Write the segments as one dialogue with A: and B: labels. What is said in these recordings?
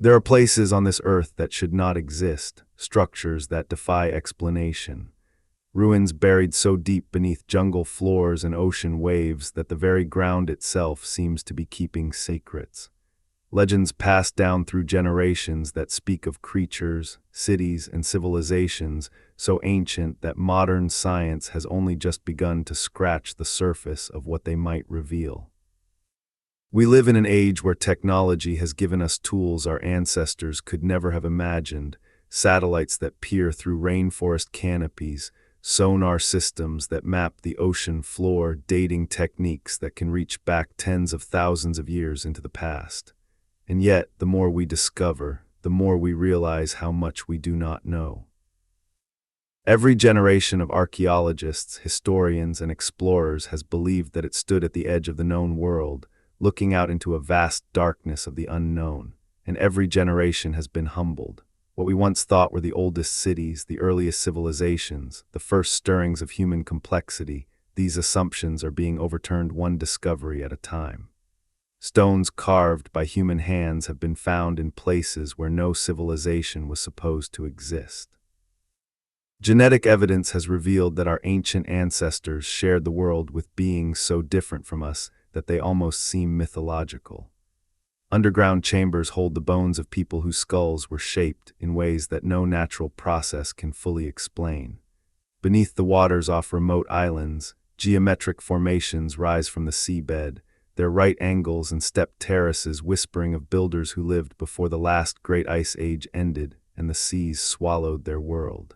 A: There are places on this earth that should not exist, structures that defy explanation, ruins buried so deep beneath jungle floors and ocean waves that the very ground itself seems to be keeping secrets. Legends passed down through generations that speak of creatures, cities, and civilizations so ancient that modern science has only just begun to scratch the surface of what they might reveal. We live in an age where technology has given us tools our ancestors could never have imagined, satellites that peer through rainforest canopies, sonar systems that map the ocean floor, dating techniques that can reach back tens of thousands of years into the past. And yet, the more we discover, the more we realize how much we do not know. Every generation of archaeologists, historians, and explorers has believed that it stood at the edge of the known world, looking out into a vast darkness of the unknown, and every generation has been humbled. What we once thought were the oldest cities, the earliest civilizations, the first stirrings of human complexity, these assumptions are being overturned one discovery at a time. Stones carved by human hands have been found in places where no civilization was supposed to exist. Genetic evidence has revealed that our ancient ancestors shared the world with beings so different from us that they almost seem mythological. Underground chambers hold the bones of people whose skulls were shaped in ways that no natural process can fully explain. Beneath the waters off remote islands, geometric formations rise from the seabed, their right angles and stepped terraces whispering of builders who lived before the last great ice age ended and the seas swallowed their world.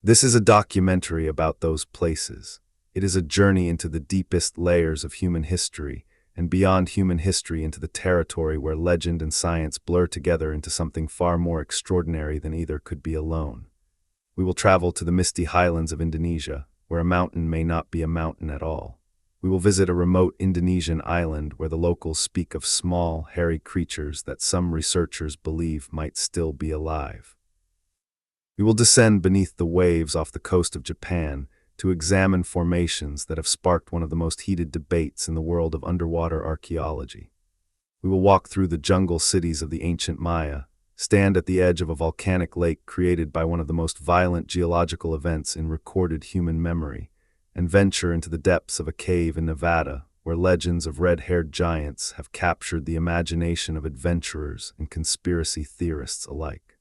A: This is a documentary about those places. It is a journey into the deepest layers of human history, and beyond human history into the territory where legend and science blur together into something far more extraordinary than either could be alone. We will travel to the misty highlands of Indonesia, where a mountain may not be a mountain at all. We will visit a remote Indonesian island where the locals speak of small, hairy creatures that some researchers believe might still be alive. We will descend beneath the waves off the coast of Japan to examine formations that have sparked one of the most heated debates in the world of underwater archaeology. We will walk through the jungle cities of the ancient Maya, stand at the edge of a volcanic lake created by one of the most violent geological events in recorded human memory, and venture into the depths of a cave in Nevada where legends of red-haired giants have captured the imagination of adventurers and conspiracy theorists alike.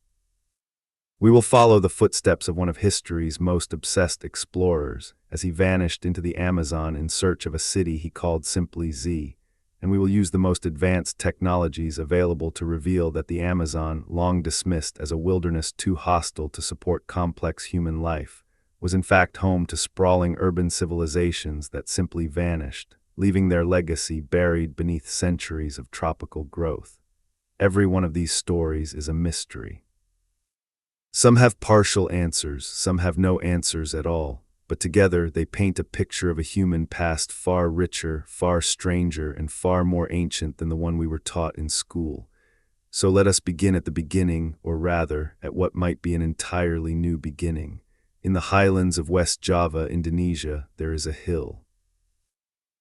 A: We will follow the footsteps of one of history's most obsessed explorers as he vanished into the Amazon in search of a city he called simply Z, and we will use the most advanced technologies available to reveal that the Amazon, long dismissed as a wilderness too hostile to support complex human life, was in fact home to sprawling urban civilizations that simply vanished, leaving their legacy buried beneath centuries of tropical growth. Every one of these stories is a mystery. Some have partial answers, some have no answers at all, but together they paint a picture of a human past far richer, far stranger, and far more ancient than the one we were taught in school. So let us begin at the beginning, or rather, at what might be an entirely new beginning. In the highlands of West Java, Indonesia, there is a hill.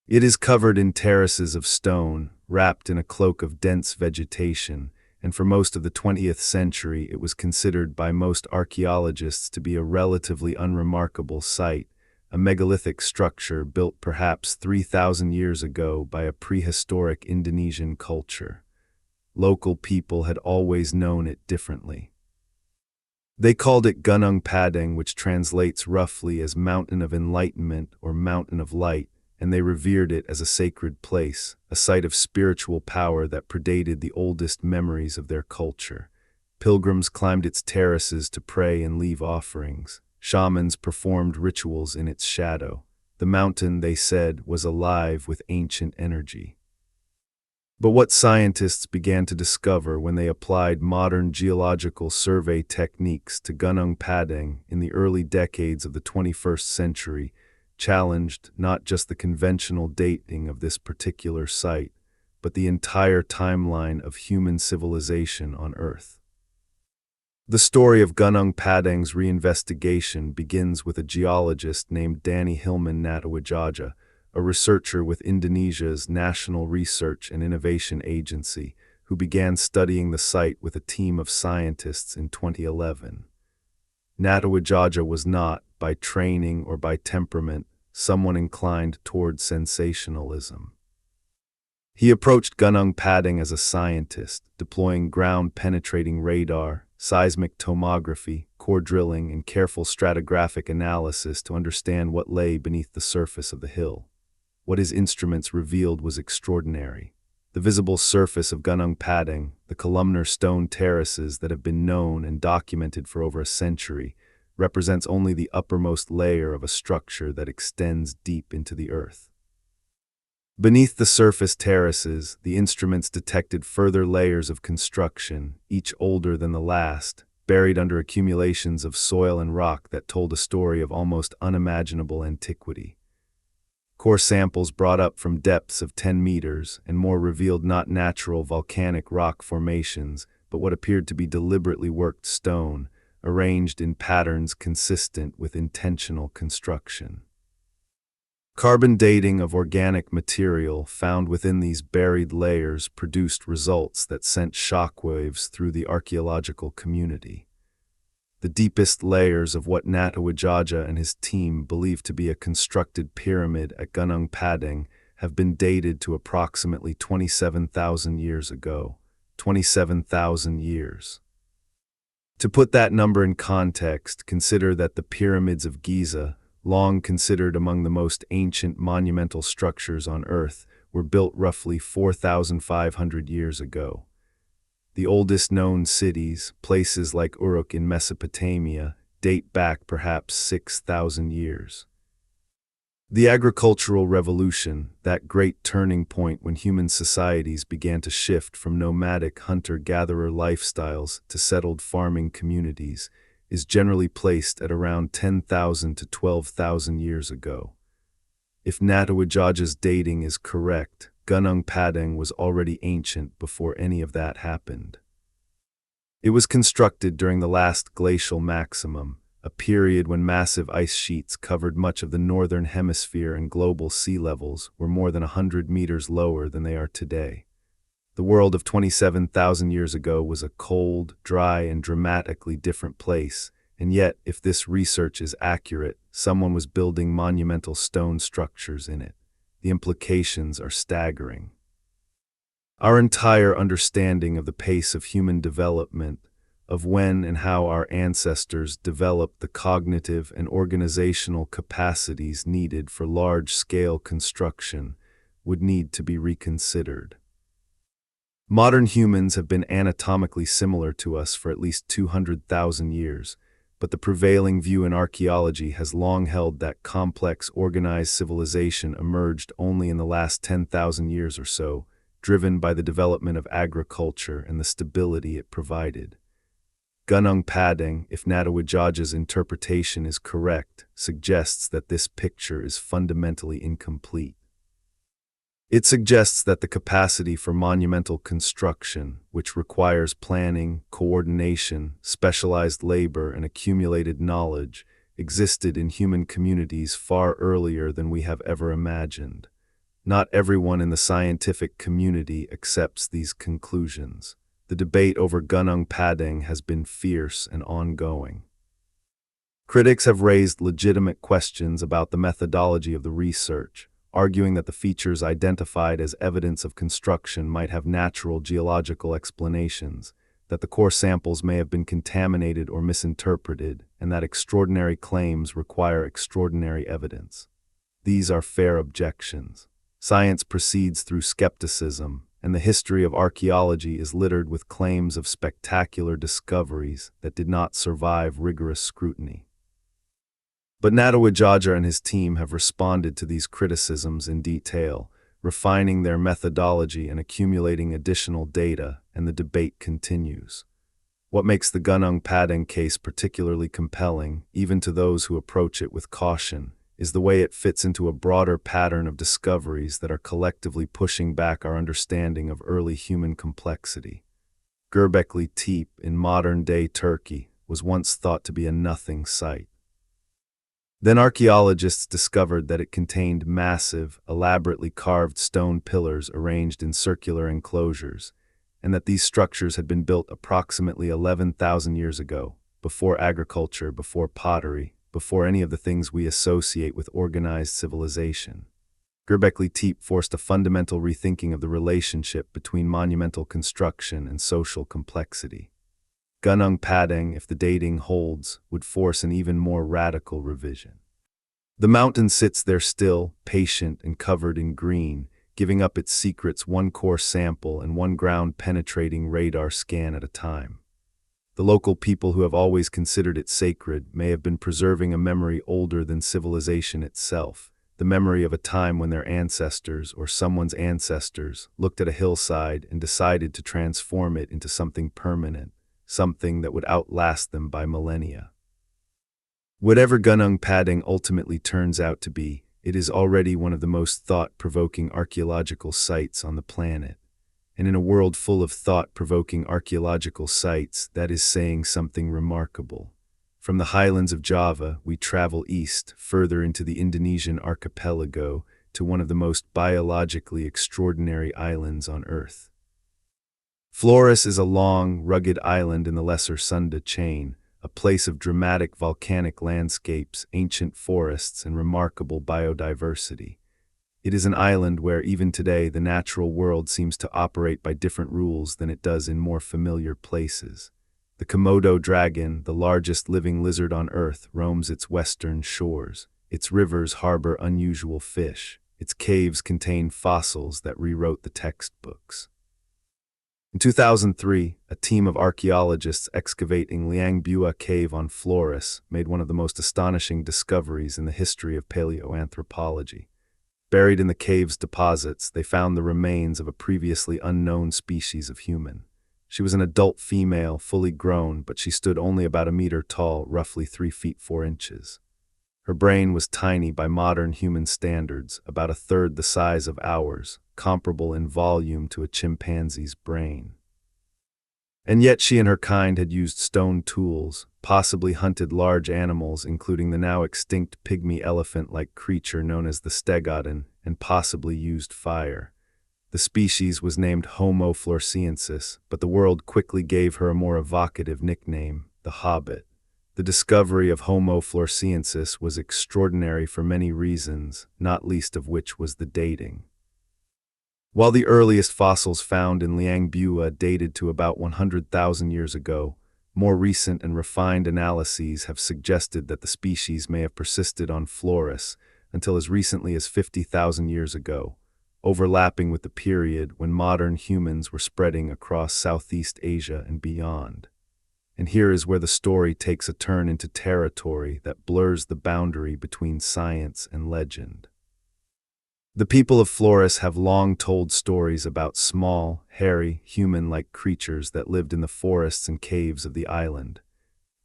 A: It is covered in terraces of stone, wrapped in a cloak of dense vegetation, and for most of the 20th century it was considered by most archaeologists to be a relatively unremarkable site, a megalithic structure built perhaps 3,000 years ago by a prehistoric Indonesian culture. Local people had always known it differently. They called it Gunung Padang, which translates roughly as Mountain of Enlightenment or Mountain of Light, and they revered it as a sacred place, a site of spiritual power that predated the oldest memories of their culture. Pilgrims climbed its terraces to pray and leave offerings. Shamans performed rituals in its shadow. The mountain, they said, was alive with ancient energy. But what scientists began to discover when they applied modern geological survey techniques to Gunung Padang in the early decades of the 21st century challenged not just the conventional dating of this particular site, but the entire timeline of human civilization on Earth. The story of Gunung Padang's reinvestigation begins with a geologist named Danny Hillman Natawidjaja, a researcher with Indonesia's National Research and Innovation Agency, who began studying the site with a team of scientists in 2011. Natawidjaja was not, by training or by temperament, someone inclined toward sensationalism. He approached Gunung Padang as a scientist, deploying ground-penetrating radar, seismic tomography, core drilling, and careful stratigraphic analysis to understand what lay beneath the surface of the hill. What his instruments revealed was extraordinary. The visible surface of Gunung Padang, the columnar stone terraces that have been known and documented for over a century, represents only the uppermost layer of a structure that extends deep into the earth. Beneath the surface terraces, the instruments detected further layers of construction, each older than the last, buried under accumulations of soil and rock that told a story of almost unimaginable antiquity. Core samples brought up from depths of 10 meters and more revealed not natural volcanic rock formations, but what appeared to be deliberately worked stone, arranged in patterns consistent with intentional construction. Carbon dating of organic material found within these buried layers produced results that sent shockwaves through the archaeological community. The deepest layers of what Natawidjaja and his team believe to be a constructed pyramid at Gunung Padang have been dated to approximately 27,000 years ago. 27,000 years. To put that number in context, consider that the pyramids of Giza, long considered among the most ancient monumental structures on Earth, were built roughly 4,500 years ago. The oldest known cities, places like Uruk in Mesopotamia, date back perhaps 6,000 years. The agricultural revolution, that great turning point when human societies began to shift from nomadic hunter-gatherer lifestyles to settled farming communities, is generally placed at around 10,000 to 12,000 years ago. If Natawidjaja's dating is correct, Gunung Padang was already ancient before any of that happened. It was constructed during the last glacial maximum, a period when massive ice sheets covered much of the northern hemisphere and global sea levels were more than 100 meters lower than they are today. The world of 27,000 years ago was a cold, dry, and dramatically different place, and yet, if this research is accurate, someone was building monumental stone structures in it. The implications are staggering. Our entire understanding of the pace of human development, of when and how our ancestors developed the cognitive and organizational capacities needed for large-scale construction, would need to be reconsidered. Modern humans have been anatomically similar to us for at least 200,000 years, but the prevailing view in archaeology has long held that complex, organized civilization emerged only in the last 10,000 years or so, driven by the development of agriculture and the stability it provided. Gunung Padang, if Natawidjaja's interpretation is correct, suggests that this picture is fundamentally incomplete. It suggests that the capacity for monumental construction, which requires planning, coordination, specialized labor, and accumulated knowledge, existed in human communities far earlier than we have ever imagined. Not everyone in the scientific community accepts these conclusions. The debate over Gunung Padang has been fierce and ongoing. Critics have raised legitimate questions about the methodology of the research, arguing that the features identified as evidence of construction might have natural geological explanations, that the core samples may have been contaminated or misinterpreted, and that extraordinary claims require extraordinary evidence. These are fair objections. Science proceeds through skepticism, and the history of archaeology is littered with claims of spectacular discoveries that did not survive rigorous scrutiny. But Natawidjaja and his team have responded to these criticisms in detail, refining their methodology and accumulating additional data, and the debate continues. What makes the Gunung Padang case particularly compelling, even to those who approach it with caution, is the way it fits into a broader pattern of discoveries that are collectively pushing back our understanding of early human complexity. Göbekli Tepe in modern-day Turkey was once thought to be a nothing site. Then archaeologists discovered that it contained massive, elaborately carved stone pillars arranged in circular enclosures, and that these structures had been built approximately 11,000 years ago, before agriculture, before pottery, before any of the things we associate with organized civilization. Göbekli Tepe forced a fundamental rethinking of the relationship between monumental construction and social complexity. Gunung Padang, if the dating holds, would force an even more radical revision. The mountain sits there still, patient and covered in green, giving up its secrets one core sample and one ground-penetrating radar scan at a time. The local people who have always considered it sacred may have been preserving a memory older than civilization itself, the memory of a time when their ancestors or someone's ancestors looked at a hillside and decided to transform it into something permanent, something that would outlast them by millennia. Whatever Gunung Padang ultimately turns out to be, it is already one of the most thought-provoking archaeological sites on the planet. And in a world full of thought-provoking archaeological sites, that is saying something remarkable. From the highlands of Java, we travel east, further into the Indonesian archipelago, to one of the most biologically extraordinary islands on Earth. Flores is a long, rugged island in the Lesser Sunda chain, a place of dramatic volcanic landscapes, ancient forests, and remarkable biodiversity. It is an island where, even today, the natural world seems to operate by different rules than it does in more familiar places. The Komodo dragon, the largest living lizard on Earth, roams its western shores. Its rivers harbor unusual fish. Its caves contain fossils that rewrote the textbooks. In 2003, a team of archaeologists excavating Liang Bua Cave on Flores made one of the most astonishing discoveries in the history of paleoanthropology. Buried in the cave's deposits, they found the remains of a previously unknown species of human. She was an adult female, fully grown, but she stood only about a meter tall, roughly 3 feet 4 inches. Her brain was tiny by modern human standards, about a third the size of ours, comparable in volume to a chimpanzee's brain. And yet she and her kind had used stone tools, possibly hunted large animals including the now extinct pygmy elephant-like creature known as the stegodon, and possibly used fire. The species was named Homo floresiensis, but the world quickly gave her a more evocative nickname, the Hobbit. The discovery of Homo floresiensis was extraordinary for many reasons, not least of which was the dating. While the earliest fossils found in Liang Bua dated to about 100,000 years ago, more recent and refined analyses have suggested that the species may have persisted on Flores until as recently as 50,000 years ago, overlapping with the period when modern humans were spreading across Southeast Asia and beyond. And here is where the story takes a turn into territory that blurs the boundary between science and legend. The people of Flores have long told stories about small, hairy, human-like creatures that lived in the forests and caves of the island.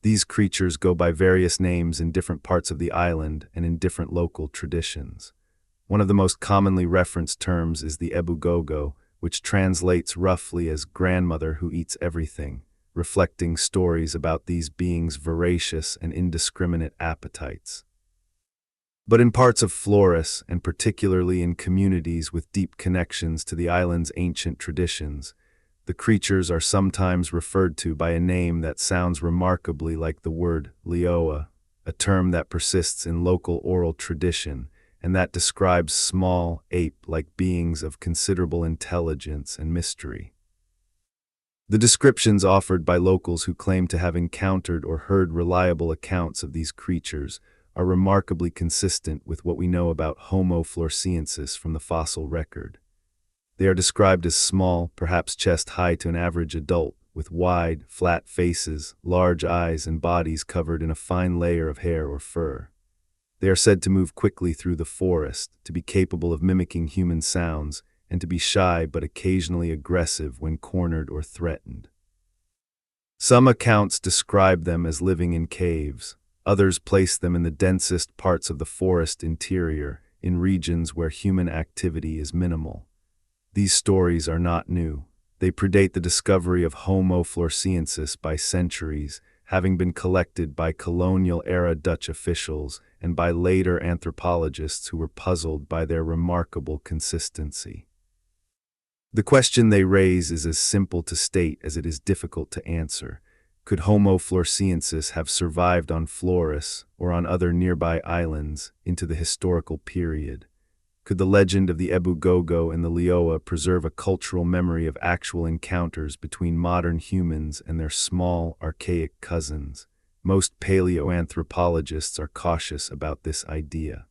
A: These creatures go by various names in different parts of the island and in different local traditions. One of the most commonly referenced terms is the Ebu Gogo, which translates roughly as grandmother who eats everything, reflecting stories about these beings' voracious and indiscriminate appetites. But in parts of Flores, and particularly in communities with deep connections to the island's ancient traditions, the creatures are sometimes referred to by a name that sounds remarkably like the word Leoa, a term that persists in local oral tradition, and that describes small, ape-like beings of considerable intelligence and mystery. The descriptions offered by locals who claim to have encountered or heard reliable accounts of these creatures are remarkably consistent with what we know about Homo floresiensis from the fossil record. They are described as small, perhaps chest-high to an average adult, with wide, flat faces, large eyes, and bodies covered in a fine layer of hair or fur. They are said to move quickly through the forest, to be capable of mimicking human sounds, and to be shy but occasionally aggressive when cornered or threatened. Some accounts describe them as living in caves. Others place them in the densest parts of the forest interior, in regions where human activity is minimal. These stories are not new. They predate the discovery of Homo floresiensis by centuries, having been collected by colonial-era Dutch officials and by later anthropologists who were puzzled by their remarkable consistency. The question they raise is as simple to state as it is difficult to answer. Could Homo floresiensis have survived on Flores or on other nearby islands into the historical period? Could the legend of the Gogo and the Leoa preserve a cultural memory of actual encounters between modern humans and their small, archaic cousins? Most paleoanthropologists are cautious about this idea.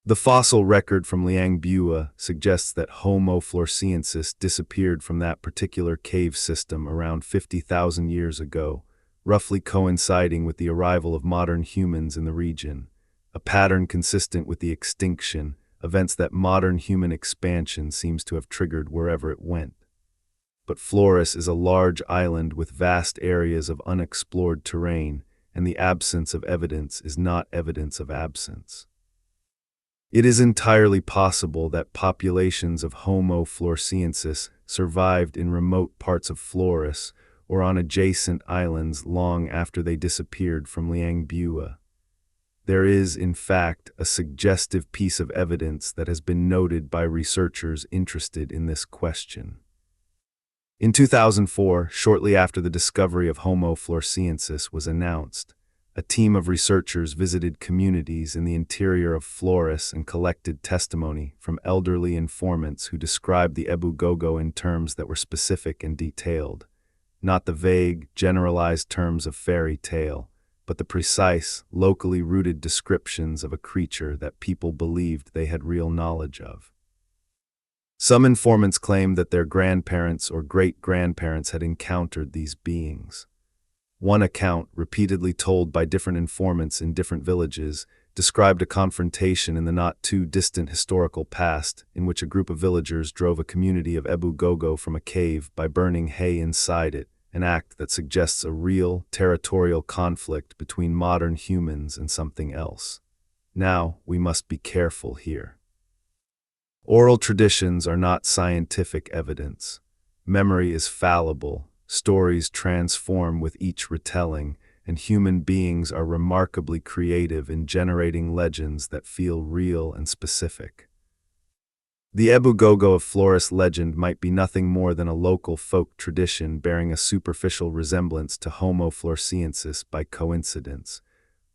A: The fossil record from Liangbua suggests that Homo floresiensis disappeared from that particular cave system around 50,000 years ago, roughly coinciding with the arrival of modern humans in the region, a pattern consistent with the extinction, events that modern human expansion seems to have triggered wherever it went. But Flores is a large island with vast areas of unexplored terrain, and the absence of evidence is not evidence of absence. It is entirely possible that populations of Homo floresiensis survived in remote parts of Flores or on adjacent islands long after they disappeared from Liangbua. There is, in fact, a suggestive piece of evidence that has been noted by researchers interested in this question. In 2004, shortly after the discovery of Homo floresiensis was announced, a team of researchers visited communities in the interior of Flores and collected testimony from elderly informants who described the Gogo in terms that were specific and detailed, not the vague, generalized terms of fairy tale, but the precise, locally rooted descriptions of a creature that people believed they had real knowledge of. Some informants claimed that their grandparents or great-grandparents had encountered these beings. One account, repeatedly told by different informants in different villages, described a confrontation in the not-too-distant historical past in which a group of villagers drove a community of Gogo from a cave by burning hay inside it, an act that suggests a real, territorial conflict between modern humans and something else. Now, we must be careful here. Oral traditions are not scientific evidence. Memory is fallible. Stories transform with each retelling, and human beings are remarkably creative in generating legends that feel real and specific. The Gogo of Flores legend might be nothing more than a local folk tradition bearing a superficial resemblance to Homo floresiensis by coincidence,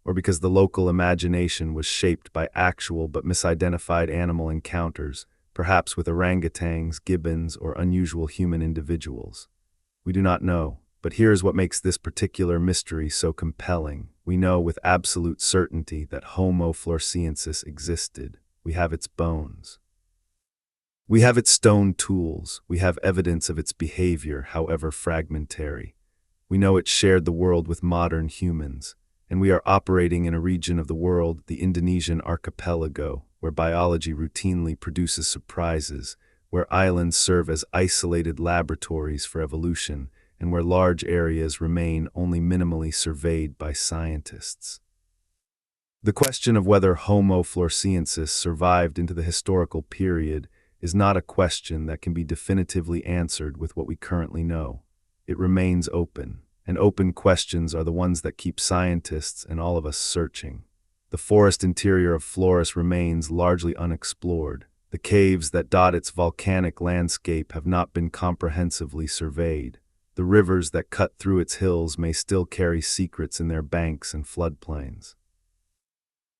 A: or because the local imagination was shaped by actual but misidentified animal encounters, perhaps with orangutans, gibbons, or unusual human individuals. We do not know, but here is what makes this particular mystery so compelling. We know with absolute certainty that Homo floresiensis existed. We have its bones. We have its stone tools. We have evidence of its behavior, however fragmentary. We know it shared the world with modern humans, and we are operating in a region of the world, the Indonesian archipelago, where biology routinely produces surprises, where islands serve as isolated laboratories for evolution, and where large areas remain only minimally surveyed by scientists. The question of whether Homo floresiensis survived into the historical period is not a question that can be definitively answered with what we currently know. It remains open, and open questions are the ones that keep scientists and all of us searching. The forest interior of Flores remains largely unexplored. The caves that dot its volcanic landscape have not been comprehensively surveyed. The rivers that cut through its hills may still carry secrets in their banks and floodplains.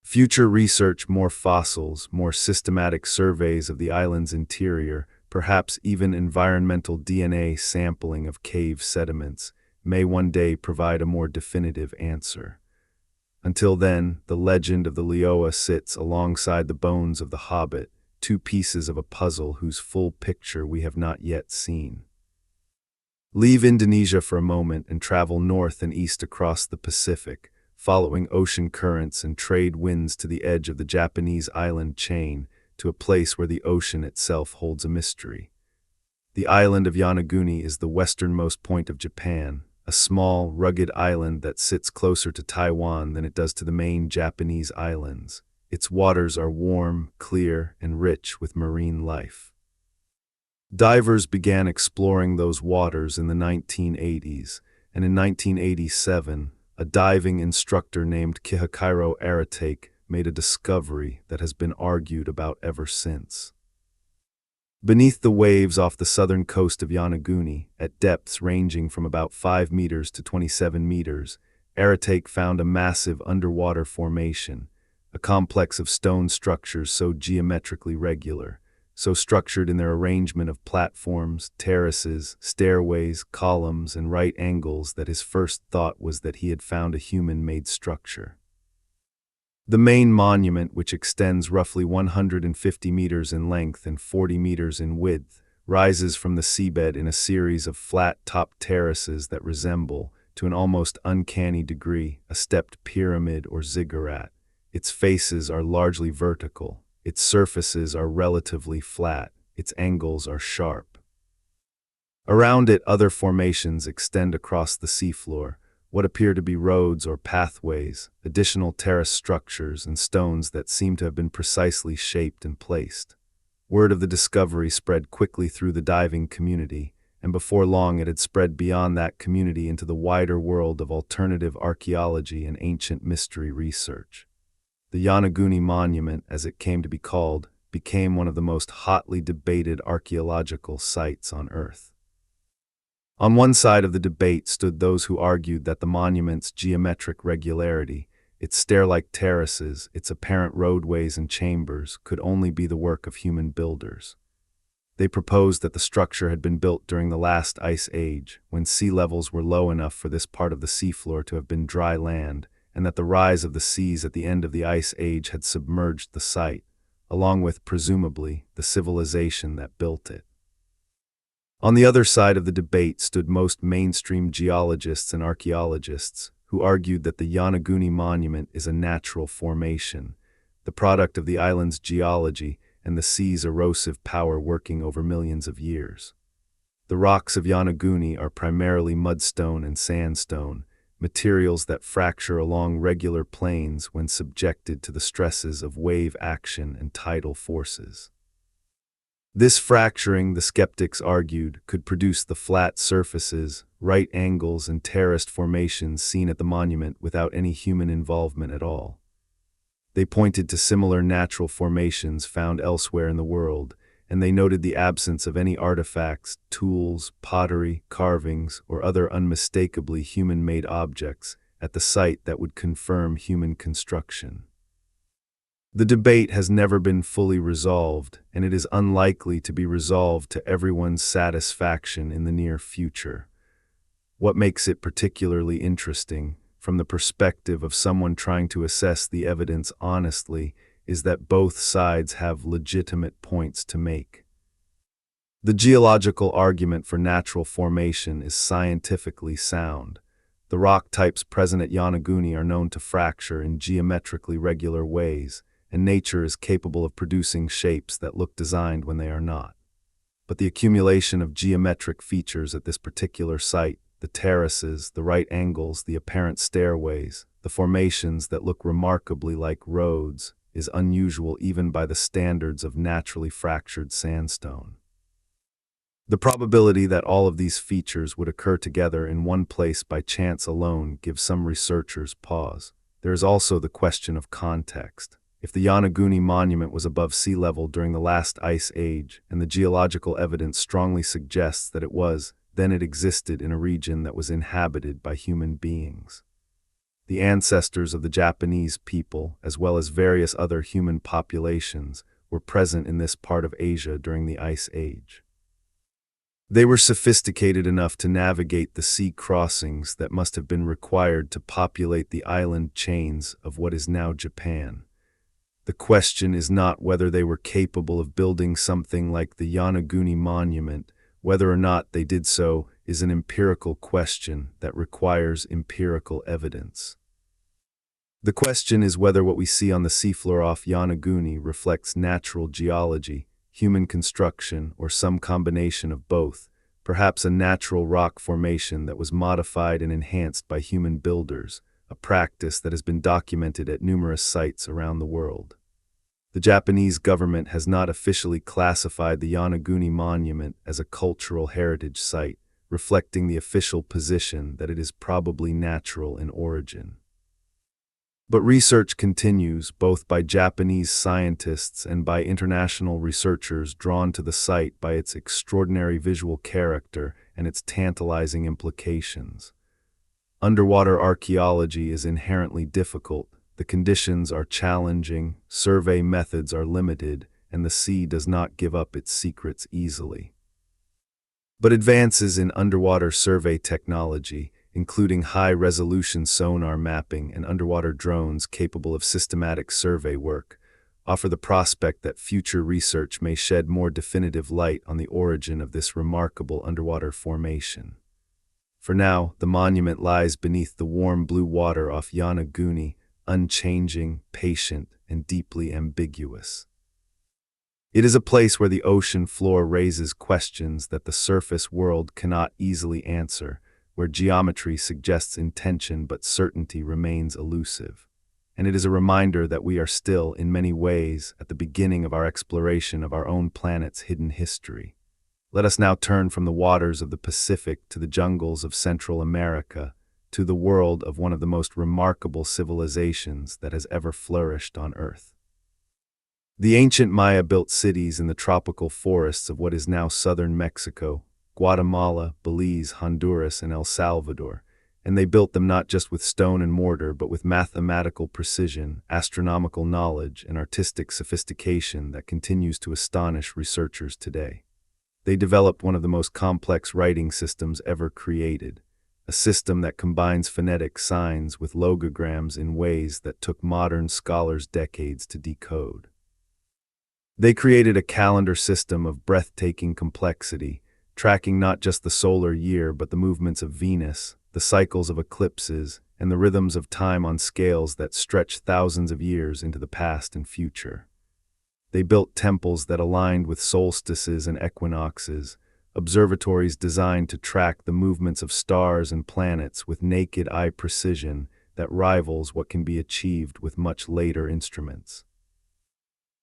A: Future research, more fossils, more systematic surveys of the island's interior, perhaps even environmental DNA sampling of cave sediments, may one day provide a more definitive answer. Until then, the legend of the Leoa sits alongside the bones of the Hobbit, two pieces of a puzzle whose full picture we have not yet seen. Leave Indonesia for a moment and travel north and east across the Pacific, following ocean currents and trade winds to the edge of the Japanese island chain, to a place where the ocean itself holds a mystery. The island of Yonaguni is the westernmost point of Japan, a small, rugged island that sits closer to Taiwan than it does to the main Japanese islands. Its waters are warm, clear, and rich with marine life. Divers began exploring those waters in the 1980s, and in 1987, a diving instructor named Kihakairo Aratake made a discovery that has been argued about ever since. Beneath the waves off the southern coast of Yonaguni, at depths ranging from about 5 meters to 27 meters, Aratake found a massive underwater formation, a complex of stone structures so geometrically regular, so structured in their arrangement of platforms, terraces, stairways, columns, and right angles that his first thought was that he had found a human-made structure. The main monument, which extends roughly 150 meters in length and 40 meters in width, rises from the seabed in a series of flat-topped terraces that resemble, to an almost uncanny degree, a stepped pyramid or ziggurat. Its faces are largely vertical, its surfaces are relatively flat, its angles are sharp. Around it, other formations extend across the seafloor, what appear to be roads or pathways, additional terrace structures and stones that seem to have been precisely shaped and placed. Word of the discovery spread quickly through the diving community, and before long it had spread beyond that community into the wider world of alternative archaeology and ancient mystery research. The Yonaguni Monument, as it came to be called, became one of the most hotly debated archaeological sites on Earth. On one side of the debate stood those who argued that the monument's geometric regularity, its stair-like terraces, its apparent roadways and chambers, could only be the work of human builders. They proposed that the structure had been built during the last ice age, when sea levels were low enough for this part of the seafloor to have been dry land, and that the rise of the seas at the end of the ice age had submerged the site, along with, presumably, the civilization that built it. On the other side of the debate stood most mainstream geologists and archaeologists, who argued that the Yonaguni Monument is a natural formation, the product of the island's geology and the sea's erosive power working over millions of years. The rocks of Yonaguni are primarily mudstone and sandstone, materials that fracture along regular planes when subjected to the stresses of wave action and tidal forces. This fracturing, the skeptics argued, could produce the flat surfaces, right angles, and terraced formations seen at the monument without any human involvement at all. They pointed to similar natural formations found elsewhere in the world, and they noted the absence of any artifacts, tools, pottery, carvings, or other unmistakably human-made objects at the site that would confirm human construction. The debate has never been fully resolved, and it is unlikely to be resolved to everyone's satisfaction in the near future. What makes it particularly interesting, from the perspective of someone trying to assess the evidence honestly, is that both sides have legitimate points to make. The geological argument for natural formation is scientifically sound. The rock types present at Yonaguni are known to fracture in geometrically regular ways, and nature is capable of producing shapes that look designed when they are not. But the accumulation of geometric features at this particular site, the terraces, the right angles, the apparent stairways, the formations that look remarkably like roads, is unusual even by the standards of naturally fractured sandstone. The probability that all of these features would occur together in one place by chance alone gives some researchers pause. There is also the question of context. If the Yonaguni Monument was above sea level during the last ice age, and the geological evidence strongly suggests that it was, then it existed in a region that was inhabited by human beings. The ancestors of the Japanese people, as well as various other human populations, were present in this part of Asia during the Ice Age. They were sophisticated enough to navigate the sea crossings that must have been required to populate the island chains of what is now Japan. The question is not whether they were capable of building something like the Yonaguni Monument. Whether or not they did so is an empirical question that requires empirical evidence. The question is whether what we see on the seafloor off Yonaguni reflects natural geology, human construction, or some combination of both, perhaps a natural rock formation that was modified and enhanced by human builders, a practice that has been documented at numerous sites around the world. The Japanese government has not officially classified the Yonaguni Monument as a cultural heritage site, reflecting the official position that it is probably natural in origin. But research continues, both by Japanese scientists and by international researchers drawn to the site by its extraordinary visual character and its tantalizing implications. Underwater archaeology is inherently difficult. The conditions are challenging, survey methods are limited, and the sea does not give up its secrets easily. But advances in underwater survey technology, including high-resolution sonar mapping and underwater drones capable of systematic survey work, offer the prospect that future research may shed more definitive light on the origin of this remarkable underwater formation. For now, the monument lies beneath the warm blue water off Yonaguni, unchanging, patient, and deeply ambiguous. It is a place where the ocean floor raises questions that the surface world cannot easily answer, where geometry suggests intention but certainty remains elusive. And it is a reminder that we are still, in many ways, at the beginning of our exploration of our own planet's hidden history. Let us now turn from the waters of the Pacific to the jungles of Central America, to the world of one of the most remarkable civilizations that has ever flourished on Earth. The ancient Maya built cities in the tropical forests of what is now southern Mexico, Guatemala, Belize, Honduras, and El Salvador, and they built them not just with stone and mortar, but with mathematical precision, astronomical knowledge, and artistic sophistication that continues to astonish researchers today. They developed one of the most complex writing systems ever created, a system that combines phonetic signs with logograms in ways that took modern scholars decades to decode. They created a calendar system of breathtaking complexity, tracking not just the solar year but the movements of Venus, the cycles of eclipses, and the rhythms of time on scales that stretch thousands of years into the past and future. They built temples that aligned with solstices and equinoxes, observatories designed to track the movements of stars and planets with naked eye precision that rivals what can be achieved with much later instruments.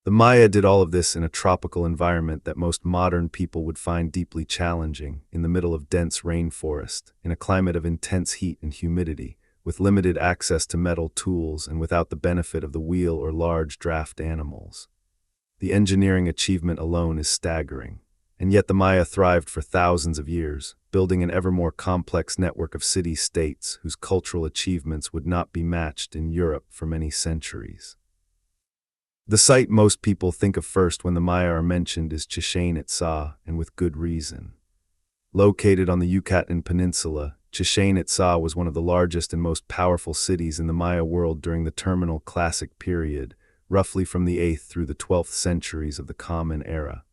A: The Maya did all of this in a tropical environment that most modern people would find deeply challenging, in the middle of dense rainforest, in a climate of intense heat and humidity, with limited access to metal tools and without the benefit of the wheel or large draft animals. The engineering achievement alone is staggering, and yet the Maya thrived for thousands of years, building an ever more complex network of city-states whose cultural achievements would not be matched in Europe for many centuries. The site most people think of first when the Maya are mentioned is Chichén Itzá, and with good reason. Located on the Yucatan Peninsula, Chichén Itzá was one of the largest and most powerful cities in the Maya world during the terminal Classic period, roughly from the 8th through the 12th centuries of the Common Era.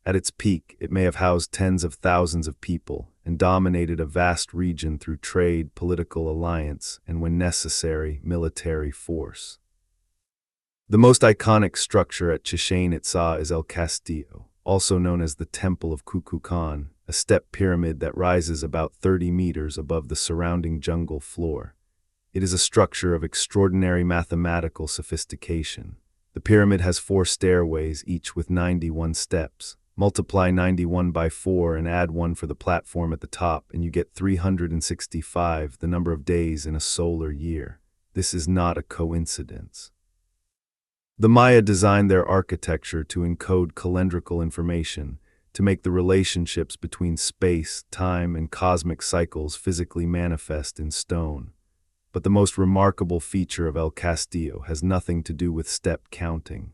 A: At its peak, it may have housed tens of thousands of people and dominated a vast region through trade, political alliance, and, when necessary, military force. The most iconic structure at Chichén Itzá is El Castillo, also known as the Temple of Kukulkan, a step pyramid that rises about 30 meters above the surrounding jungle floor. It is a structure of extraordinary mathematical sophistication. The pyramid has 4 stairways, each with 91 steps. Multiply 91 by 4 and add 1 for the platform at the top, and you get 365, the number of days in a solar year. This is not a coincidence. The Maya designed their architecture to encode calendrical information, to make the relationships between space, time, and cosmic cycles physically manifest in stone. But the most remarkable feature of El Castillo has nothing to do with step counting.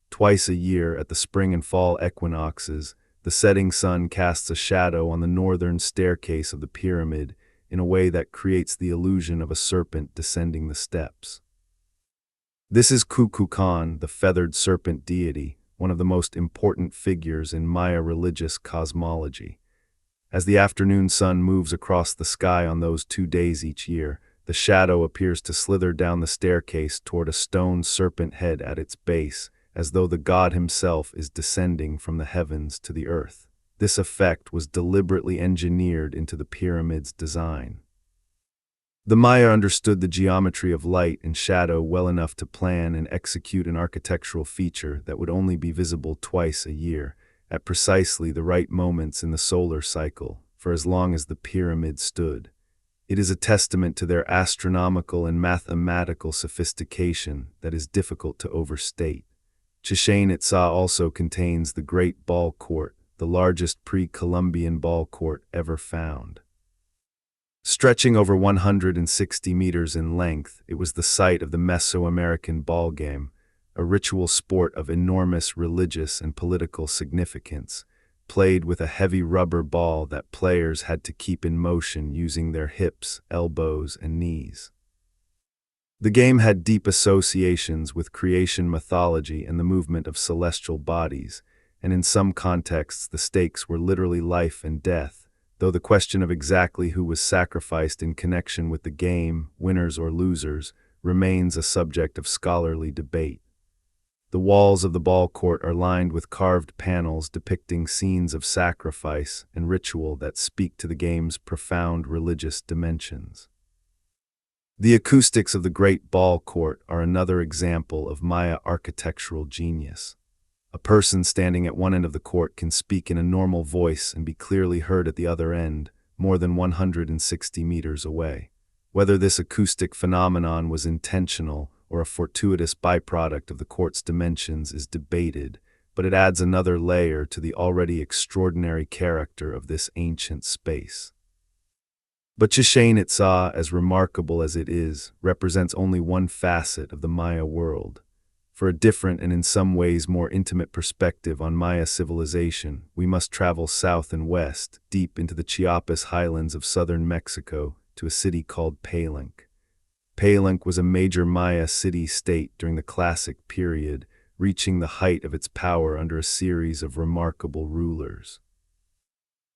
A: Twice a year, at the spring and fall equinoxes, the setting sun casts a shadow on the northern staircase of the pyramid in a way that creates the illusion of a serpent descending the steps. This is Kukulkan, the feathered serpent deity, one of the most important figures in Maya religious cosmology. As the afternoon sun moves across the sky on those 2 days each year, the shadow appears to slither down the staircase toward a stone serpent head at its base, as though the god himself is descending from the heavens to the earth. This effect was deliberately engineered into the pyramid's design. The Maya understood the geometry of light and shadow well enough to plan and execute an architectural feature that would only be visible twice a year, at precisely the right moments in the solar cycle, for as long as the pyramid stood. It is a testament to their astronomical and mathematical sophistication that is difficult to overstate. Chichén Itzá also contains the Great Ball Court, the largest pre-Columbian ball court ever found. Stretching over 160 meters in length, it was the site of the Mesoamerican ball game, a ritual sport of enormous religious and political significance, played with a heavy rubber ball that players had to keep in motion using their hips, elbows, and knees. The game had deep associations with creation mythology and the movement of celestial bodies, and in some contexts the stakes were literally life and death, though the question of exactly who was sacrificed in connection with the game, winners or losers, remains a subject of scholarly debate. The walls of the ball court are lined with carved panels depicting scenes of sacrifice and ritual that speak to the game's profound religious dimensions. The acoustics of the Great Ball Court are another example of Maya architectural genius. A person standing at one end of the court can speak in a normal voice and be clearly heard at the other end, more than 160 meters away. Whether this acoustic phenomenon was intentional or a fortuitous byproduct of the court's dimensions is debated, but it adds another layer to the already extraordinary character of this ancient space. But Chichén Itzá, as remarkable as it is, represents only one facet of the Maya world. For a different and in some ways more intimate perspective on Maya civilization, we must travel south and west, deep into the Chiapas highlands of southern Mexico, to a city called Palenque. Palenque was a major Maya city-state during the Classic period, reaching the height of its power under a series of remarkable rulers.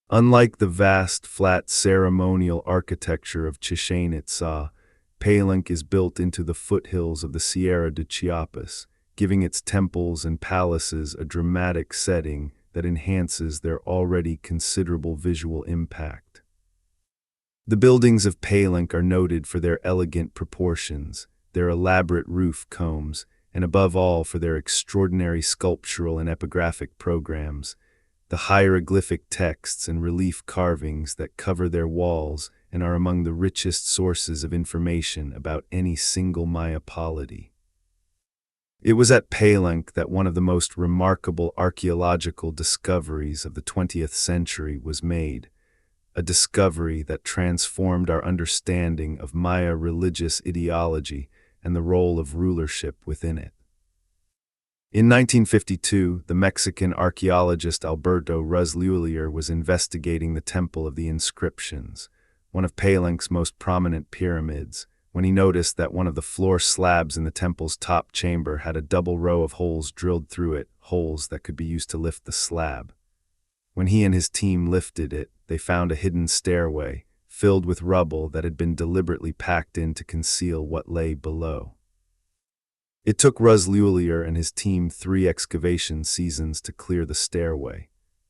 A: Unlike the vast, flat ceremonial architecture of Chichén Itzá, Palenque is built into the foothills of the Sierra de Chiapas, giving its temples and palaces a dramatic setting that enhances their already considerable visual impact. The buildings of Palenque are noted for their elegant proportions, their elaborate roof combs, and above all for their extraordinary sculptural and epigraphic programs, the hieroglyphic texts and relief carvings that cover their walls and are among the richest sources of information about any single Maya polity. It was at Palenque that one of the most remarkable archaeological discoveries of the 20th century was made, a discovery that transformed our understanding of Maya religious ideology and the role of rulership within it. In 1952, the Mexican archaeologist Alberto Ruiz-Lhuillier was investigating the Temple of the Inscriptions, one of Palenque's most prominent pyramids, when he noticed that one of the floor slabs in the temple's top chamber had a double row of holes drilled through it, holes that could be used to lift the slab. When he and his team lifted it, they found a hidden stairway, filled with rubble that had been deliberately packed in to conceal what lay below. It took Ruiz-Lhuillier and his team 3 excavation seasons to clear the stairway.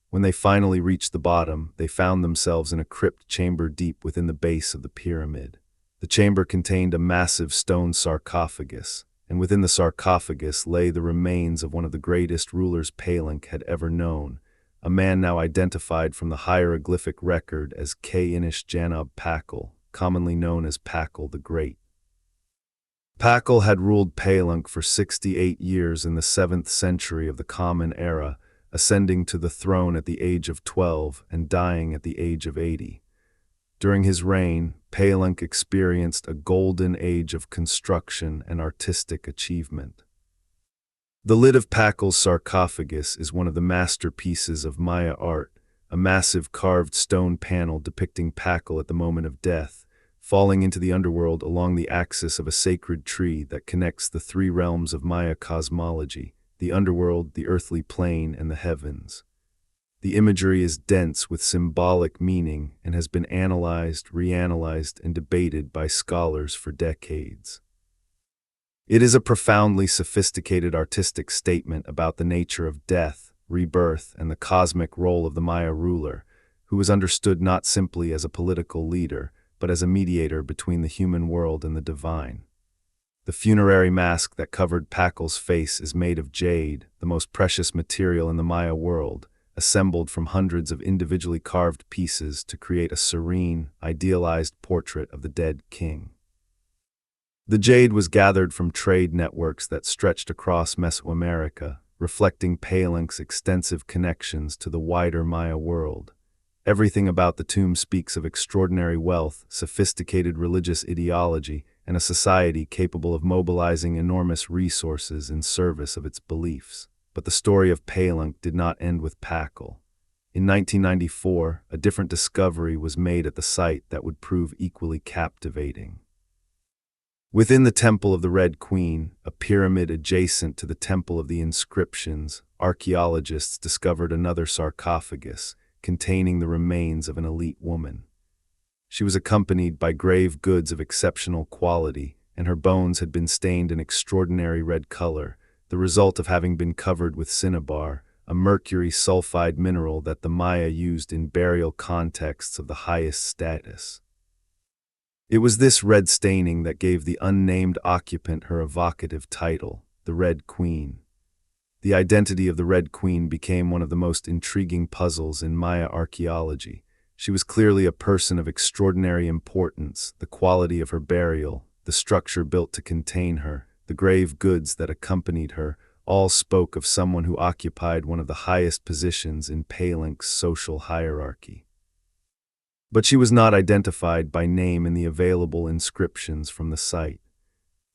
A: When they finally reached the bottom, they found themselves in a crypt chamber deep within the base of the pyramid. The chamber contained a massive stone sarcophagus, and within the sarcophagus lay the remains of one of the greatest rulers Palenque had ever known, a man now identified from the hieroglyphic record as K-Inish-Janab Pakal, commonly known as Pakal the Great. Pakal had ruled Palenque for 68 years in the 7th century of the Common Era, ascending to the throne at the age of 12 and dying at the age of 80. During his reign, Palenque experienced a golden age of construction and artistic achievement. The lid of Pakal's sarcophagus is one of the masterpieces of Maya art, a massive carved stone panel depicting Pakal at the moment of death, falling into the underworld along the axis of a sacred tree that connects the 3 realms of Maya cosmology, the underworld, the earthly plane, and the heavens. The imagery is dense with symbolic meaning and has been analyzed, reanalyzed, and debated by scholars for decades. It is a profoundly sophisticated artistic statement about the nature of death, rebirth, and the cosmic role of the Maya ruler, who was understood not simply as a political leader, but as a mediator between the human world and the divine. The funerary mask that covered Pakal's face is made of jade, the most precious material in the Maya world, assembled from hundreds of individually carved pieces to create a serene, idealized portrait of the dead king. The jade was gathered from trade networks that stretched across Mesoamerica, reflecting Palenque's extensive connections to the wider Maya world. Everything about the tomb speaks of extraordinary wealth, sophisticated religious ideology, and a society capable of mobilizing enormous resources in service of its beliefs. But the story of Palenque did not end with Pakal. In 1994, a different discovery was made at the site that would prove equally captivating. Within the Temple of the Red Queen, a pyramid adjacent to the Temple of the Inscriptions, archaeologists discovered another sarcophagus containing the remains of an elite woman. She was accompanied by grave goods of exceptional quality, and her bones had been stained an extraordinary red color, the result of having been covered with cinnabar, a mercury sulfide mineral that the Maya used in burial contexts of the highest status. It was this red staining that gave the unnamed occupant her evocative title, the Red Queen. The identity of the Red Queen became one of the most intriguing puzzles in Maya archaeology. She was clearly a person of extraordinary importance. The quality of her burial, the structure built to contain her, the grave goods that accompanied her, all spoke of someone who occupied one of the highest positions in Palenque's social hierarchy. But she was not identified by name in the available inscriptions from the site.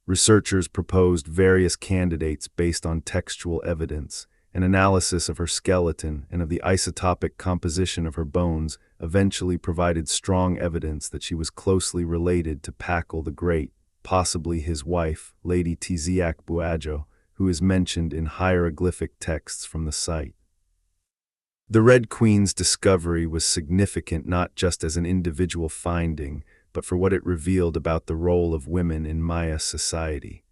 A: Researchers proposed various candidates based on textual evidence. An analysis of her skeleton and of the isotopic composition of her bones eventually provided strong evidence that she was closely related to Pakal the Great, possibly his wife, Lady Tiziak Buajo, who is mentioned in hieroglyphic texts from the site. The Red Queen's discovery was significant not just as an individual finding, but for what it revealed about the role of women in Maya society.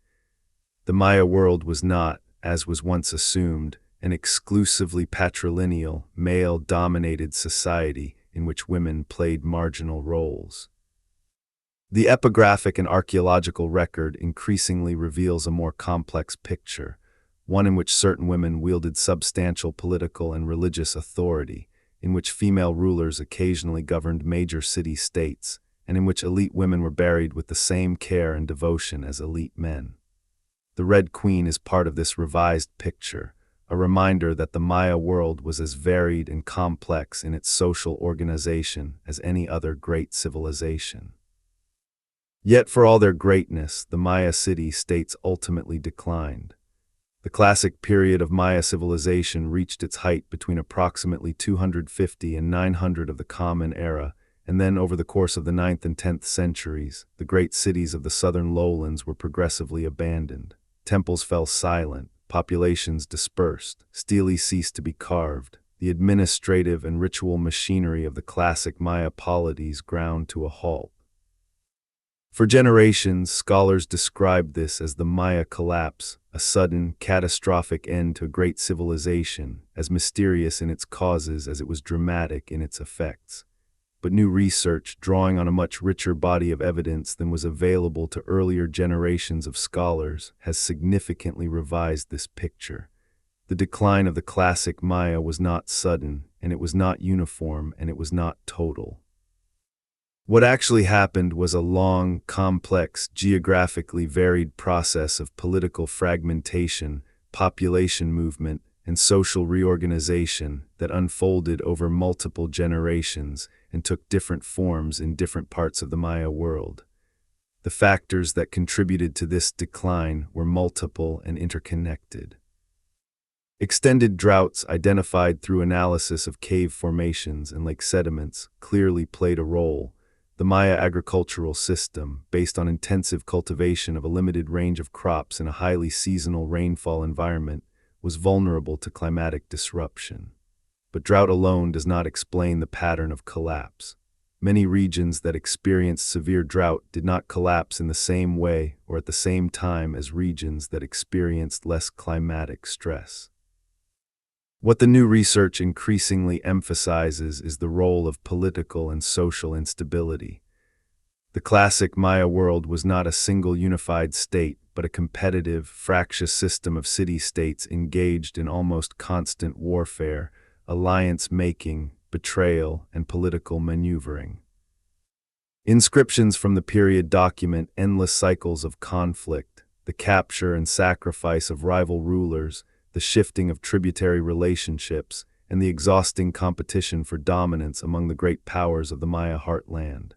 A: The Maya world was not, as was once assumed, an exclusively patrilineal, male-dominated society in which women played marginal roles. The epigraphic and archaeological record increasingly reveals a more complex picture, one in which certain women wielded substantial political and religious authority, in which female rulers occasionally governed major city-states, and in which elite women were buried with the same care and devotion as elite men. The Red Queen is part of this revised picture, a reminder that the Maya world was as varied and complex in its social organization as any other great civilization. Yet for all their greatness, the Maya city-states ultimately declined. The classic period of Maya civilization reached its height between approximately 250 and 900 of the Common Era, and then over the course of the 9th and 10th centuries, the great cities of the southern lowlands were progressively abandoned. Temples fell silent, populations dispersed, stele ceased to be carved, the administrative and ritual machinery of the classic Maya polities ground to a halt. For generations, scholars described this as the Maya collapse, a sudden, catastrophic end to a great civilization, as mysterious in its causes as it was dramatic in its effects. But new research, drawing on a much richer body of evidence than was available to earlier generations of scholars, has significantly revised this picture. The decline of the classic Maya was not sudden, and it was not uniform, and it was not total. What actually happened was a long, complex, geographically varied process of political fragmentation, population movement, and social reorganization that unfolded over multiple generations and took different forms in different parts of the Maya world. The factors that contributed to this decline were multiple and interconnected. Extended droughts identified through analysis of cave formations and lake sediments clearly played a role. The Maya agricultural system, based on intensive cultivation of a limited range of crops in a highly seasonal rainfall environment, was vulnerable to climatic disruption. But drought alone does not explain the pattern of collapse. Many regions that experienced severe drought did not collapse in the same way or at the same time as regions that experienced less climatic stress. What the new research increasingly emphasizes is the role of political and social instability. The classic Maya world was not a single unified state, but a competitive, fractious system of city-states engaged in almost constant warfare, alliance-making, betrayal, and political maneuvering. Inscriptions from the period document endless cycles of conflict, the capture and sacrifice of rival rulers, the shifting of tributary relationships, and the exhausting competition for dominance among the great powers of the Maya heartland.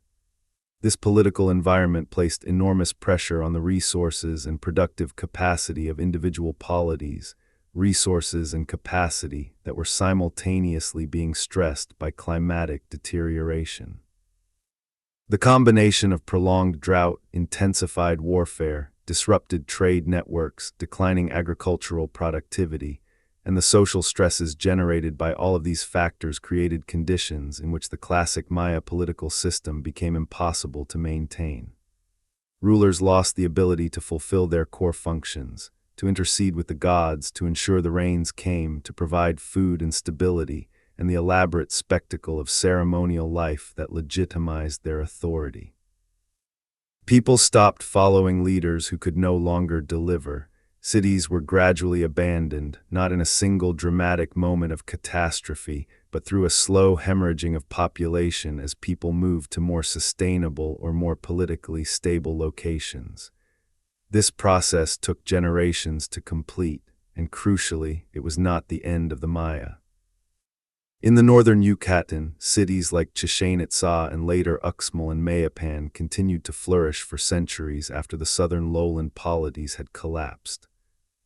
A: This political environment placed enormous pressure on the resources and productive capacity of individual polities, resources and capacity that were simultaneously being stressed by climatic deterioration. The combination of prolonged drought, intensified warfare, disrupted trade networks, declining agricultural productivity, and the social stresses generated by all of these factors created conditions in which the classic Maya political system became impossible to maintain. Rulers lost the ability to fulfill their core functions, to intercede with the gods, to ensure the rains came, to provide food and stability, and the elaborate spectacle of ceremonial life that legitimized their authority. People stopped following leaders who could no longer deliver. Cities were gradually abandoned, not in a single dramatic moment of catastrophe, but through a slow hemorrhaging of population as people moved to more sustainable or more politically stable locations. This process took generations to complete, and crucially, it was not the end of the Maya. In the northern Yucatan, cities like Chichén, Itzá, and later Uxmal and Mayapan continued to flourish for centuries after the southern lowland polities had collapsed.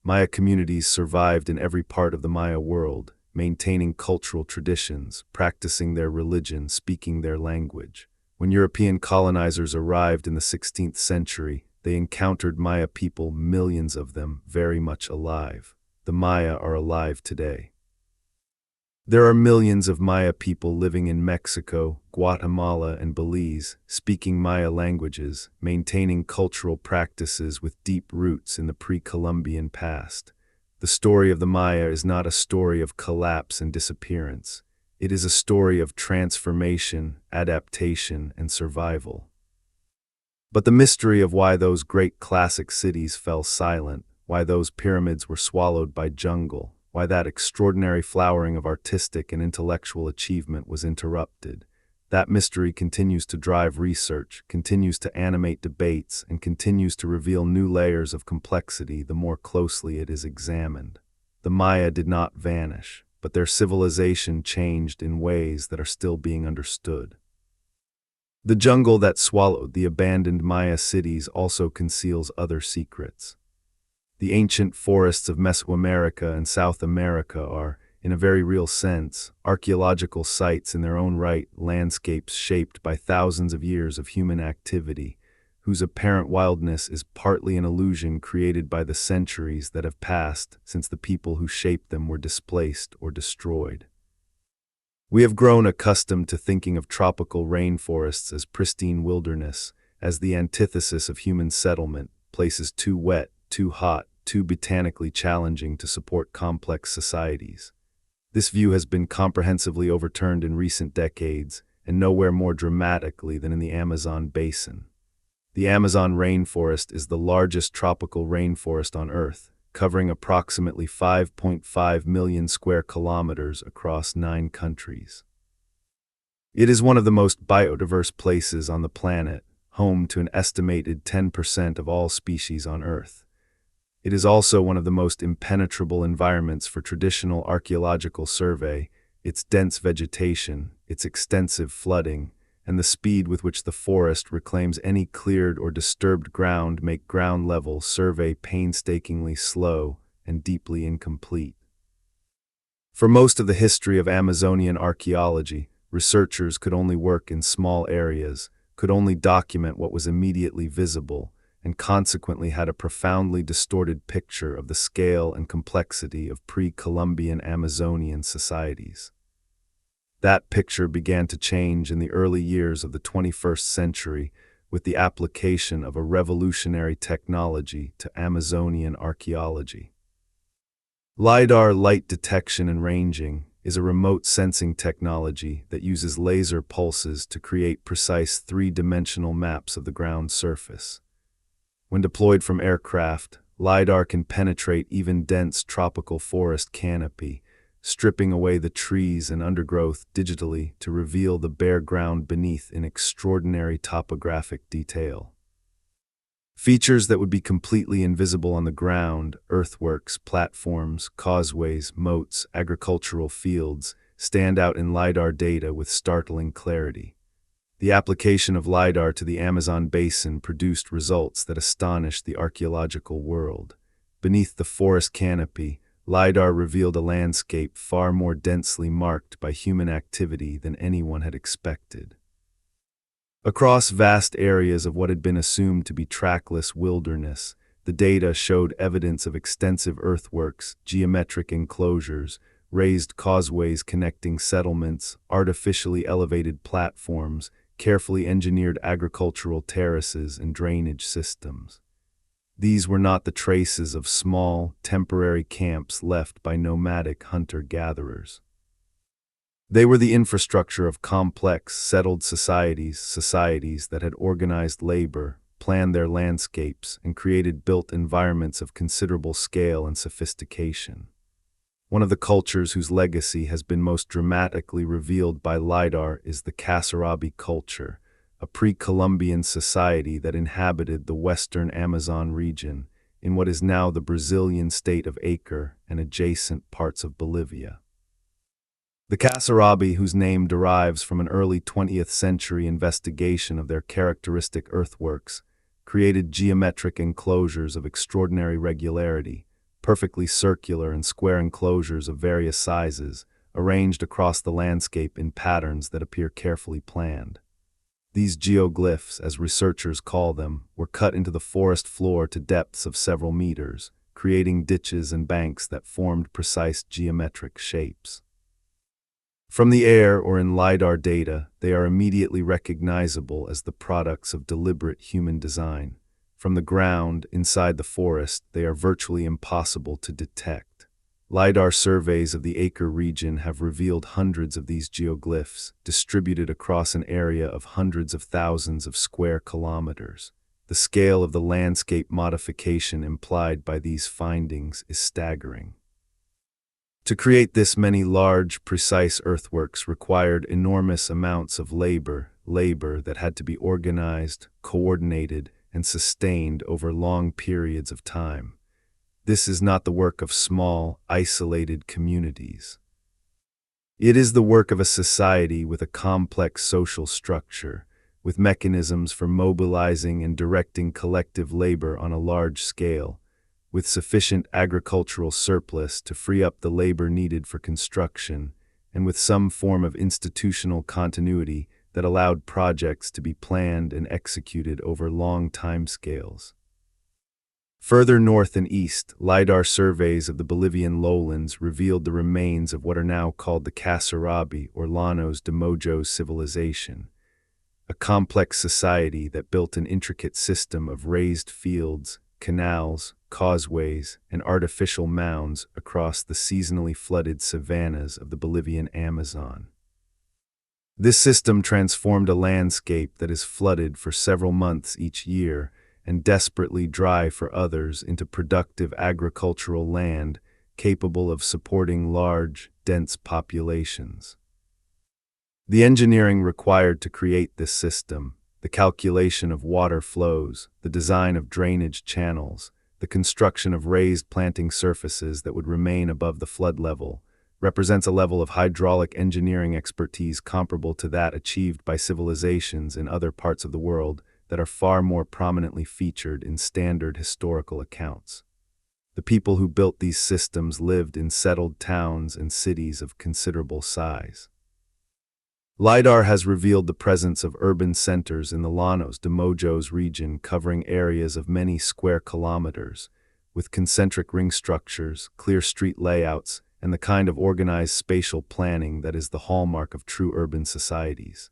A: Maya communities survived in every part of the Maya world, maintaining cultural traditions, practicing their religion, speaking their language. When European colonizers arrived in the 16th century, they encountered Maya people, millions of them, very much alive. The Maya are alive today. There are millions of Maya people living in Mexico, Guatemala, and Belize, speaking Maya languages, maintaining cultural practices with deep roots in the pre-Columbian past. The story of the Maya is not a story of collapse and disappearance. It is a story of transformation, adaptation, and survival. But the mystery of why those great classic cities fell silent, why those pyramids were swallowed by jungle, why that extraordinary flowering of artistic and intellectual achievement was interrupted. That mystery continues to drive research, continues to animate debates, and continues to reveal new layers of complexity the more closely it is examined. The Maya did not vanish, but their civilization changed in ways that are still being understood. The jungle that swallowed the abandoned Maya cities also conceals other secrets. The ancient forests of Mesoamerica and South America are, in a very real sense, archaeological sites in their own right, landscapes shaped by thousands of years of human activity, whose apparent wildness is partly an illusion created by the centuries that have passed since the people who shaped them were displaced or destroyed. We have grown accustomed to thinking of tropical rainforests as pristine wilderness, as the antithesis of human settlement, places too wet, too hot, too botanically challenging to support complex societies. This view has been comprehensively overturned in recent decades, and nowhere more dramatically than in the Amazon basin. The Amazon rainforest is the largest tropical rainforest on Earth, covering approximately 5.5 million square kilometers across 9 countries. It is one of the most biodiverse places on the planet, home to an estimated 10% of all species on Earth. It is also one of the most impenetrable environments for traditional archaeological survey. Its dense vegetation, its extensive flooding, and the speed with which the forest reclaims any cleared or disturbed ground make ground-level survey painstakingly slow and deeply incomplete. For most of the history of Amazonian archaeology, researchers could only work in small areas, could only document what was immediately visible, and consequently had a profoundly distorted picture of the scale and complexity of pre-Columbian Amazonian societies. That picture began to change in the early years of the 21st century with the application of a revolutionary technology to Amazonian archaeology. Lidar, light detection and ranging, is a remote sensing technology that uses laser pulses to create precise three-dimensional maps of the ground surface. When deployed from aircraft, Lidar can penetrate even dense tropical forest canopy, stripping away the trees and undergrowth digitally to reveal the bare ground beneath in extraordinary topographic detail. Features that would be completely invisible on the ground, earthworks, platforms, causeways, moats, agricultural fields, stand out in Lidar data with startling clarity. The application of Lidar to the Amazon basin produced results that astonished the archaeological world. Beneath the forest canopy, Lidar revealed a landscape far more densely marked by human activity than anyone had expected. Across vast areas of what had been assumed to be trackless wilderness, the data showed evidence of extensive earthworks, geometric enclosures, raised causeways connecting settlements, artificially elevated platforms, carefully engineered agricultural terraces, and drainage systems. These were not the traces of small, temporary camps left by nomadic hunter-gatherers. They were the infrastructure of complex, settled societies that had organized labor, planned their landscapes, and created built environments of considerable scale and sophistication. One of the cultures whose legacy has been most dramatically revealed by Lidar is the Kasarabi culture, a pre-Columbian society that inhabited the western Amazon region, in what is now the Brazilian state of Acre and adjacent parts of Bolivia. The Kasarabi, whose name derives from an early 20th century investigation of their characteristic earthworks, created geometric enclosures of extraordinary regularity, perfectly circular and square enclosures of various sizes, arranged across the landscape in patterns that appear carefully planned. These geoglyphs, as researchers call them, were cut into the forest floor to depths of several meters, creating ditches and banks that formed precise geometric shapes. From the air or in Lidar data, they are immediately recognizable as the products of deliberate human design. From the ground, inside the forest, they are virtually impossible to detect. Lidar surveys of the Acre region have revealed hundreds of these geoglyphs, distributed across an area of hundreds of thousands of square kilometers. The scale of the landscape modification implied by these findings is staggering. To create this many large, precise earthworks required enormous amounts of labor that had to be organized, coordinated, and sustained over long periods of time. This is not the work of small, isolated communities. It is the work of a society with a complex social structure, with mechanisms for mobilizing and directing collective labor on a large scale, with sufficient agricultural surplus to free up the labor needed for construction, and with some form of institutional continuity that allowed projects to be planned and executed over long timescales. Further north and east, Lidar surveys of the Bolivian lowlands revealed the remains of what are now called the Kasarabi or Llanos de Mojo's civilization, a complex society that built an intricate system of raised fields, canals, causeways, and artificial mounds across the seasonally flooded savannas of the Bolivian Amazon. This system transformed a landscape that is flooded for several months each year and desperately dry for others into productive agricultural land capable of supporting large, dense populations. The engineering required to create this system, the calculation of water flows, the design of drainage channels, the construction of raised planting surfaces that would remain above the flood level, represents a level of hydraulic engineering expertise comparable to that achieved by civilizations in other parts of the world that are far more prominently featured in standard historical accounts. The people who built these systems lived in settled towns and cities of considerable size. Lidar has revealed the presence of urban centers in the Llanos de Mojo's region covering areas of many square kilometers, with concentric ring structures, clear street layouts, and the kind of organized spatial planning that is the hallmark of true urban societies.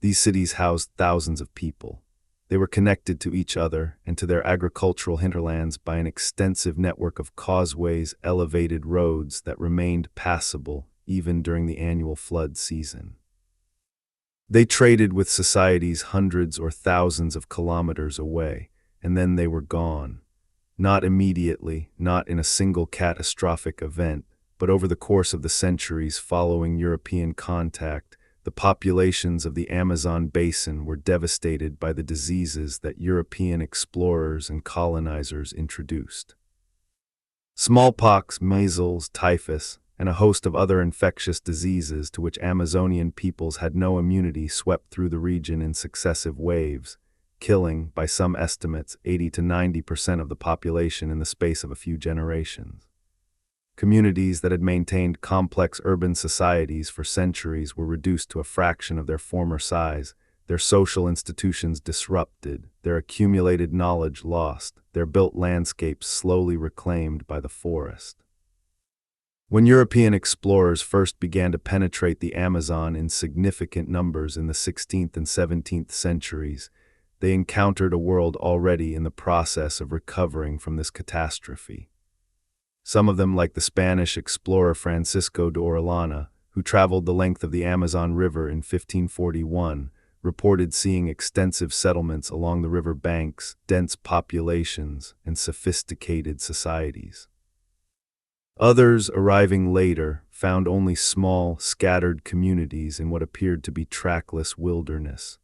A: These cities housed thousands of people. They were connected to each other and to their agricultural hinterlands by an extensive network of causeways, elevated roads that remained passable even during the annual flood season. They traded with societies hundreds or thousands of kilometers away, and then they were gone. Not immediately, not in a single catastrophic event, but over the course of the centuries following European contact, the populations of the Amazon basin were devastated by the diseases that European explorers and colonizers introduced. Smallpox, measles, typhus, and a host of other infectious diseases to which Amazonian peoples had no immunity swept through the region in successive waves, killing, by some estimates, 80 to 90% of the population in the space of a few generations. Communities that had maintained complex urban societies for centuries were reduced to a fraction of their former size, their social institutions disrupted, their accumulated knowledge lost, their built landscapes slowly reclaimed by the forest. When European explorers first began to penetrate the Amazon in significant numbers in the 16th and 17th centuries, they encountered a world already in the process of recovering from this catastrophe. Some of them, like the Spanish explorer Francisco de Orellana, who traveled the length of the Amazon River in 1541, reported seeing extensive settlements along the river banks, dense populations, and sophisticated societies. Others, arriving later, found only small, scattered communities in what appeared to be trackless wilderness.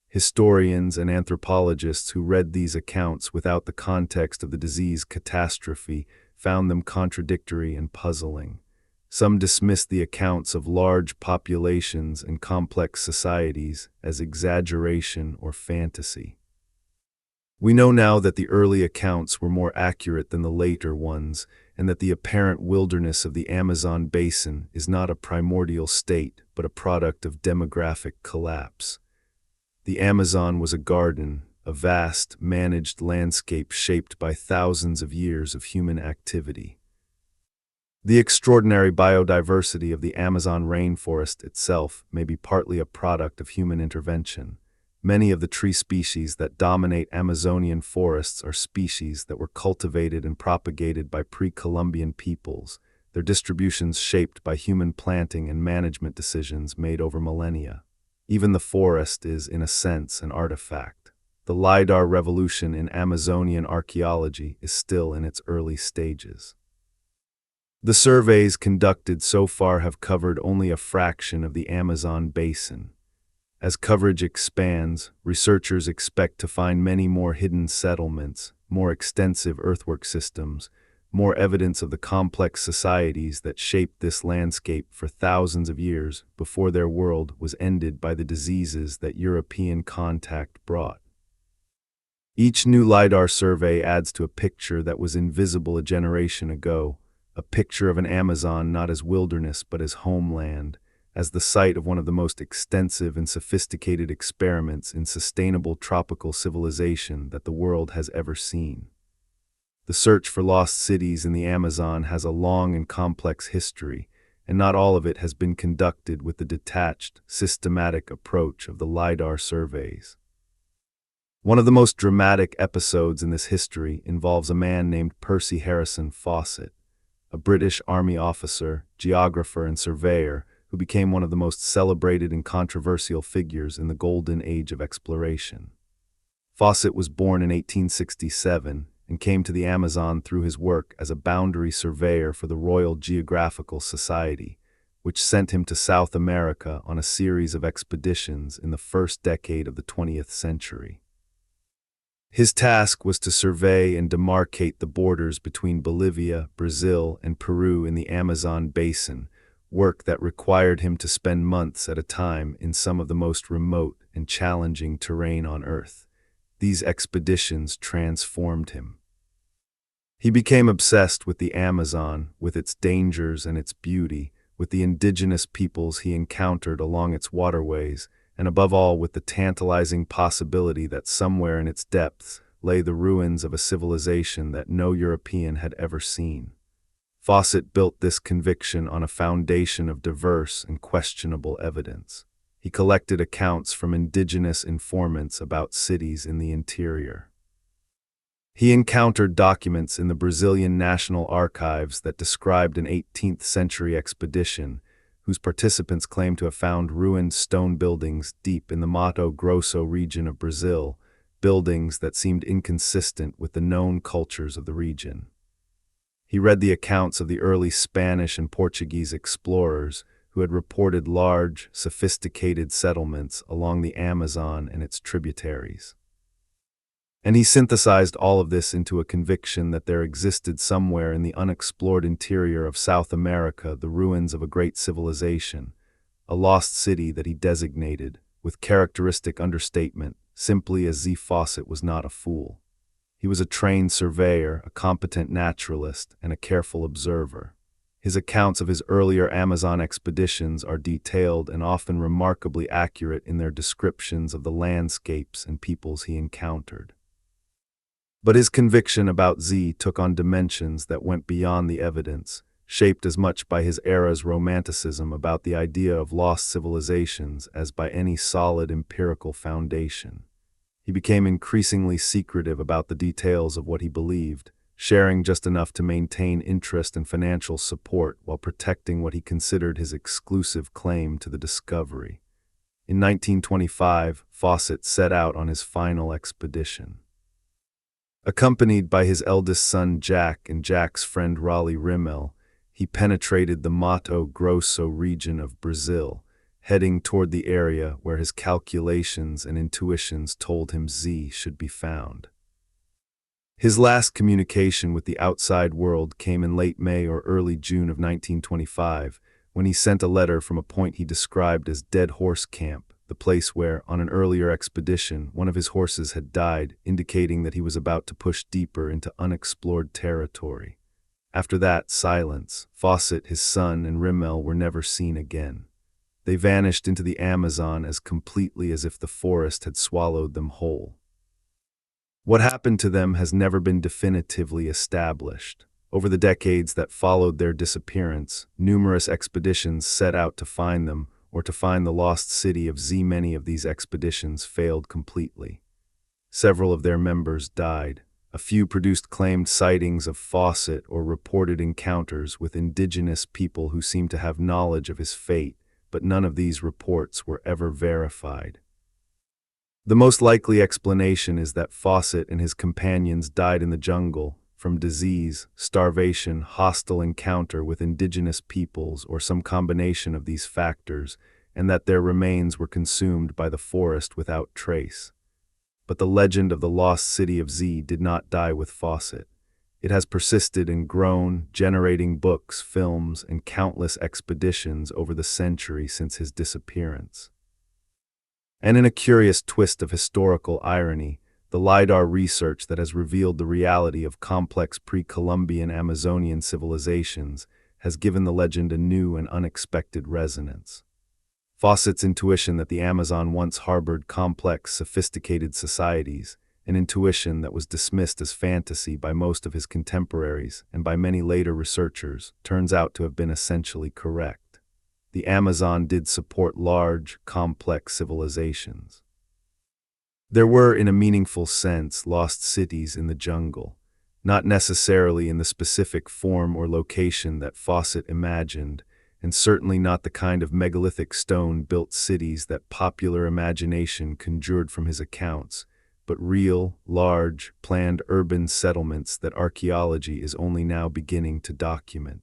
A: Historians and anthropologists who read these accounts without the context of the disease catastrophe found them contradictory and puzzling. Some dismissed the accounts of large populations and complex societies as exaggeration or fantasy. We know now that the early accounts were more accurate than the later ones, and that the apparent wilderness of the Amazon basin is not a primordial state, but a product of demographic collapse. The Amazon was a garden, a vast, managed landscape shaped by thousands of years of human activity. The extraordinary biodiversity of the Amazon rainforest itself may be partly a product of human intervention. Many of the tree species that dominate Amazonian forests are species that were cultivated and propagated by pre-Columbian peoples, their distributions shaped by human planting and management decisions made over millennia. Even the forest is, in a sense, an artifact. The Lidar revolution in Amazonian archaeology is still in its early stages. The surveys conducted so far have covered only a fraction of the Amazon basin. As coverage expands, researchers expect to find many more hidden settlements, more extensive earthwork systems, more evidence of the complex societies that shaped this landscape for thousands of years before their world was ended by the diseases that European contact brought. Each new LiDAR survey adds to a picture that was invisible a generation ago, a picture of an Amazon not as wilderness but as homeland, as the site of one of the most extensive and sophisticated experiments in sustainable tropical civilization that the world has ever seen. The search for lost cities in the Amazon has a long and complex history, and not all of it has been conducted with the detached, systematic approach of the LiDAR surveys. One of the most dramatic episodes in this history involves a man named Percy Fawcett, a British Army officer, geographer, and surveyor who became one of the most celebrated and controversial figures in the golden age of exploration. Fawcett was born in 1867 and came to the Amazon through his work as a boundary surveyor for the Royal Geographical Society, which sent him to South America on a series of expeditions in the first decade of the 20th century. His task was to survey and demarcate the borders between Bolivia, Brazil, and Peru in the Amazon basin, work that required him to spend months at a time in some of the most remote and challenging terrain on Earth. These expeditions transformed him. He became obsessed with the Amazon, with its dangers and its beauty, with the indigenous peoples he encountered along its waterways, and above all with the tantalizing possibility that somewhere in its depths lay the ruins of a civilization that no European had ever seen. Fawcett built this conviction on a foundation of diverse and questionable evidence. He collected accounts from indigenous informants about cities in the interior. He encountered documents in the Brazilian National Archives that described an 18th-century expedition whose participants claimed to have found ruined stone buildings deep in the Mato Grosso region of Brazil, buildings that seemed inconsistent with the known cultures of the region. He read the accounts of the early Spanish and Portuguese explorers who had reported large, sophisticated settlements along the Amazon and its tributaries. And he synthesized all of this into a conviction that there existed somewhere in the unexplored interior of South America the ruins of a great civilization, a lost city that he designated, with characteristic understatement, simply as Fawcett was not a fool. He was a trained surveyor, a competent naturalist, and a careful observer. His accounts of his earlier Amazon expeditions are detailed and often remarkably accurate in their descriptions of the landscapes and peoples he encountered. But his conviction about took on dimensions that went beyond the evidence, shaped as much by his era's romanticism about the idea of lost civilizations as by any solid empirical foundation. He became increasingly secretive about the details of what he believed, sharing just enough to maintain interest and financial support while protecting what he considered his exclusive claim to the discovery. In 1925, Fawcett set out on his final expedition. Accompanied by his eldest son Jack and Jack's friend Raleigh Rimmel, he penetrated the Mato Grosso region of Brazil, heading toward the area where his calculations and intuitions told him should be found. His last communication with the outside world came in late May or early June of 1925, when he sent a letter from a point he described as Dead Horse Camp, the place where, on an earlier expedition, one of his horses had died, indicating that he was about to push deeper into unexplored territory. After that, silence. Fawcett, his son, and Rimmel were never seen again. They vanished into the Amazon as completely as if the forest had swallowed them whole. What happened to them has never been definitively established. Over the decades that followed their disappearance, numerous expeditions set out to find them or to find the lost city of Many of these expeditions failed completely. Several of their members died. A few produced claimed sightings of Fawcett or reported encounters with indigenous people who seemed to have knowledge of his fate, but none of these reports were ever verified. The most likely explanation is that Fawcett and his companions died in the jungle, from disease, starvation, hostile encounter with indigenous peoples, or some combination of these factors, and that their remains were consumed by the forest without trace. But the legend of the lost city of did not die with Fawcett. It has persisted and grown, generating books, films, and countless expeditions over the century since his disappearance. And in a curious twist of historical irony, the Lidar research that has revealed the reality of complex pre-Columbian Amazonian civilizations has given the legend a new and unexpected resonance. Fawcett's intuition that the Amazon once harbored complex, sophisticated societies, an intuition that was dismissed as fantasy by most of his contemporaries and by many later researchers, turns out to have been essentially correct. The Amazon did support large, complex civilizations. There were, in a meaningful sense, lost cities in the jungle, not necessarily in the specific form or location that Fawcett imagined, and certainly not the kind of megalithic stone-built cities that popular imagination conjured from his accounts, but real, large, planned urban settlements that archaeology is only now beginning to document.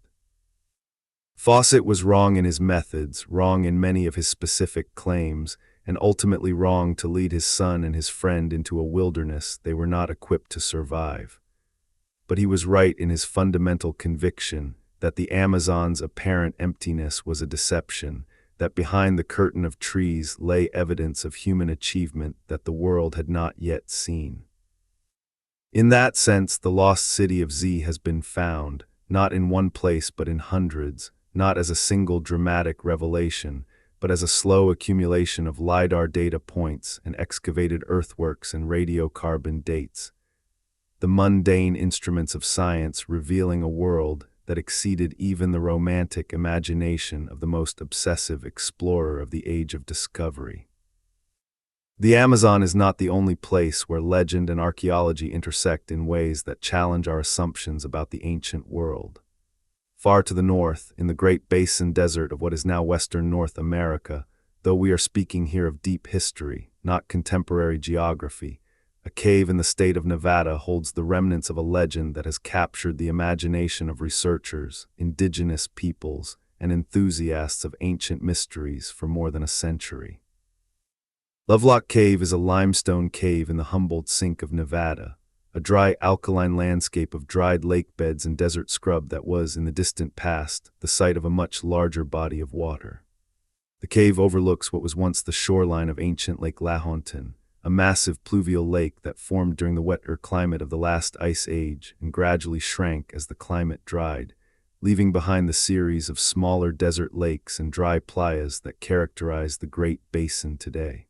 A: Fawcett was wrong in his methods, wrong in many of his specific claims, and ultimately wrong to lead his son and his friend into a wilderness they were not equipped to survive. But he was right in his fundamental conviction that the Amazon's apparent emptiness was a deception, that behind the curtain of trees lay evidence of human achievement that the world had not yet seen. In that sense, the lost city of has been found, not in one place but in hundreds, not as a single dramatic revelation, but as a slow accumulation of LiDAR data points and excavated earthworks and radiocarbon dates. The mundane instruments of science revealing a world that exceeded even the romantic imagination of the most obsessive explorer of the age of discovery. The Amazon is not the only place where legend and archaeology intersect in ways that challenge our assumptions about the ancient world. Far to the north, in the Great Basin Desert of what is now western North America, though we are speaking here of deep history, not contemporary geography, a cave in the state of Nevada holds the remnants of a legend that has captured the imagination of researchers, indigenous peoples, and enthusiasts of ancient mysteries for more than a century. Lovelock Cave is a limestone cave in the Humboldt Sink of Nevada, a dry alkaline landscape of dried lake beds and desert scrub that was, in the distant past, the site of a much larger body of water. The cave overlooks what was once the shoreline of ancient Lake Lahontan, a massive pluvial lake that formed during the wetter climate of the last ice age and gradually shrank as the climate dried, leaving behind the series of smaller desert lakes and dry playas that characterize the Great Basin today.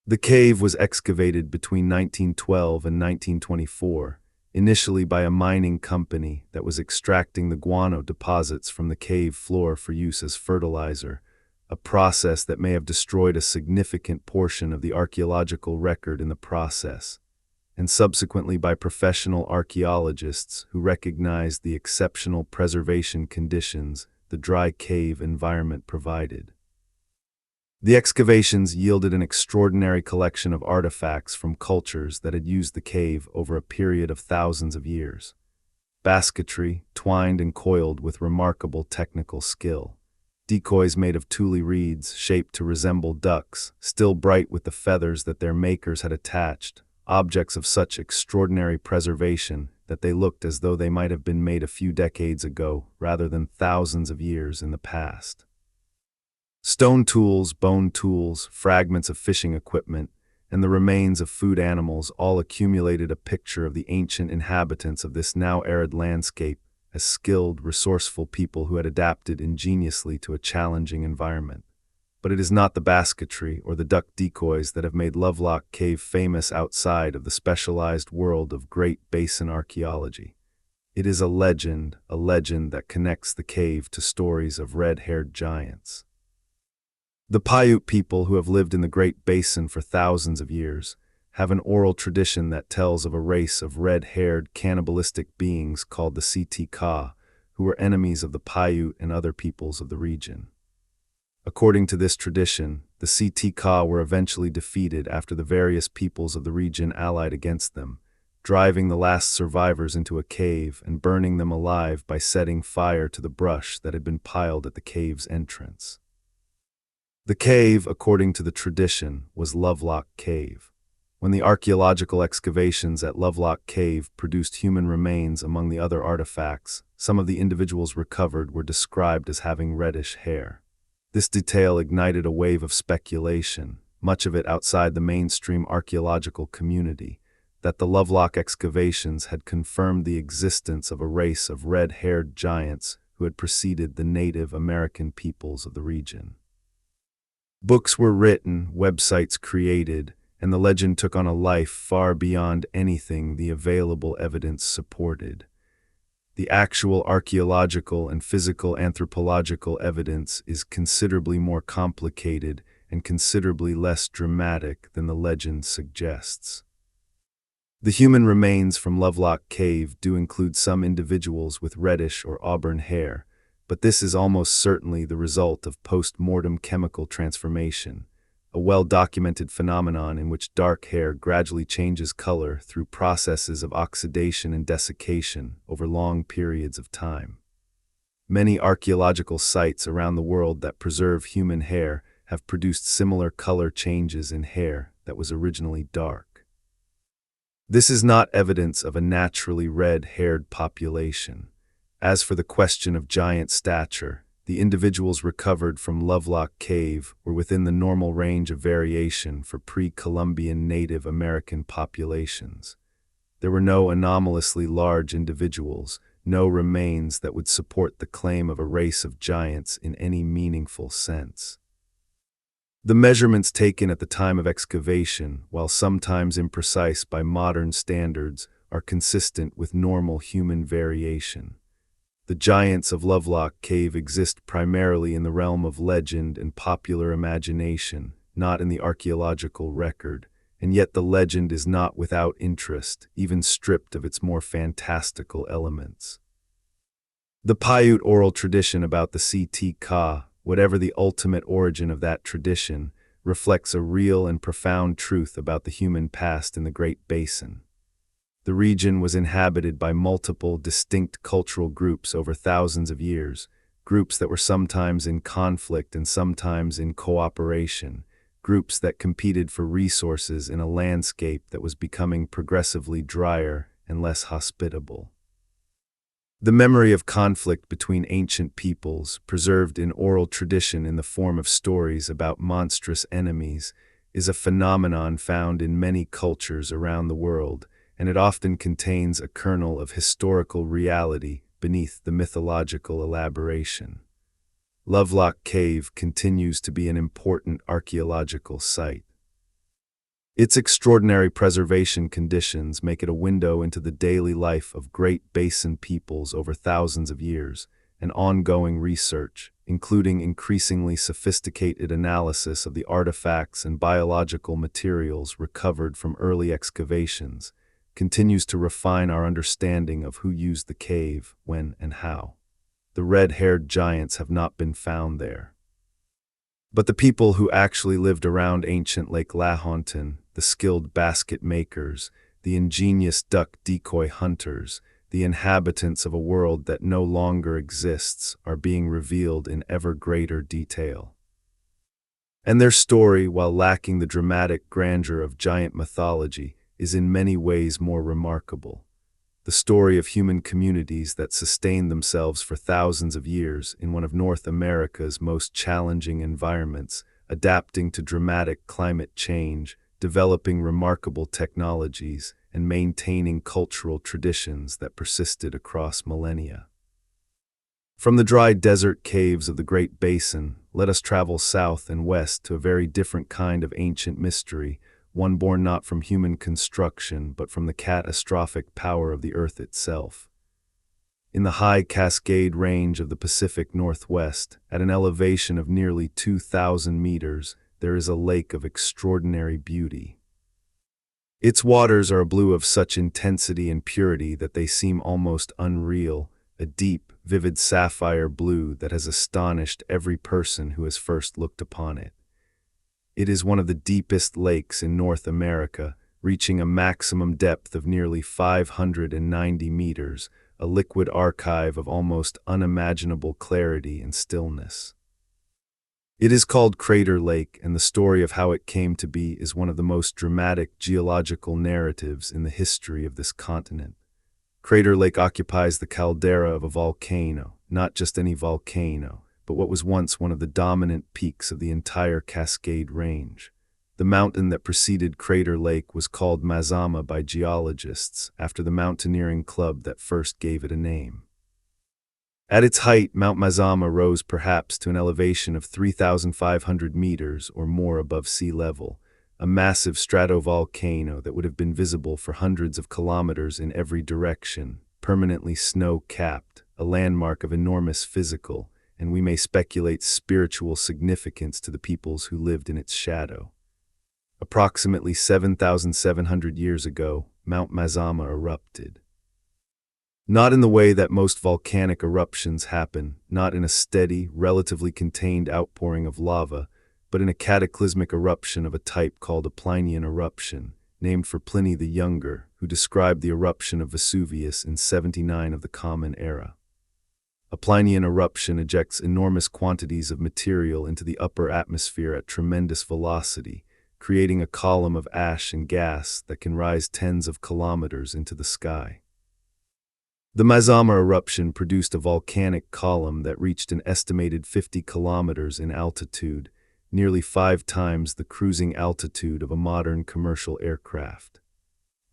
A: The cave was excavated between 1912 and 1924, initially by a mining company that was extracting the guano deposits from the cave floor for use as fertilizer, a process that may have destroyed a significant portion of the archaeological record in the process, and subsequently by professional archaeologists who recognized the exceptional preservation conditions the dry cave environment provided. The excavations yielded an extraordinary collection of artifacts from cultures that had used the cave over a period of thousands of years. Basketry, twined and coiled with remarkable technical skill. Decoys made of tule reeds, shaped to resemble ducks, still bright with the feathers that their makers had attached, objects of such extraordinary preservation that they looked as though they might have been made a few decades ago rather than thousands of years in the past. Stone tools, bone tools, fragments of fishing equipment, and the remains of food animals all accumulated a picture of the ancient inhabitants of this now arid landscape as skilled, resourceful people who had adapted ingeniously to a challenging environment. But it is not the basketry or the duck decoys that have made Lovelock Cave famous outside of the specialized world of Great Basin archaeology. It is a legend that connects the cave to stories of red-haired giants. The Paiute people who have lived in the Great Basin for thousands of years have an oral tradition that tells of a race of red-haired cannibalistic beings called the Ct-Ka, who were enemies of the Paiute and other peoples of the region. According to this tradition, the Ct-Ka were eventually defeated after the various peoples of the region allied against them, driving the last survivors into a cave and burning them alive by setting fire to the brush that had been piled at the cave's entrance. The cave, according to the tradition, was Lovelock Cave. When the archaeological excavations at Lovelock Cave produced human remains among the other artifacts, some of the individuals recovered were described as having reddish hair. This detail ignited a wave of speculation, much of it outside the mainstream archaeological community, that the Lovelock excavations had confirmed the existence of a race of red-haired giants who had preceded the Native American peoples of the region. Books were written, websites created, and the legend took on a life far beyond anything the available evidence supported. The actual archaeological and physical anthropological evidence is considerably more complicated and considerably less dramatic than the legend suggests. The human remains from Lovelock Cave do include some individuals with reddish or auburn hair, but this is almost certainly the result of post-mortem chemical transformation, a well-documented phenomenon in which dark hair gradually changes color through processes of oxidation and desiccation over long periods of time. Many archaeological sites around the world that preserve human hair have produced similar color changes in hair that was originally dark. This is not evidence of a naturally red-haired population. As for the question of giant stature, the individuals recovered from Lovelock Cave were within the normal range of variation for pre-Columbian Native American populations. There were no anomalously large individuals, no remains that would support the claim of a race of giants in any meaningful sense. The measurements taken at the time of excavation, while sometimes imprecise by modern standards, are consistent with normal human variation. The giants of Lovelock Cave exist primarily in the realm of legend and popular imagination, not in the archaeological record, and yet the legend is not without interest, even stripped of its more fantastical elements. The Paiute oral tradition about the Ct-Ka, whatever the ultimate origin of that tradition, reflects a real and profound truth about the human past in the Great Basin. The region was inhabited by multiple, distinct cultural groups over thousands of years, groups that were sometimes in conflict and sometimes in cooperation, groups that competed for resources in a landscape that was becoming progressively drier and less hospitable. The memory of conflict between ancient peoples, preserved in oral tradition in the form of stories about monstrous enemies, is a phenomenon found in many cultures around the world, and it often contains a kernel of historical reality beneath the mythological elaboration. Lovelock Cave continues to be an important archaeological site. Its extraordinary preservation conditions make it a window into the daily life of Great Basin peoples over thousands of years, and ongoing research, including increasingly sophisticated analysis of the artifacts and biological materials recovered from early excavations, continues to refine our understanding of who used the cave, when, and how. The red-haired giants have not been found there. But the people who actually lived around ancient Lake Lahontan, the skilled basket makers, the ingenious duck decoy hunters, the inhabitants of a world that no longer exists, are being revealed in ever greater detail. And their story, while lacking the dramatic grandeur of giant mythology, is in many ways more remarkable. The story of human communities that sustained themselves for thousands of years in one of North America's most challenging environments, adapting to dramatic climate change, developing remarkable technologies, and maintaining cultural traditions that persisted across millennia. From the dry desert caves of the Great Basin, let us travel south and west to a very different kind of ancient mystery, one born not from human construction but from the catastrophic power of the earth itself. In the high Cascade Range of the Pacific Northwest, at an elevation of nearly 2,000 meters, there is a lake of extraordinary beauty. Its waters are a blue of such intensity and purity that they seem almost unreal, a deep, vivid sapphire blue that has astonished every person who has first looked upon it. It is one of the deepest lakes in North America, reaching a maximum depth of nearly 590 meters, a liquid archive of almost unimaginable clarity and stillness. It is called Crater Lake, and the story of how it came to be is one of the most dramatic geological narratives in the history of this continent. Crater Lake occupies the caldera of a volcano, not just any volcano, but what was once one of the dominant peaks of the entire Cascade Range. The mountain that preceded Crater Lake was called Mazama by geologists, after the mountaineering club that first gave it a name. At its height, Mount Mazama rose perhaps to an elevation of 3,500 meters or more above sea level, a massive stratovolcano that would have been visible for hundreds of kilometers in every direction, permanently snow-capped, a landmark of enormous physical, and we may speculate spiritual significance to the peoples who lived in its shadow. Approximately 7,700 years ago, Mount Mazama erupted. Not in the way that most volcanic eruptions happen, not in a steady, relatively contained outpouring of lava, but in a cataclysmic eruption of a type called a Plinian eruption, named for Pliny the Younger, who described the eruption of Vesuvius in 79 of the Common Era. A Plinian eruption ejects enormous quantities of material into the upper atmosphere at tremendous velocity, creating a column of ash and gas that can rise tens of kilometers into the sky. The Mazama eruption produced a volcanic column that reached an estimated 50 kilometers in altitude, nearly 5 times the cruising altitude of a modern commercial aircraft.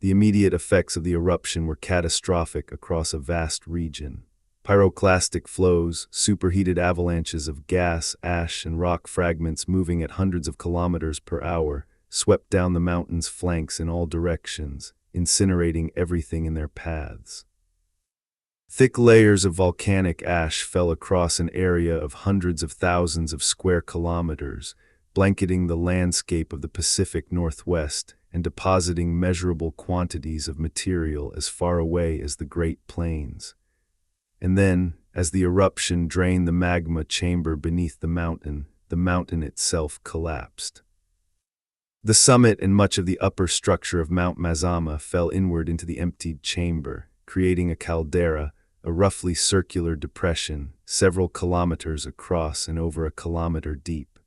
A: The immediate effects of the eruption were catastrophic across a vast region. Pyroclastic flows, superheated avalanches of gas, ash, and rock fragments moving at hundreds of kilometers per hour swept down the mountain's flanks in all directions, incinerating everything in their paths. Thick layers of volcanic ash fell across an area of hundreds of thousands of square kilometers, blanketing the landscape of the Pacific Northwest and depositing measurable quantities of material as far away as the Great Plains. And then, as the eruption drained the magma chamber beneath the mountain itself collapsed. The summit and much of the upper structure of Mount Mazama fell inward into the emptied chamber, creating a caldera, a roughly circular depression, several kilometers across and over a kilometer deep.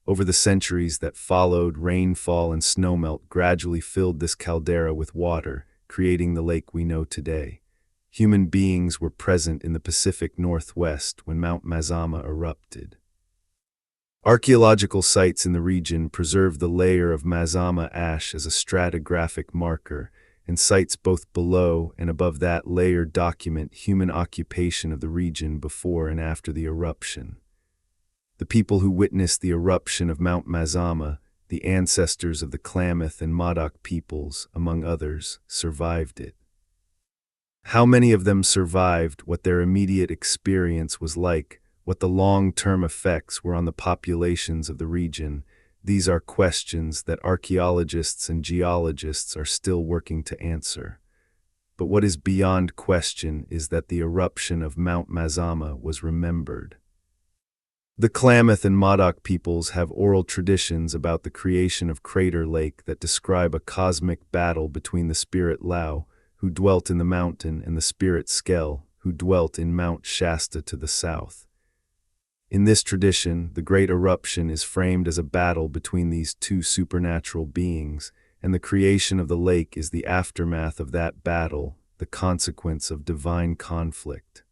A: Over the centuries that followed, rainfall and snowmelt gradually filled this caldera with water, creating the lake we know today. Human beings were present in the Pacific Northwest when Mount Mazama erupted. Archaeological sites in the region preserve the layer of Mazama ash as a stratigraphic marker, and sites both below and above that layer document human occupation of the region before and after the eruption. The people who witnessed the eruption of Mount Mazama, the ancestors of the Klamath and Modoc peoples, among others, survived it. How many of them survived, what their immediate experience was like, what the long-term effects were on the populations of the region, these are questions that archaeologists and geologists are still working to answer. But what is beyond question is that the eruption of Mount Mazama was remembered. The Klamath and Modoc peoples have oral traditions about the creation of Crater Lake that describe a cosmic battle between the spirit Lau, who dwelt in the mountain, and the spirit Skell, who dwelt in Mount Shasta to the south. In this tradition, the great eruption is framed as a battle between these two supernatural beings, and the creation of the lake is the aftermath of that battle, the consequence of divine conflict.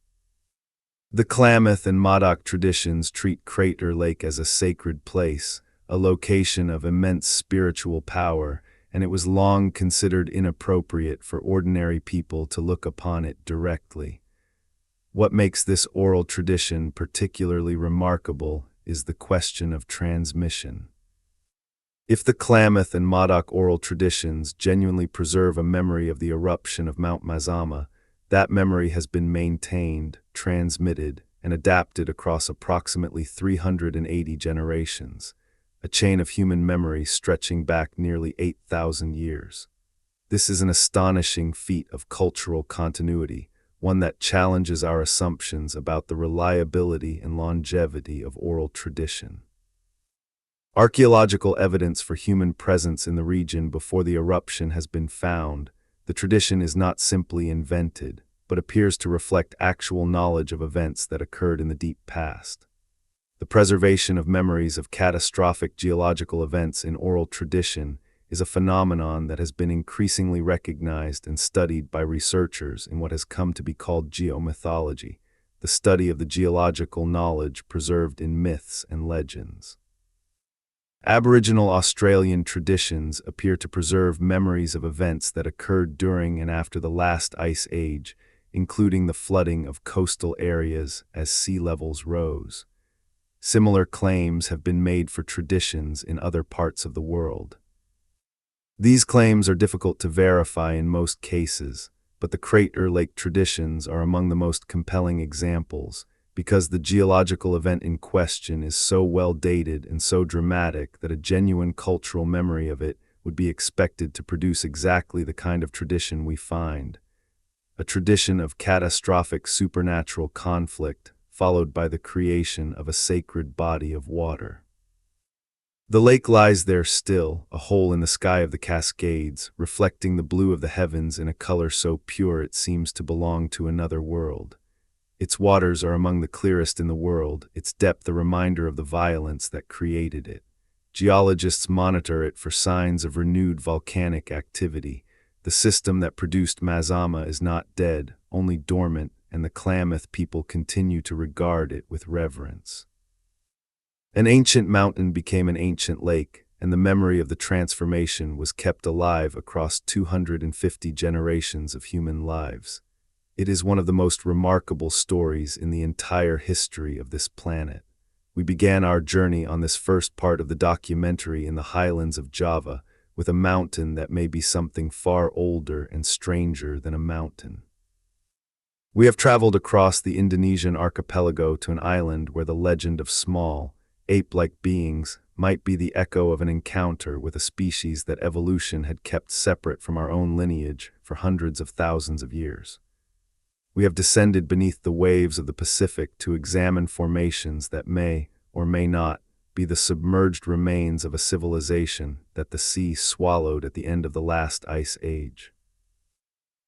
A: The Klamath and Modoc traditions treat Crater Lake as a sacred place, a location of immense spiritual power, and it was long considered inappropriate for ordinary people to look upon it directly. What makes this oral tradition particularly remarkable is the question of transmission. If the Klamath and Modoc oral traditions genuinely preserve a memory of the eruption of Mount Mazama, that memory has been maintained, transmitted, and adapted across approximately 380 generations, a chain of human memory stretching back nearly 8,000 years. This is an astonishing feat of cultural continuity, one that challenges our assumptions about the reliability and longevity of oral tradition. Archaeological evidence for human presence in the region before the eruption has been found. The tradition is not simply invented, but appears to reflect actual knowledge of events that occurred in the deep past. The preservation of memories of catastrophic geological events in oral tradition is a phenomenon that has been increasingly recognized and studied by researchers in what has come to be called geomythology, the study of the geological knowledge preserved in myths and legends. Aboriginal Australian traditions appear to preserve memories of events that occurred during and after the last ice age, including the flooding of coastal areas as sea levels rose. Similar claims have been made for traditions in other parts of the world. These claims are difficult to verify in most cases, but the Crater Lake traditions are among the most compelling examples, because the geological event in question is so well dated and so dramatic that a genuine cultural memory of it would be expected to produce exactly the kind of tradition we find. A tradition of catastrophic supernatural conflict, followed by the creation of a sacred body of water. The lake lies there still, a hole in the sky of the Cascades, reflecting the blue of the heavens in a color so pure it seems to belong to another world. Its waters are among the clearest in the world, its depth a reminder of the violence that created it. Geologists monitor it for signs of renewed volcanic activity. The system that produced Mazama is not dead, only dormant, and the Klamath people continue to regard it with reverence. An ancient mountain became an ancient lake, and the memory of the transformation was kept alive across 250 generations of human lives. It is one of the most remarkable stories in the entire history of this planet. We began our journey on this first part of the documentary in the highlands of Java, with a mountain that may be something far older and stranger than a mountain. We have traveled across the Indonesian archipelago to an island where the legend of small, ape-like beings might be the echo of an encounter with a species that evolution had kept separate from our own lineage for hundreds of thousands of years. We have descended beneath the waves of the Pacific to examine formations that may, or may not, be the submerged remains of a civilization that the sea swallowed at the end of the last ice age.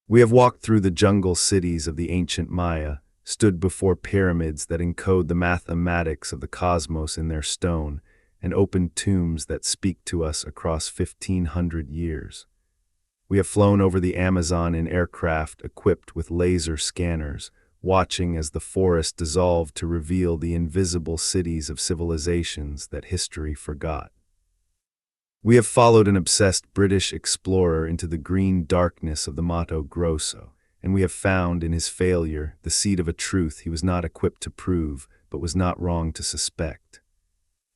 A: We have walked through the jungle cities of the ancient Maya, stood before pyramids that encode the mathematics of the cosmos in their stone, and opened tombs that speak to us across 1,500 years. We have flown over the Amazon in aircraft equipped with laser scanners, watching as the forest dissolved to reveal the invisible cities of civilizations that history forgot. We have followed an obsessed British explorer into the green darkness of the Mato Grosso, and we have found in his failure the seed of a truth he was not equipped to prove, but was not wrong to suspect.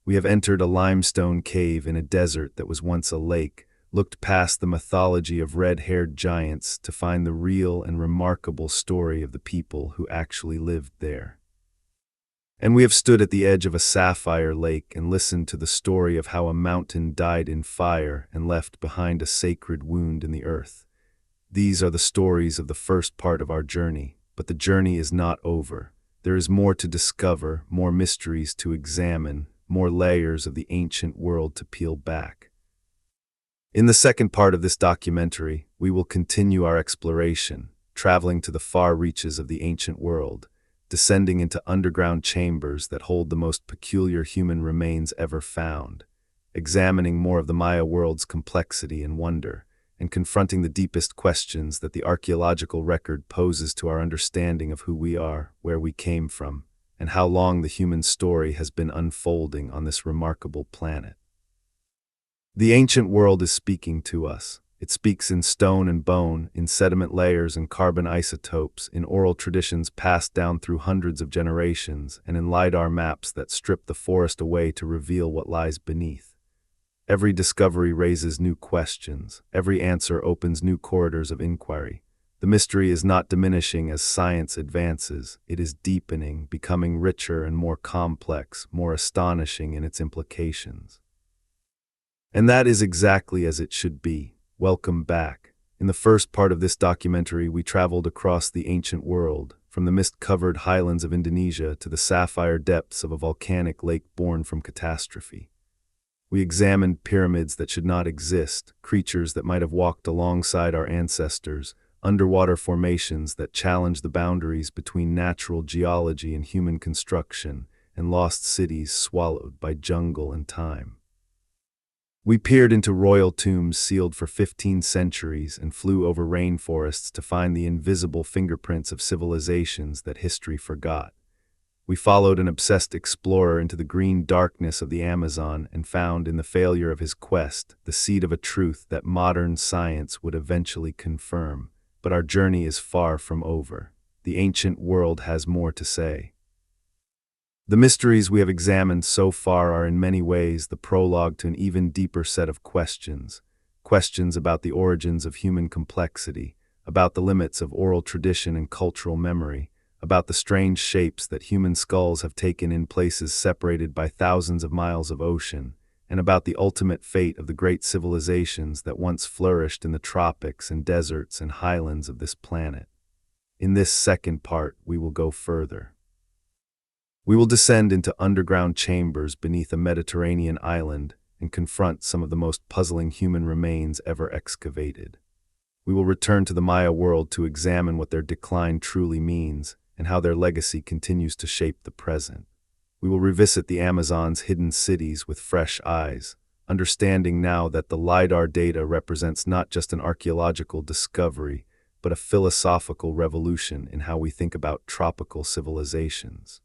A: We have entered a limestone cave in a desert that was once a lake, looked past the mythology of red-haired giants to find the real and remarkable story of the people who actually lived there. And we have stood at the edge of a sapphire lake and listened to the story of how a mountain died in fire and left behind a sacred wound in the earth. These are the stories of the first part of our journey, but the journey is not over. There is more to discover, more mysteries to examine, more layers of the ancient world to peel back. In the second part of this documentary, we will continue our exploration, traveling to the far reaches of the ancient world, descending into underground chambers that hold the most peculiar human remains ever found, examining more of the Maya world's complexity and wonder, and confronting the deepest questions that the archaeological record poses to our understanding of who we are, where we came from, and how long the human story has been unfolding on this remarkable planet. The ancient world is speaking to us. It speaks in stone and bone, in sediment layers and carbon isotopes, in oral traditions passed down through hundreds of generations, and in Lidar maps that strip the forest away to reveal what lies beneath. Every discovery raises new questions. Every answer opens new corridors of inquiry. The mystery is not diminishing as science advances. It is deepening, becoming richer and more complex, more astonishing in its implications. And that is exactly as it should be. Welcome back. In the first part of this documentary, we traveled across the ancient world, from the mist-covered highlands of Indonesia to the sapphire depths of a volcanic lake born from catastrophe. We examined pyramids that should not exist, creatures that might have walked alongside our ancestors, underwater formations that challenge the boundaries between natural geology and human construction, and lost cities swallowed by jungle and time. We peered into royal tombs sealed for 15 centuries and flew over rainforests to find the invisible fingerprints of civilizations that history forgot. We followed an obsessed explorer into the green darkness of the Amazon and found in the failure of his quest the seed of a truth that modern science would eventually confirm. But our journey is far from over. The ancient world has more to say. The mysteries we have examined so far are in many ways the prologue to an even deeper set of questions. Questions about the origins of human complexity, about the limits of oral tradition and cultural memory, about the strange shapes that human skulls have taken in places separated by thousands of miles of ocean, and about the ultimate fate of the great civilizations that once flourished in the tropics and deserts and highlands of this planet. In this second part, we will go further. We will descend into underground chambers beneath a Mediterranean island and confront some of the most puzzling human remains ever excavated. We will return to the Maya world to examine what their decline truly means and how their legacy continues to shape the present. We will revisit the Amazon's hidden cities with fresh eyes, understanding now that the Lidar data represents not just an archaeological discovery, but a philosophical revolution in how we think about tropical civilizations.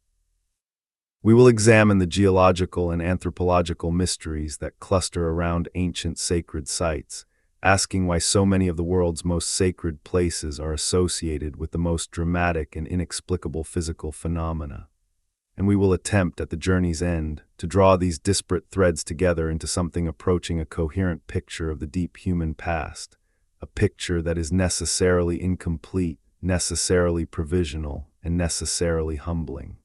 A: We will examine the geological and anthropological mysteries that cluster around ancient sacred sites, asking why so many of the world's most sacred places are associated with the most dramatic and inexplicable physical phenomena. And we will attempt, at the journey's end, to draw these disparate threads together into something approaching a coherent picture of the deep human past, a picture that is necessarily incomplete, necessarily provisional, and necessarily humbling.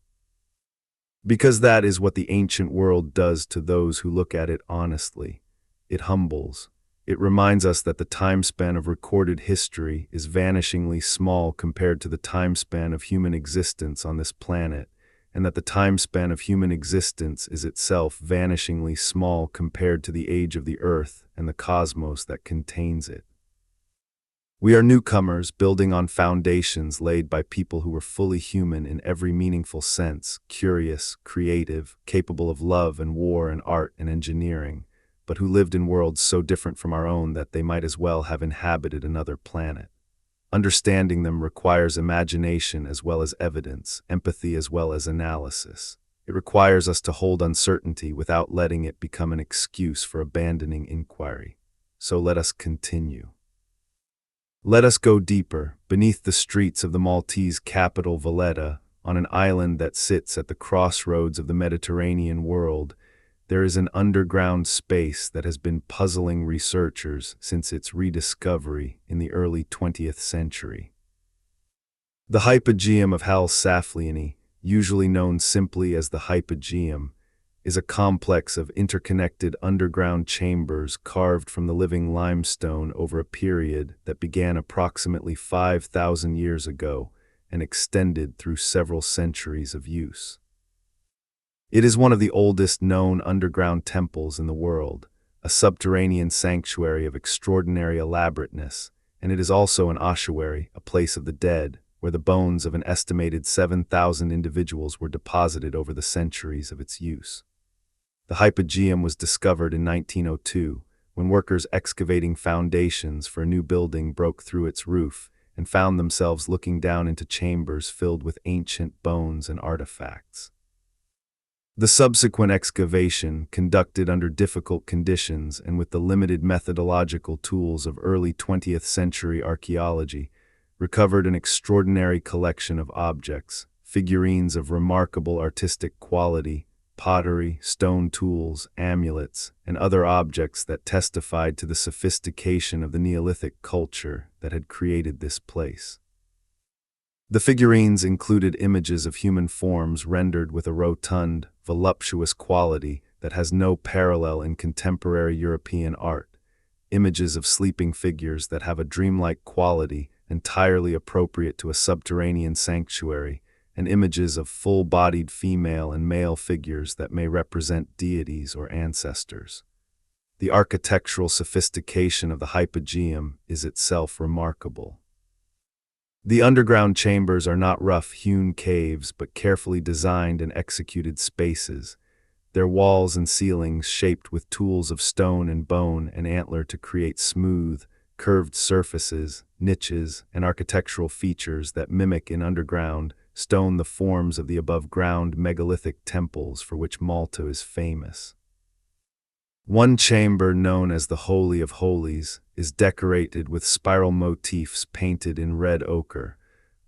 A: Because that is what the ancient world does to those who look at it honestly. It humbles. It reminds us that the time span of recorded history is vanishingly small compared to the time span of human existence on this planet, and that the time span of human existence is itself vanishingly small compared to the age of the Earth and the cosmos that contains it. We are newcomers building on foundations laid by people who were fully human in every meaningful sense, curious, creative, capable of love and war and art and engineering, but who lived in worlds so different from our own that they might as well have inhabited another planet. Understanding them requires imagination as well as evidence, empathy as well as analysis. It requires us to hold uncertainty without letting it become an excuse for abandoning inquiry. So let us continue. Let us go deeper, beneath the streets of the Maltese capital Valletta, on an island that sits at the crossroads of the Mediterranean world. There is an underground space that has been puzzling researchers since its rediscovery in the early 20th century. The Hypogeum of Halsafliani, usually known simply as the Hypogeum, is a complex of interconnected underground chambers carved from the living limestone over a period that began approximately 5,000 years ago and extended through several centuries of use. It is one of the oldest known underground temples in the world, a subterranean sanctuary of extraordinary elaborateness, and it is also an ossuary, a place of the dead, where the bones of an estimated 7,000 individuals were deposited over the centuries of its use. The Hypogeum was discovered in 1902, when workers excavating foundations for a new building broke through its roof and found themselves looking down into chambers filled with ancient bones and artifacts. The subsequent excavation, conducted under difficult conditions and with the limited methodological tools of early 20th century archaeology, recovered an extraordinary collection of objects, figurines of remarkable artistic quality, pottery, stone tools, amulets, and other objects that testified to the sophistication of the Neolithic culture that had created this place. The figurines included images of human forms rendered with a rotund, voluptuous quality that has no parallel in contemporary European art, images of sleeping figures that have a dreamlike quality entirely appropriate to a subterranean sanctuary, and images of full-bodied female and male figures that may represent deities or ancestors. The architectural sophistication of the Hypogeum is itself remarkable. The underground chambers are not rough-hewn caves, but carefully designed and executed spaces, their walls and ceilings shaped with tools of stone and bone and antler to create smooth, curved surfaces, niches, and architectural features that mimic in underground stone the forms of the above-ground megalithic temples for which Malta is famous. One chamber, known as the Holy of Holies, is decorated with spiral motifs painted in red ochre,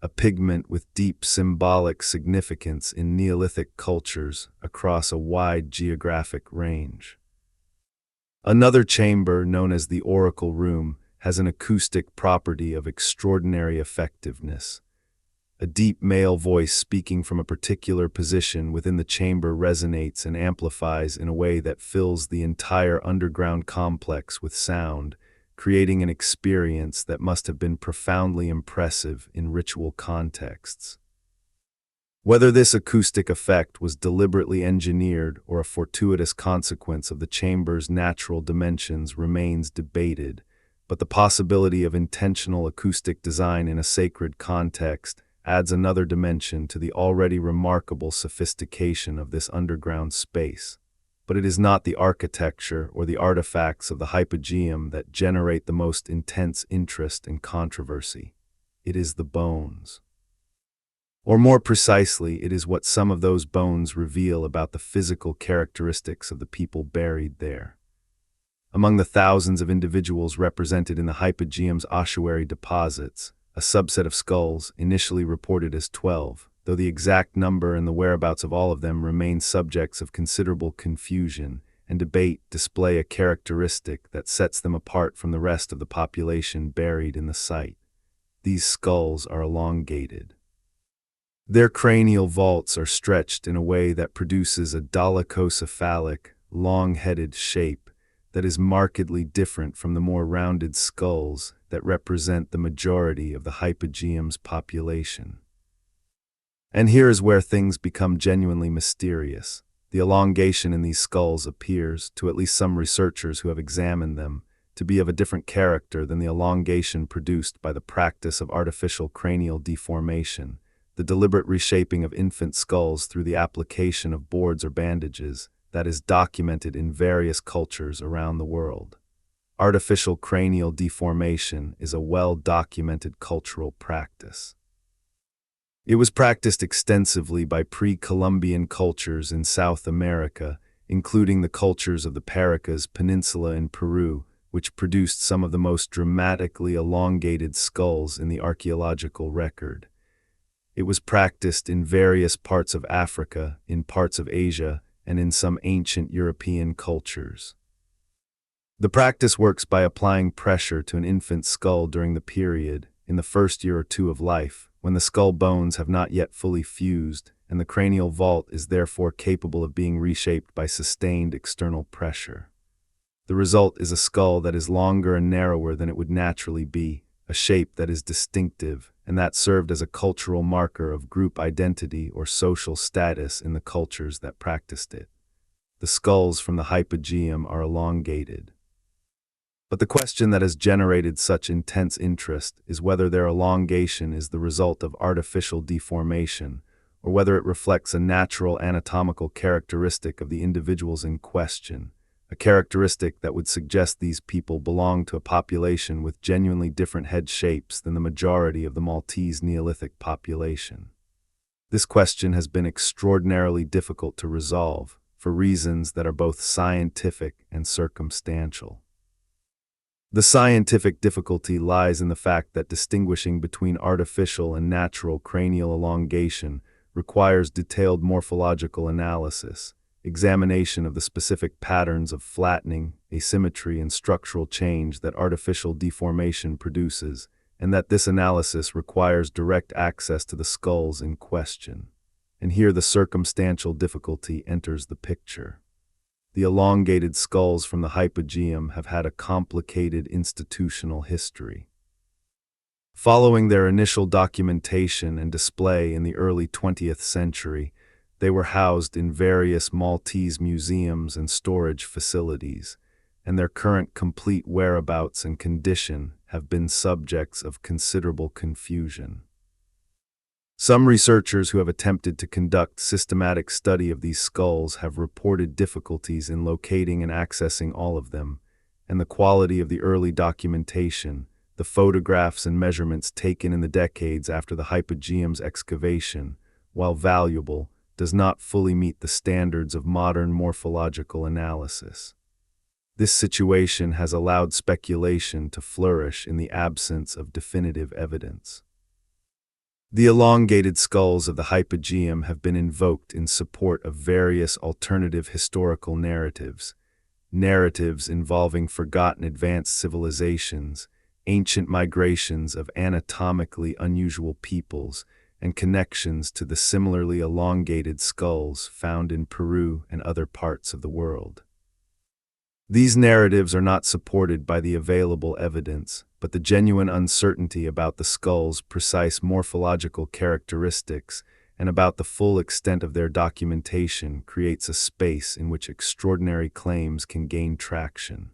A: a pigment with deep symbolic significance in Neolithic cultures across a wide geographic range. Another chamber, known as the Oracle Room, has an acoustic property of extraordinary effectiveness. A deep male voice speaking from a particular position within the chamber resonates and amplifies in a way that fills the entire underground complex with sound, creating an experience that must have been profoundly impressive in ritual contexts. Whether this acoustic effect was deliberately engineered or a fortuitous consequence of the chamber's natural dimensions remains debated, but the possibility of intentional acoustic design in a sacred context adds another dimension to the already remarkable sophistication of this underground space. But it is not the architecture or the artifacts of the Hypogeum that generate the most intense interest and controversy. It is the bones. Or more precisely, it is what some of those bones reveal about the physical characteristics of the people buried there. Among the thousands of individuals represented in the Hypogeum's ossuary deposits, a subset of skulls, initially reported as 12, though the exact number and the whereabouts of all of them remain subjects of considerable confusion and debate, display a characteristic that sets them apart from the rest of the population buried in the site. These skulls are elongated. Their cranial vaults are stretched in a way that produces a dolichocephalic, long-headed shape that is markedly different from the more rounded skulls that represent the majority of the Hypogeum's population. And here is where things become genuinely mysterious. The elongation in these skulls appears, to at least some researchers who have examined them, to be of a different character than the elongation produced by the practice of artificial cranial deformation, the deliberate reshaping of infant skulls through the application of boards or bandages, that is documented in various cultures around the world. Artificial cranial deformation is a well-documented cultural practice. It was practiced extensively by pre-Columbian cultures in South America, including the cultures of the Paracas Peninsula in Peru, which produced some of the most dramatically elongated skulls in the archaeological record. It was practiced in various parts of Africa, in parts of Asia, and in some ancient European cultures. The practice works by applying pressure to an infant's skull during the period, in the first year or two of life, when the skull bones have not yet fully fused, and the cranial vault is therefore capable of being reshaped by sustained external pressure. The result is a skull that is longer and narrower than it would naturally be, a shape that is distinctive, and that served as a cultural marker of group identity or social status in the cultures that practiced it. The skulls from the Hypogeum are elongated. But the question that has generated such intense interest is whether their elongation is the result of artificial deformation, or whether it reflects a natural anatomical characteristic of the individuals in question, a characteristic that would suggest these people belong to a population with genuinely different head shapes than the majority of the Maltese Neolithic population. This question has been extraordinarily difficult to resolve, for reasons that are both scientific and circumstantial. The scientific difficulty lies in the fact that distinguishing between artificial and natural cranial elongation requires detailed morphological analysis, examination of the specific patterns of flattening, asymmetry, and structural change that artificial deformation produces, and that this analysis requires direct access to the skulls in question. And here the circumstantial difficulty enters the picture. The elongated skulls from the Hypogeum have had a complicated institutional history. Following their initial documentation and display in the early 20th century, they were housed in various Maltese museums and storage facilities, and their current complete whereabouts and condition have been subjects of considerable confusion. Some researchers who have attempted to conduct systematic study of these skulls have reported difficulties in locating and accessing all of them, and the quality of the early documentation, the photographs and measurements taken in the decades after the Hypogeum's excavation, while valuable, does not fully meet the standards of modern morphological analysis. This situation has allowed speculation to flourish in the absence of definitive evidence. The elongated skulls of the Hypogeum have been invoked in support of various alternative historical narratives involving forgotten advanced civilizations, ancient migrations of anatomically unusual peoples, and connections to the similarly elongated skulls found in Peru and other parts of the world. These narratives are not supported by the available evidence, but the genuine uncertainty about the skull's precise morphological characteristics and about the full extent of their documentation creates a space in which extraordinary claims can gain traction.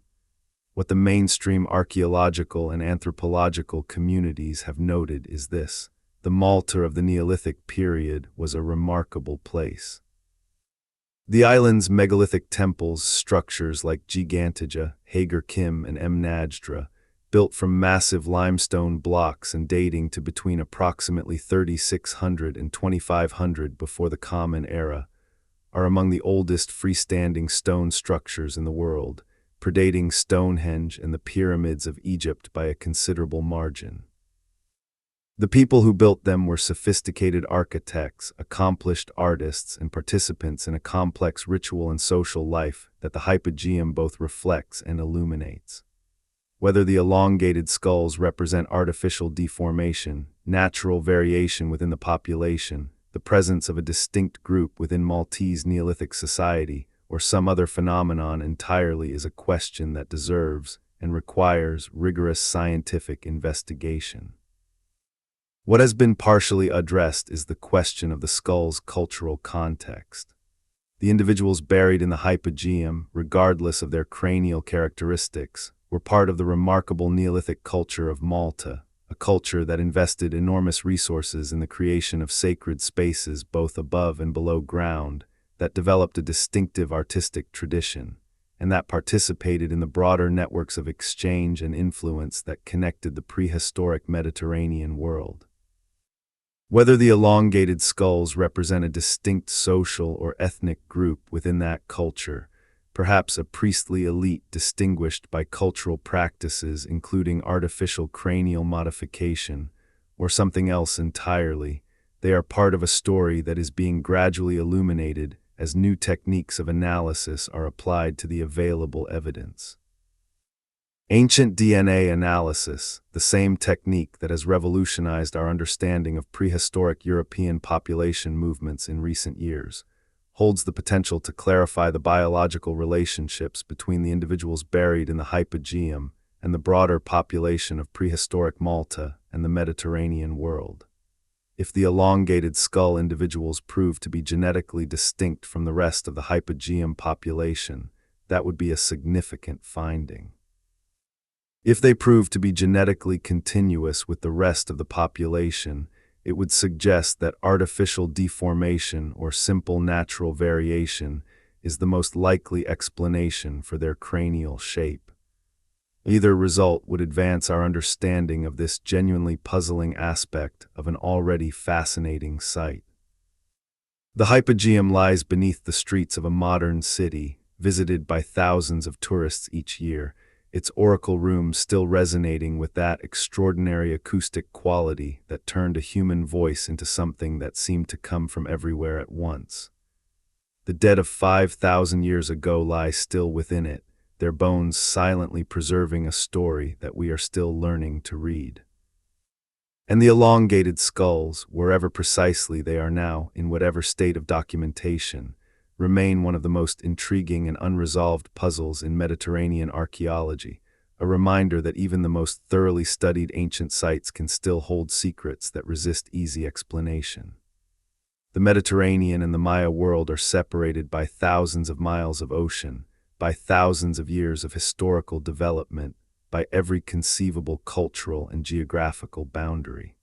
A: What the mainstream archaeological and anthropological communities have noted is this: the Malta of the Neolithic period was a remarkable place. The island's megalithic temples, structures like Gigantica, Hagar Kim, and Mnajdra, built from massive limestone blocks and dating to between approximately 3600 and 2500 before the Common Era, are among the oldest freestanding stone structures in the world, predating Stonehenge and the pyramids of Egypt by a considerable margin. The people who built them were sophisticated architects, accomplished artists, and participants in a complex ritual and social life that the Hypogeum both reflects and illuminates. Whether the elongated skulls represent artificial deformation, natural variation within the population, the presence of a distinct group within Maltese Neolithic society, or some other phenomenon entirely, is a question that deserves and requires rigorous scientific investigation. What has been partially addressed is the question of the skull's cultural context. The individuals buried in the Hypogeum, regardless of their cranial characteristics, were part of the remarkable Neolithic culture of Malta, a culture that invested enormous resources in the creation of sacred spaces both above and below ground, that developed a distinctive artistic tradition, and that participated in the broader networks of exchange and influence that connected the prehistoric Mediterranean world. Whether the elongated skulls represent a distinct social or ethnic group within that culture, perhaps a priestly elite distinguished by cultural practices including artificial cranial modification, or something else entirely, they are part of a story that is being gradually illuminated as new techniques of analysis are applied to the available evidence. Ancient DNA analysis, the same technique that has revolutionized our understanding of prehistoric European population movements in recent years, holds the potential to clarify the biological relationships between the individuals buried in the Hypogeum and the broader population of prehistoric Malta and the Mediterranean world. If the elongated skull individuals prove to be genetically distinct from the rest of the Hypogeum population, that would be a significant finding. If they prove to be genetically continuous with the rest of the population, it would suggest that artificial deformation or simple natural variation is the most likely explanation for their cranial shape. Either result would advance our understanding of this genuinely puzzling aspect of an already fascinating site. The Hypogeum lies beneath the streets of a modern city, visited by thousands of tourists each year, its oracle rooms still resonating with that extraordinary acoustic quality that turned a human voice into something that seemed to come from everywhere at once. The dead of 5,000 years ago lie still within it, their bones silently preserving a story that we are still learning to read. And the elongated skulls, wherever precisely they are now, in whatever state of documentation, remain one of the most intriguing and unresolved puzzles in Mediterranean archaeology, a reminder that even the most thoroughly studied ancient sites can still hold secrets that resist easy explanation. The Mediterranean and the Maya world are separated by thousands of miles of ocean, by thousands of years of historical development, by every conceivable cultural and geographical boundary.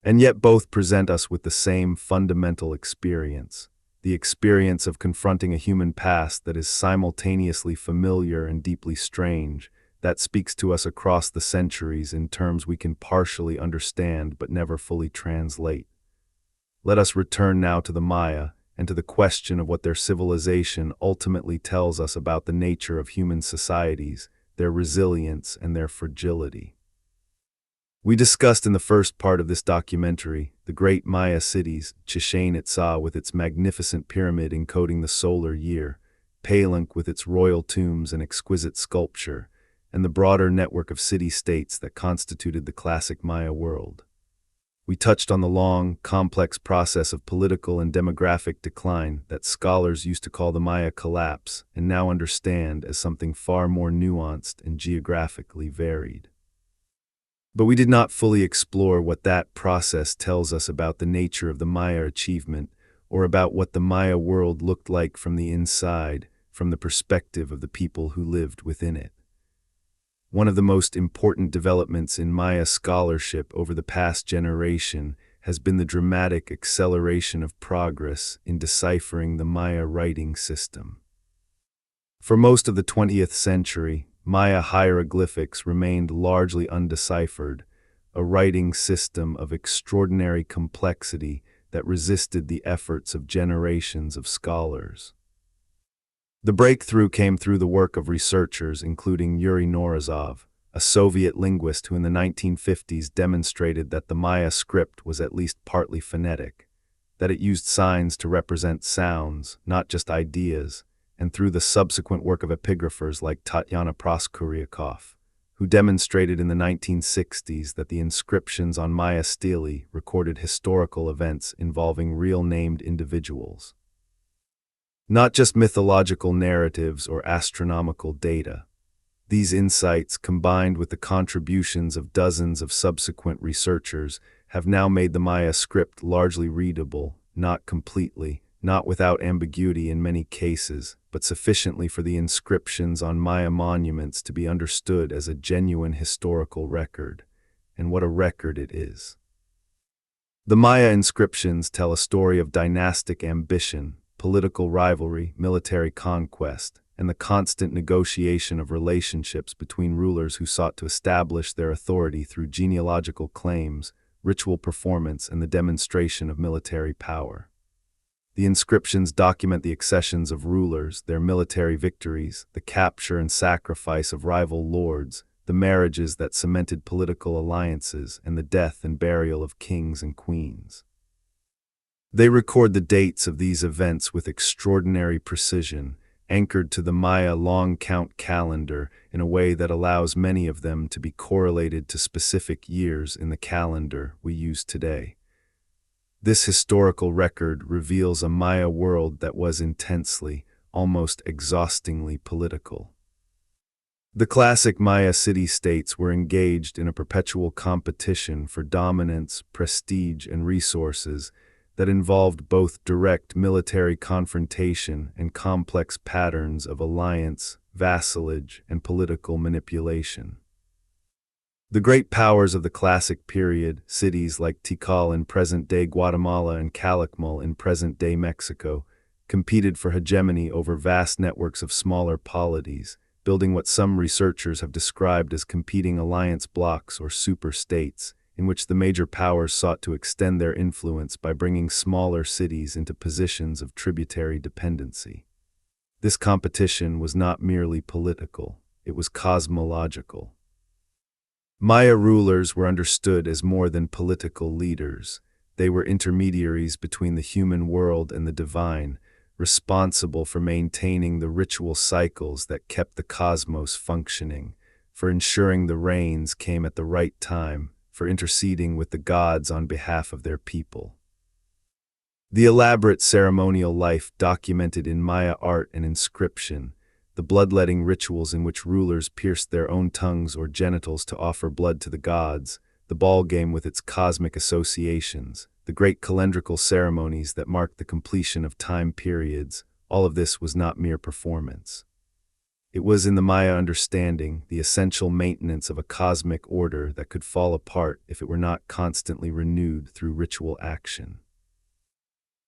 A: And yet both present us with the same fundamental experience, the experience of confronting a human past that is simultaneously familiar and deeply strange, that speaks to us across the centuries in terms we can partially understand but never fully translate. Let us return now to the Maya and to the question of what their civilization ultimately tells us about the nature of human societies, their resilience and their fragility. We discussed in the first part of this documentary the great Maya cities, Chichén Itzá with its magnificent pyramid encoding the solar year, Palenque with its royal tombs and exquisite sculpture, and the broader network of city-states that constituted the classic Maya world. We touched on the long, complex process of political and demographic decline that scholars used to call the Maya collapse and now understand as something far more nuanced and geographically varied. But we did not fully explore what that process tells us about the nature of the Maya achievement, or about what the Maya world looked like from the inside, from the perspective of the people who lived within it. One of the most important developments in Maya scholarship over the past generation has been the dramatic acceleration of progress in deciphering the Maya writing system. For most of the 20th century, Maya hieroglyphics remained largely undeciphered, a writing system of extraordinary complexity that resisted the efforts of generations of scholars. The breakthrough came through the work of researchers including Yuri Norizov, a Soviet linguist who in the 1950s demonstrated that the Maya script was at least partly phonetic, that it used signs to represent sounds, not just ideas, and through the subsequent work of epigraphers like Tatyana Proskuryakov, who demonstrated in the 1960s that the inscriptions on Maya stelae recorded historical events involving real named individuals. Not just mythological narratives or astronomical data. These insights, combined with the contributions of dozens of subsequent researchers, have now made the Maya script largely readable, not completely, not without ambiguity in many cases, but sufficiently for the inscriptions on Maya monuments to be understood as a genuine historical record. And what a record it is. The Maya inscriptions tell a story of dynastic ambition, political rivalry, military conquest, and the constant negotiation of relationships between rulers who sought to establish their authority through genealogical claims, ritual performance, and the demonstration of military power. The inscriptions document the accessions of rulers, their military victories, the capture and sacrifice of rival lords, the marriages that cemented political alliances, and the death and burial of kings and queens. They record the dates of these events with extraordinary precision, anchored to the Maya long count calendar in a way that allows many of them to be correlated to specific years in the calendar we use today. This historical record reveals a Maya world that was intensely, almost exhaustingly political. The classic Maya city-states were engaged in a perpetual competition for dominance, prestige, and resources that involved both direct military confrontation and complex patterns of alliance, vassalage, and political manipulation. The great powers of the classic period, cities like Tikal in present-day Guatemala and Calakmul in present-day Mexico, competed for hegemony over vast networks of smaller polities, building what some researchers have described as competing alliance blocks or super-states, in which the major powers sought to extend their influence by bringing smaller cities into positions of tributary dependency. This competition was not merely political, it was cosmological. Maya rulers were understood as more than political leaders. They were intermediaries between the human world and the divine, responsible for maintaining the ritual cycles that kept the cosmos functioning, for ensuring the rains came at the right time, for interceding with the gods on behalf of their people. The elaborate ceremonial life documented in Maya art and inscription, the bloodletting rituals in which rulers pierced their own tongues or genitals to offer blood to the gods, the ball game with its cosmic associations, the great calendrical ceremonies that marked the completion of time periods, all of this was not mere performance. It was, in the Maya understanding, the essential maintenance of a cosmic order that could fall apart if it were not constantly renewed through ritual action.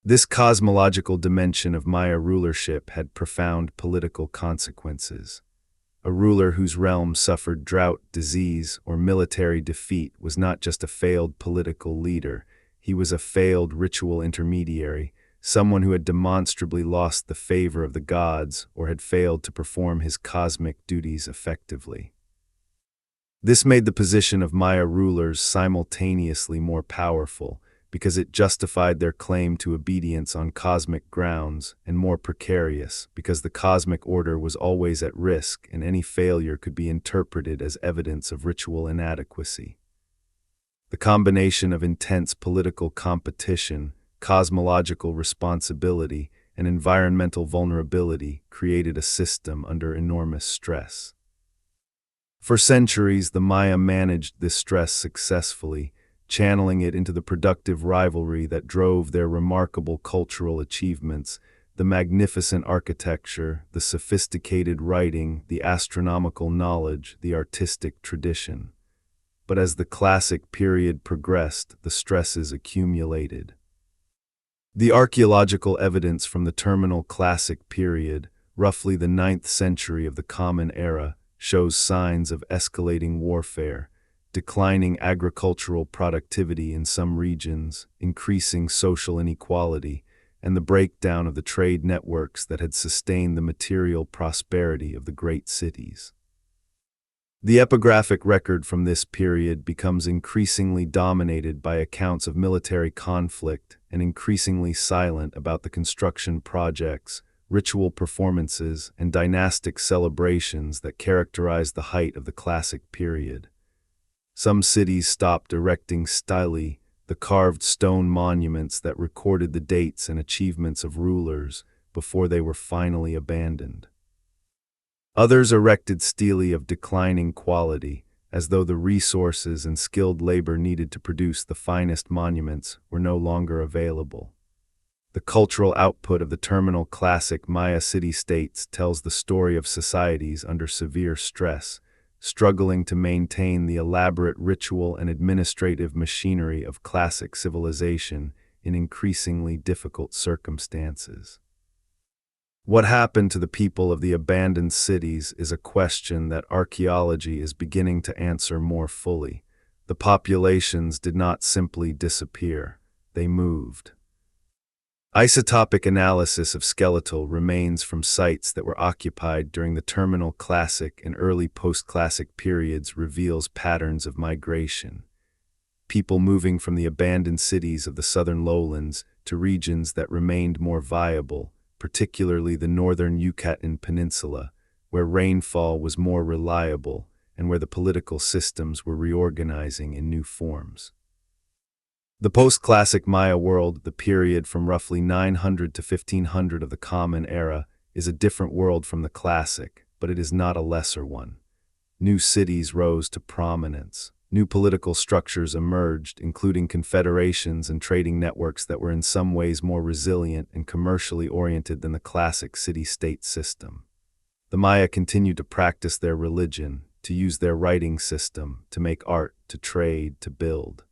A: This cosmological dimension of Maya rulership had profound political consequences. A ruler whose realm suffered drought, disease, or military defeat was not just a failed political leader, he was a failed ritual intermediary, someone who had demonstrably lost the favor of the gods or had failed to perform his cosmic duties effectively. This made the position of Maya rulers simultaneously more powerful, because it justified their claim to obedience on cosmic grounds, and more precarious, because the cosmic order was always at risk and any failure could be interpreted as evidence of ritual inadequacy. The combination of intense political competition, cosmological responsibility, and environmental vulnerability created a system under enormous stress. For centuries, the Maya managed this stress successfully, channeling it into the productive rivalry that drove their remarkable cultural achievements, the magnificent architecture, the sophisticated writing, the astronomical knowledge, the artistic tradition. But as the classic period progressed, the stresses accumulated. The archaeological evidence from the terminal classic period, roughly the 9th century of the Common Era, shows signs of escalating warfare, declining agricultural productivity in some regions, increasing social inequality, and the breakdown of the trade networks that had sustained the material prosperity of the great cities. The epigraphic record from this period becomes increasingly dominated by accounts of military conflict and increasingly silent about the construction projects, ritual performances, and dynastic celebrations that characterized the height of the classic period. Some cities stopped erecting stelae, the carved stone monuments that recorded the dates and achievements of rulers, before they were finally abandoned. Others erected stelae of declining quality, as though the resources and skilled labor needed to produce the finest monuments were no longer available. The cultural output of the terminal classic Maya city-states tells the story of societies under severe stress, struggling to maintain the elaborate ritual and administrative machinery of classic civilization in increasingly difficult circumstances. What happened to the people of the abandoned cities is a question that archaeology is beginning to answer more fully. The populations did not simply disappear, they moved. Isotopic analysis of skeletal remains from sites that were occupied during the terminal classic and early post-classic periods reveals patterns of migration. People moving from the abandoned cities of the southern lowlands to regions that remained more viable, particularly the northern Yucatan Peninsula, where rainfall was more reliable and where the political systems were reorganizing in new forms. The post-classic Maya world, the period from roughly 900 to 1500 of the Common Era, is a different world from the classic, but it is not a lesser one. New cities rose to prominence. New political structures emerged, including confederations and trading networks that were in some ways more resilient and commercially oriented than the classic city-state system. The Maya continued to practice their religion, to use their writing system, to make art, to trade, to build.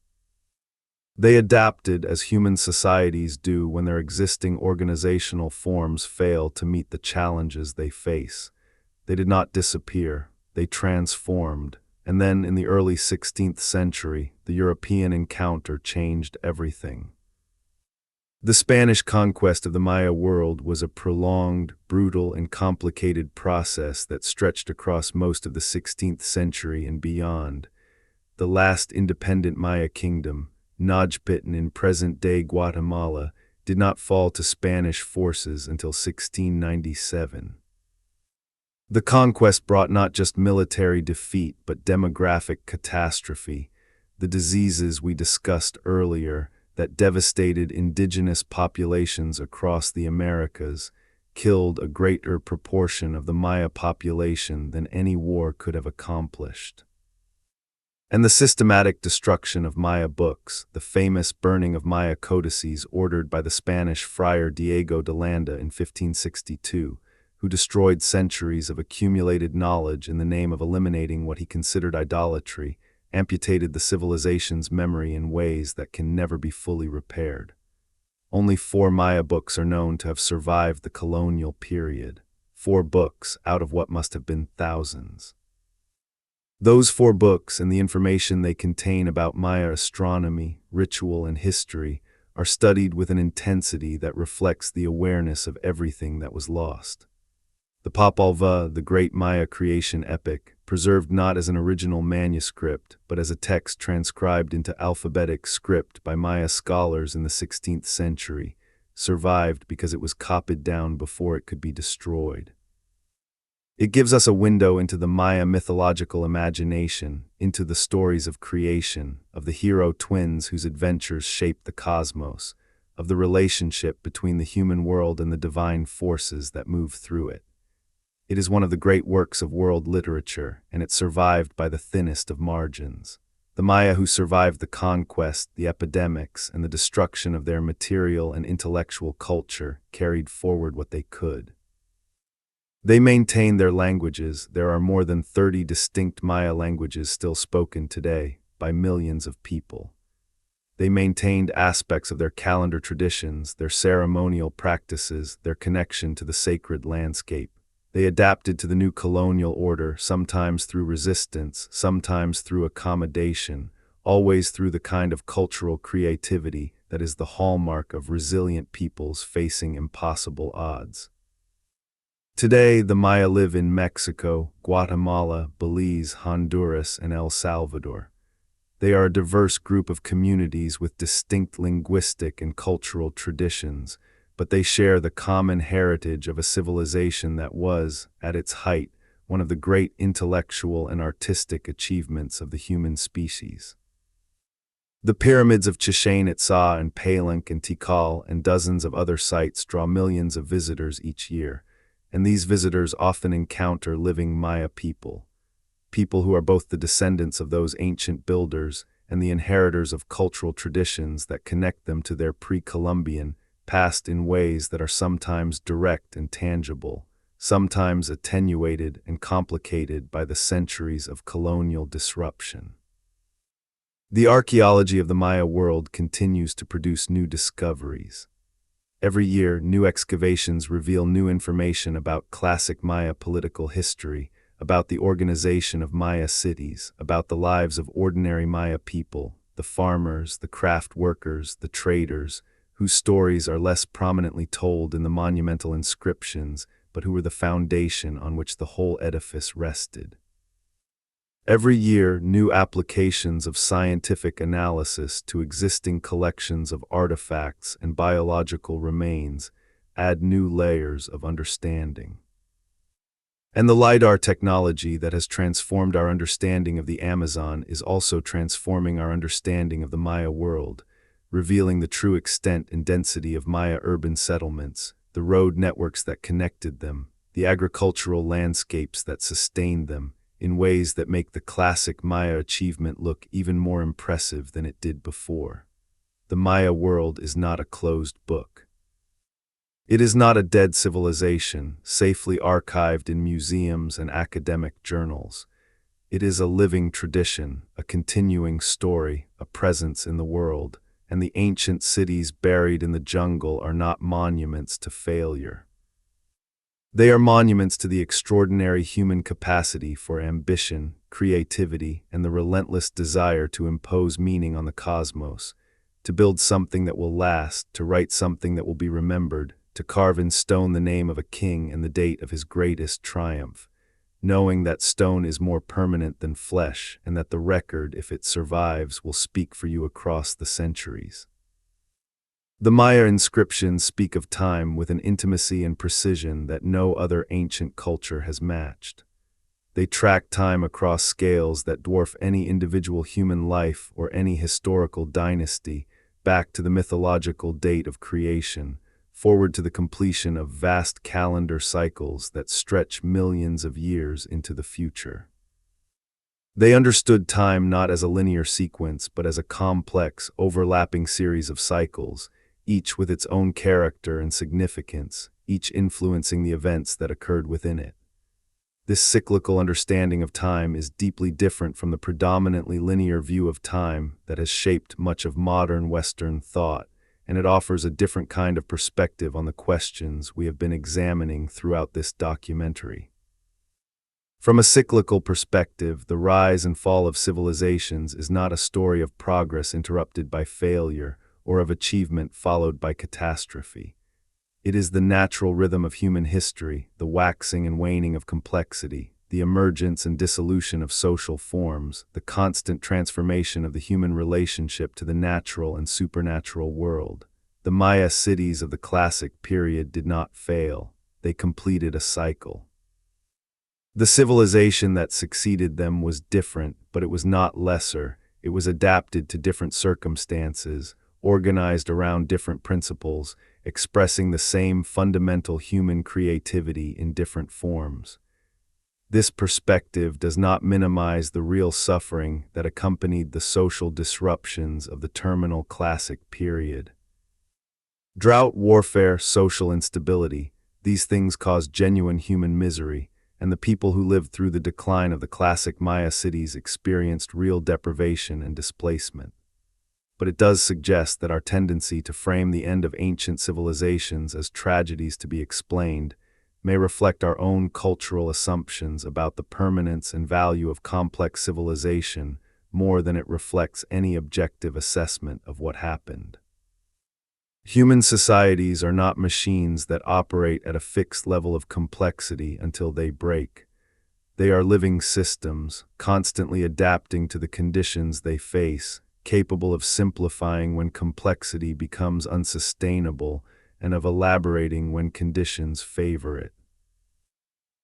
A: They adapted as human societies do when their existing organizational forms fail to meet the challenges they face. They did not disappear, they transformed, and then in the early 16th century, the European encounter changed everything. The Spanish conquest of the Maya world was a prolonged, brutal, and complicated process that stretched across most of the 16th century and beyond. The last independent Maya kingdom, Najpitán in present-day Guatemala, did not fall to Spanish forces until 1697. The conquest brought not just military defeat but demographic catastrophe. The diseases we discussed earlier that devastated indigenous populations across the Americas killed a greater proportion of the Maya population than any war could have accomplished. And the systematic destruction of Maya books, the famous burning of Maya codices ordered by the Spanish friar Diego de Landa in 1562, who destroyed centuries of accumulated knowledge in the name of eliminating what he considered idolatry, amputated the civilization's memory in ways that can never be fully repaired. Only 4 Maya books are known to have survived the colonial period. 4 books out of what must have been thousands. Those 4 books and the information they contain about Maya astronomy, ritual, and history are studied with an intensity that reflects the awareness of everything that was lost. The Popol Vuh, the great Maya creation epic, preserved not as an original manuscript, but as a text transcribed into alphabetic script by Maya scholars in the 16th century, survived because it was copied down before it could be destroyed. It gives us a window into the Maya mythological imagination, into the stories of creation, of the hero twins whose adventures shaped the cosmos, of the relationship between the human world and the divine forces that move through it. It is one of the great works of world literature, and it survived by the thinnest of margins. The Maya who survived the conquest, the epidemics, and the destruction of their material and intellectual culture carried forward what they could. They maintained their languages. There are more than 30 distinct Maya languages still spoken today by millions of people. They maintained aspects of their calendar traditions, their ceremonial practices, their connection to the sacred landscape. They adapted to the new colonial order, sometimes through resistance, sometimes through accommodation, always through the kind of cultural creativity that is the hallmark of resilient peoples facing impossible odds. Today, the Maya live in Mexico, Guatemala, Belize, Honduras, and El Salvador. They are a diverse group of communities with distinct linguistic and cultural traditions, but they share the common heritage of a civilization that was, at its height, one of the great intellectual and artistic achievements of the human species. The pyramids of Chichén, Itzá, and Palenque and Tikal and dozens of other sites draw millions of visitors each year. and these visitors often encounter living Maya people who are both the descendants of those ancient builders and the inheritors of cultural traditions that connect them to their pre-Columbian past in ways that are sometimes direct and tangible, sometimes attenuated and complicated by the centuries of colonial disruption. The archaeology of the Maya world continues to produce new discoveries. Every year, new excavations reveal new information about classic Maya political history, about the organization of Maya cities, about the lives of ordinary Maya people, the farmers, the craft workers, the traders, whose stories are less prominently told in the monumental inscriptions, but who were the foundation on which the whole edifice rested. Every year, new applications of scientific analysis to existing collections of artifacts and biological remains add new layers of understanding. And the Lidar technology that has transformed our understanding of the Amazon is also transforming our understanding of the Maya world, revealing the true extent and density of Maya urban settlements, the road networks that connected them, the agricultural landscapes that sustained them, in ways that make the classic Maya achievement look even more impressive than it did before. The Maya world is not a closed book. It is not a dead civilization, safely archived in museums and academic journals. It is a living tradition, a continuing story, a presence in the world, and the ancient cities buried in the jungle are not monuments to failure. They are monuments to the extraordinary human capacity for ambition, creativity, and the relentless desire to impose meaning on the cosmos, to build something that will last, to write something that will be remembered, to carve in stone the name of a king and the date of his greatest triumph, knowing that stone is more permanent than flesh and that the record, if it survives, will speak for you across the centuries. The Maya inscriptions speak of time with an intimacy and precision that no other ancient culture has matched. They track time across scales that dwarf any individual human life or any historical dynasty, back to the mythological date of creation, forward to the completion of vast calendar cycles that stretch millions of years into the future. They understood time not as a linear sequence, but as a complex, overlapping series of cycles, each with its own character and significance, each influencing the events that occurred within it. This cyclical understanding of time is deeply different from the predominantly linear view of time that has shaped much of modern Western thought, and it offers a different kind of perspective on the questions we have been examining throughout this documentary. From a cyclical perspective, the rise and fall of civilizations is not a story of progress interrupted by failure or of achievement followed by catastrophe. It is the natural rhythm of human history, the waxing and waning of complexity, the emergence and dissolution of social forms, the constant transformation of the human relationship to the natural and supernatural world. The Maya cities of the classic period did not fail. They completed a cycle. The civilization that succeeded them was different, but it was not lesser. It was adapted to different circumstances, organized around different principles, expressing the same fundamental human creativity in different forms. This perspective does not minimize the real suffering that accompanied the social disruptions of the terminal classic period. Drought, warfare, social instability, these things caused genuine human misery, and the people who lived through the decline of the classic Maya cities experienced real deprivation and displacement. But it does suggest that our tendency to frame the end of ancient civilizations as tragedies to be explained may reflect our own cultural assumptions about the permanence and value of complex civilization more than it reflects any objective assessment of what happened. Human societies are not machines that operate at a fixed level of complexity until they break. They are living systems, constantly adapting to the conditions they face, capable of simplifying when complexity becomes unsustainable and of elaborating when conditions favor it.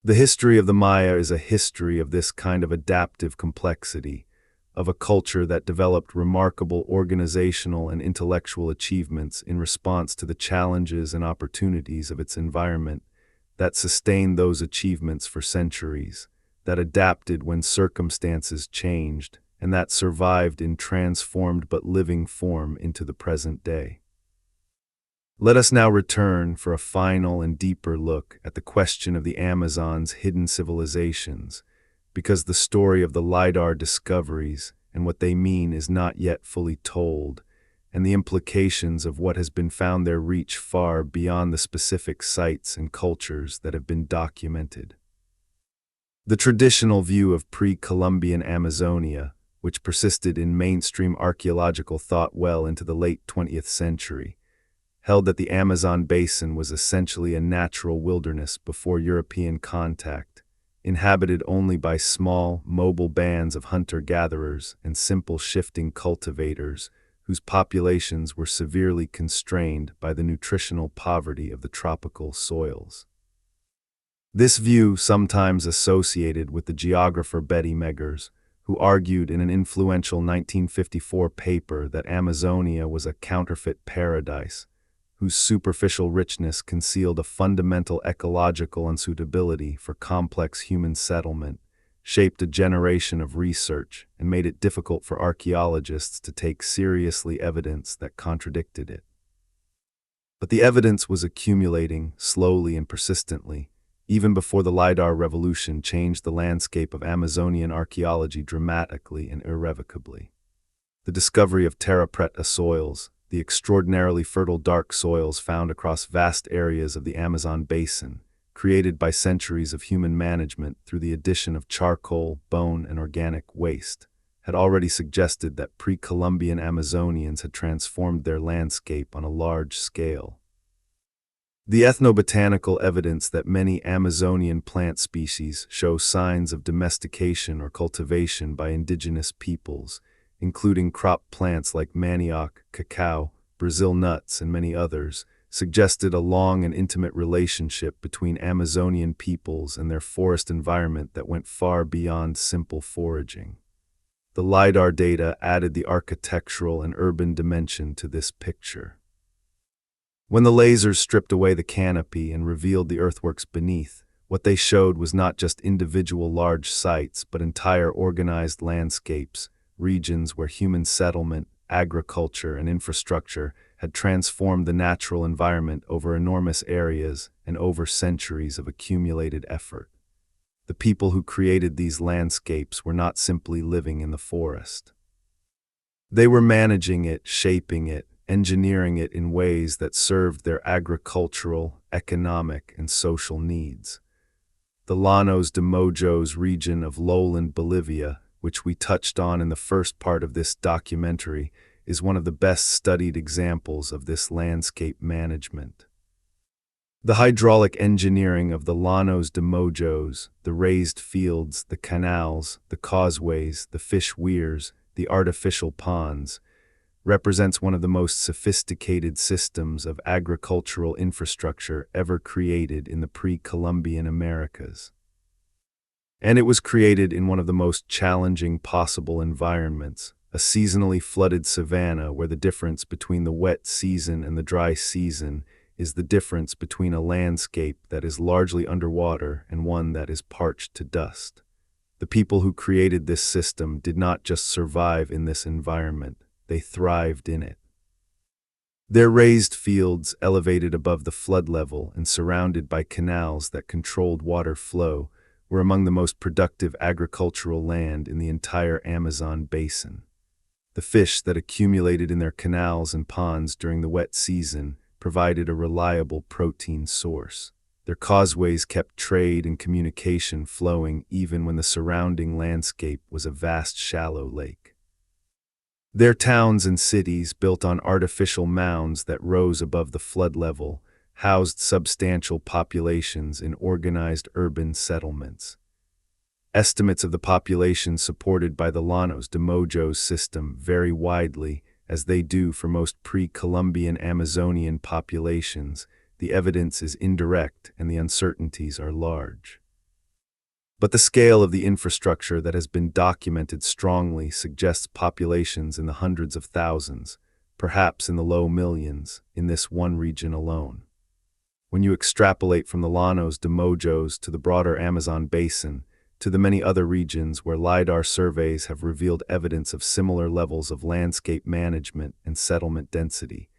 A: The history of the Maya is a history of this kind of adaptive complexity, of a culture that developed remarkable organizational and intellectual achievements in response to the challenges and opportunities of its environment, that sustained those achievements for centuries, that adapted when circumstances changed, and that survived in transformed but living form into the present day. Let us now return for a final and deeper look at the question of the Amazon's hidden civilizations, because the story of the Lidar discoveries and what they mean is not yet fully told, and the implications of what has been found there reach far beyond the specific sites and cultures that have been documented. The traditional view of pre-Columbian Amazonia, which persisted in mainstream archaeological thought well into the late 20th century, held that the Amazon basin was essentially a natural wilderness before European contact, inhabited only by small, mobile bands of hunter-gatherers and simple shifting cultivators whose populations were severely constrained by the nutritional poverty of the tropical soils. This view, sometimes associated with the geographer Betty Meggers, who argued in an influential 1954 paper that Amazonia was a counterfeit paradise, whose superficial richness concealed a fundamental ecological unsuitability for complex human settlement, shaped a generation of research and made it difficult for archaeologists to take seriously evidence that contradicted it. But the evidence was accumulating slowly and persistently, even before the Lidar revolution changed the landscape of Amazonian archaeology dramatically and irrevocably. The discovery of terra preta soils, the extraordinarily fertile dark soils found across vast areas of the Amazon basin, created by centuries of human management through the addition of charcoal, bone, and organic waste, had already suggested that pre-Columbian Amazonians had transformed their landscape on a large scale. The ethnobotanical evidence that many Amazonian plant species show signs of domestication or cultivation by indigenous peoples, including crop plants like manioc, cacao, Brazil nuts, and many others, suggested a long and intimate relationship between Amazonian peoples and their forest environment that went far beyond simple foraging. The Lidar data added the architectural and urban dimension to this picture. When the lasers stripped away the canopy and revealed the earthworks beneath, what they showed was not just individual large sites, but entire organized landscapes, regions where human settlement, agriculture, and infrastructure had transformed the natural environment over enormous areas and over centuries of accumulated effort. The people who created these landscapes were not simply living in the forest. They were managing it, shaping it, engineering it in ways that served their agricultural, economic, and social needs. The Llanos de Mojos region of lowland Bolivia, which we touched on in the first part of this documentary, is one of the best studied examples of this landscape management. The hydraulic engineering of the Llanos de Mojos, the raised fields, the canals, the causeways, the fish weirs, the artificial ponds, represents one of the most sophisticated systems of agricultural infrastructure ever created in the pre-Columbian Americas. And it was created in one of the most challenging possible environments, a seasonally flooded savanna where the difference between the wet season and the dry season is the difference between a landscape that is largely underwater and one that is parched to dust. The people who created this system did not just survive in this environment, they thrived in it. Their raised fields, elevated above the flood level and surrounded by canals that controlled water flow, were among the most productive agricultural land in the entire Amazon basin. The fish that accumulated in their canals and ponds during the wet season provided a reliable protein source. Their causeways kept trade and communication flowing even when the surrounding landscape was a vast shallow lake. Their towns and cities, built on artificial mounds that rose above the flood level, housed substantial populations in organized urban settlements. Estimates of the population supported by the Llanos de Mojos system vary widely, as they do for most pre-Columbian Amazonian populations. The evidence is indirect and the uncertainties are large. But the scale of the infrastructure that has been documented strongly suggests populations in the hundreds of thousands, perhaps in the low millions, in this one region alone. When you extrapolate from the Llanos de Mojos to the broader Amazon basin, to the many other regions where Lidar surveys have revealed evidence of similar levels of landscape management and settlement density,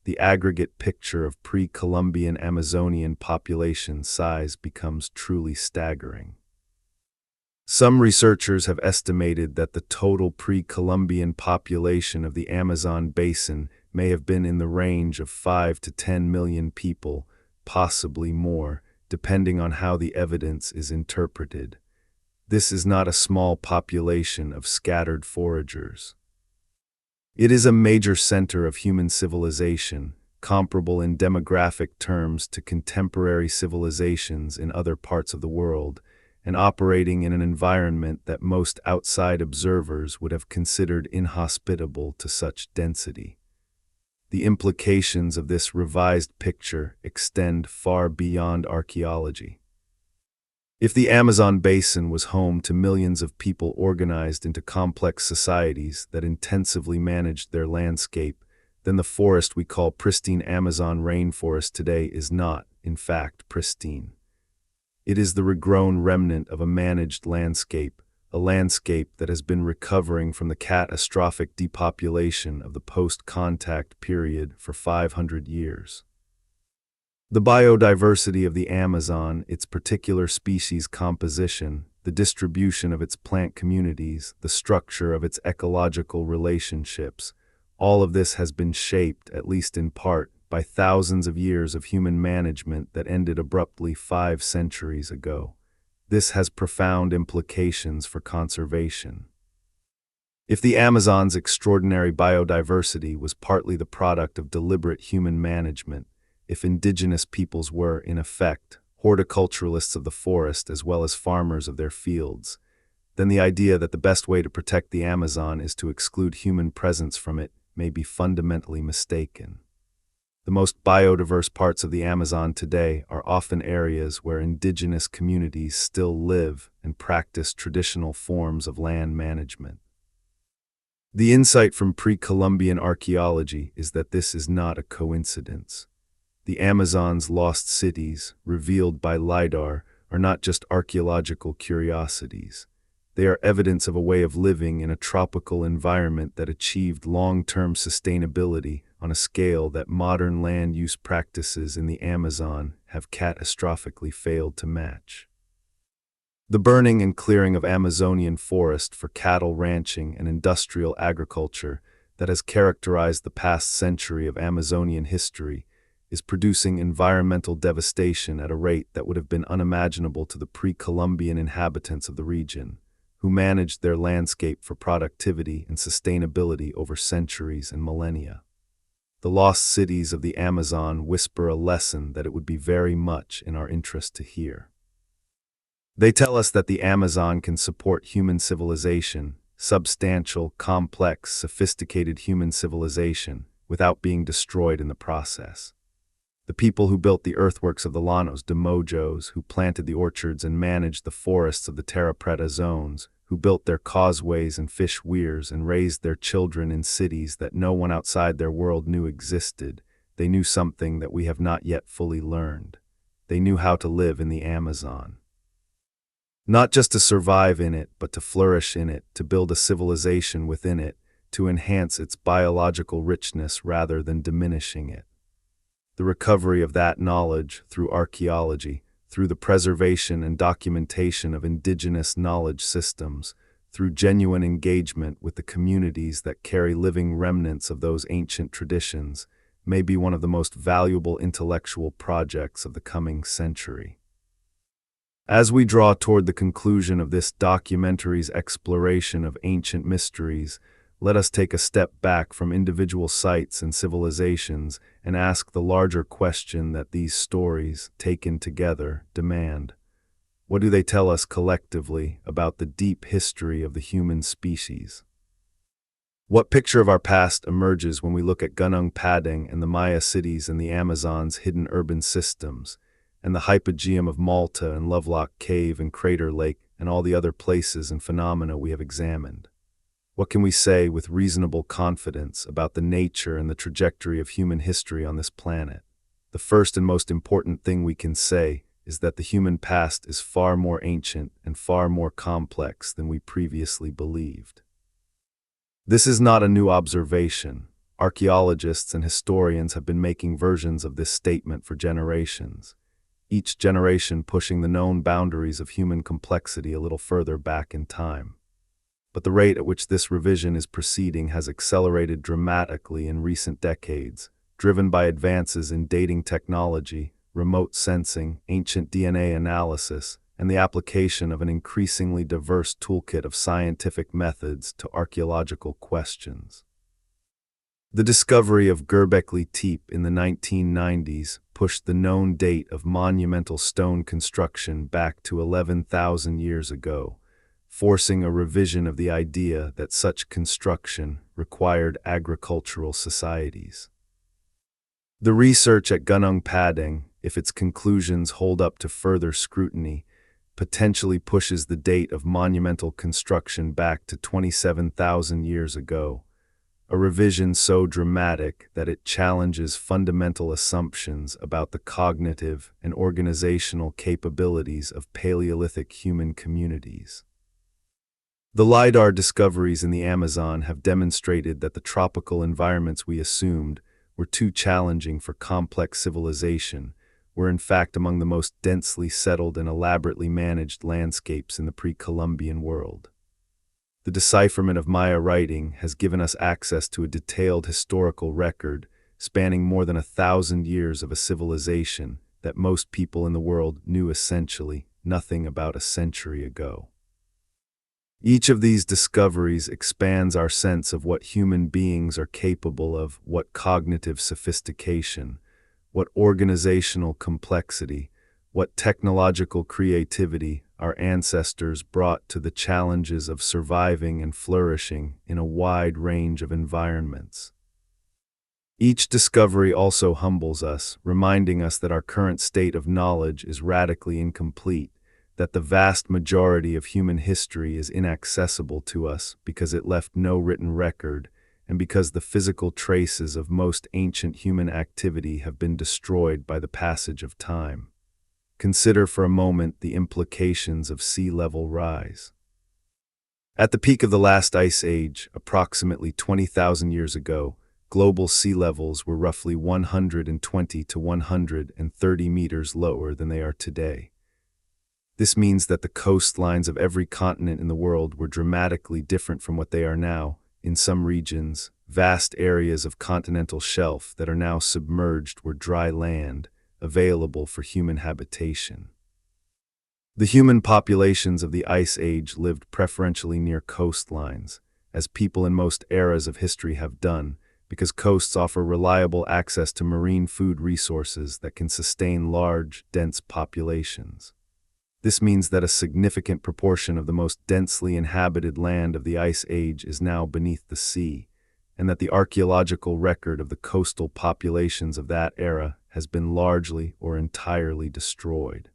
A: the aggregate picture of pre-Columbian Amazonian population size becomes truly staggering. Some researchers have estimated that the total pre-Columbian population of the Amazon basin may have been in the range of 5 to 10 million people, possibly more, depending on how the evidence is interpreted. This is not a small population of scattered foragers. It is a major center of human civilization, comparable in demographic terms to contemporary civilizations in other parts of the world, and operating in an environment that most outside observers would have considered inhospitable to such density. The implications of this revised picture extend far beyond archaeology. If the Amazon basin was home to millions of people organized into complex societies that intensively managed their landscape, then the forest we call pristine Amazon rainforest today is not, in fact, pristine. It is the regrown remnant of a managed landscape, a landscape that has been recovering from the catastrophic depopulation of the post-contact period for 500 years. The biodiversity of the Amazon, its particular species composition, the distribution of its plant communities, the structure of its ecological relationships, all of this has been shaped, at least in part, by thousands of years of human management that ended abruptly 5 centuries ago. This has profound implications for conservation. If the Amazon's extraordinary biodiversity was partly the product of deliberate human management, if indigenous peoples were, in effect, horticulturalists of the forest as well as farmers of their fields, then the idea that the best way to protect the Amazon is to exclude human presence from it may be fundamentally mistaken. The most biodiverse parts of the Amazon today are often areas where indigenous communities still live and practice traditional forms of land management. The insight from pre-Columbian archaeology is that this is not a coincidence. The Amazon's lost cities, revealed by Lidar, are not just archaeological curiosities. They are evidence of a way of living in a tropical environment that achieved long-term sustainability on a scale that modern land use practices in the Amazon have catastrophically failed to match. The burning and clearing of Amazonian forest for cattle ranching and industrial agriculture that has characterized the past century of Amazonian history is producing environmental devastation at a rate that would have been unimaginable to the pre-Columbian inhabitants of the region, who managed their landscape for productivity and sustainability over centuries and millennia. The lost cities of the Amazon whisper a lesson that it would be very much in our interest to hear. They tell us that the Amazon can support human civilization, substantial, complex, sophisticated human civilization, without being destroyed in the process. The people who built the earthworks of the Llanos de Mojos, who planted the orchards and managed the forests of the Terra Preta zones, who built their causeways and fish weirs and raised their children in cities that no one outside their world knew existed, they knew something that we have not yet fully learned. They knew how to live in the Amazon. Not just to survive in it, but to flourish in it, to build a civilization within it, to enhance its biological richness rather than diminishing it. The recovery of that knowledge through archaeology, through the preservation and documentation of indigenous knowledge systems, through genuine engagement with the communities that carry living remnants of those ancient traditions, may be one of the most valuable intellectual projects of the coming century. As we draw toward the conclusion of this documentary's exploration of ancient mysteries, let us take a step back from individual sites and civilizations and ask the larger question that these stories, taken together, demand. What do they tell us collectively about the deep history of the human species? What picture of our past emerges when we look at Gunung Padang and the Maya cities and the Amazon's hidden urban systems, and the Hypogeum of Malta and Lovelock Cave and Crater Lake and all the other places and phenomena we have examined? What can we say with reasonable confidence about the nature and the trajectory of human history on this planet? The first and most important thing we can say is that the human past is far more ancient and far more complex than we previously believed. This is not a new observation. Archaeologists and historians have been making versions of this statement for generations, each generation pushing the known boundaries of human complexity a little further back in time. But the rate at which this revision is proceeding has accelerated dramatically in recent decades, driven by advances in dating technology, remote sensing, ancient DNA analysis, and the application of an increasingly diverse toolkit of scientific methods to archaeological questions. The discovery of Göbekli Tepe in the 1990s pushed the known date of monumental stone construction back to 11,000 years ago, forcing a revision of the idea that such construction required agricultural societies. The research at Gunung Padang, if its conclusions hold up to further scrutiny, potentially pushes the date of monumental construction back to 27,000 years ago, a revision so dramatic that it challenges fundamental assumptions about the cognitive and organizational capabilities of Paleolithic human communities. The Lidar discoveries in the Amazon have demonstrated that the tropical environments we assumed were too challenging for complex civilization were in fact among the most densely settled and elaborately managed landscapes in the pre-Columbian world. The decipherment of Maya writing has given us access to a detailed historical record spanning more than 1,000 years of a civilization that most people in the world knew essentially nothing about a century ago. Each of these discoveries expands our sense of what human beings are capable of, what cognitive sophistication, what organizational complexity, what technological creativity our ancestors brought to the challenges of surviving and flourishing in a wide range of environments. Each discovery also humbles us, reminding us that our current state of knowledge is radically incomplete, that the vast majority of human history is inaccessible to us because it left no written record, and because the physical traces of most ancient human activity have been destroyed by the passage of time. Consider for a moment the implications of sea level rise. At the peak of the last ice age, approximately 20,000 years ago, global sea levels were roughly 120 to 130 meters lower than they are today. This means that the coastlines of every continent in the world were dramatically different from what they are now. In some regions, vast areas of continental shelf that are now submerged were dry land, available for human habitation. The human populations of the Ice Age lived preferentially near coastlines, as people in most eras of history have done, because coasts offer reliable access to marine food resources that can sustain large, dense populations. This means that a significant proportion of the most densely inhabited land of the Ice Age is now beneath the sea, and that the archaeological record of the coastal populations of that era has been largely or entirely destroyed.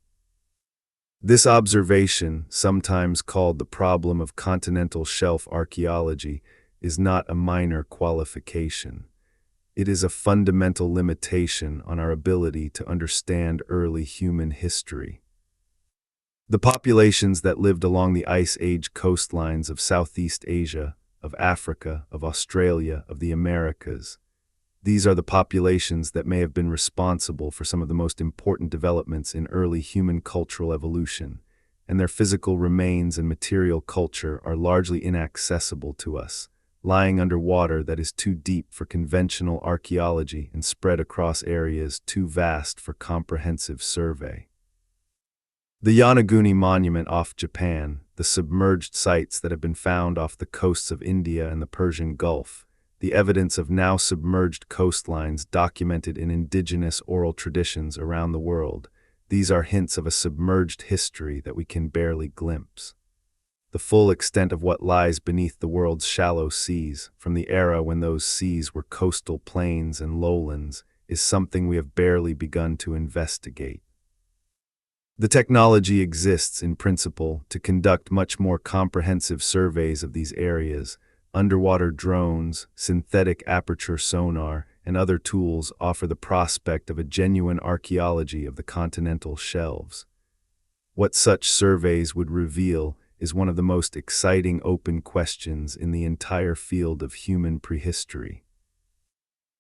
A: This observation, sometimes called the problem of continental shelf archaeology, is not a minor qualification. It is a fundamental limitation on our ability to understand early human history. The populations that lived along the Ice Age coastlines of Southeast Asia, of Africa, of Australia, of the Americas, these are the populations that may have been responsible for some of the most important developments in early human cultural evolution, and their physical remains and material culture are largely inaccessible to us, lying under water that is too deep for conventional archaeology and spread across areas too vast for comprehensive survey. The Yonaguni monument off Japan, the submerged sites that have been found off the coasts of India and the Persian Gulf, the evidence of now submerged coastlines documented in indigenous oral traditions around the world, these are hints of a submerged history that we can barely glimpse. The full extent of what lies beneath the world's shallow seas, from the era when those seas were coastal plains and lowlands, is something we have barely begun to investigate. The technology exists in principle to conduct much more comprehensive surveys of these areas. Underwater drones, synthetic aperture sonar, and other tools offer the prospect of a genuine archaeology of the continental shelves. What such surveys would reveal is one of the most exciting open questions in the entire field of human prehistory.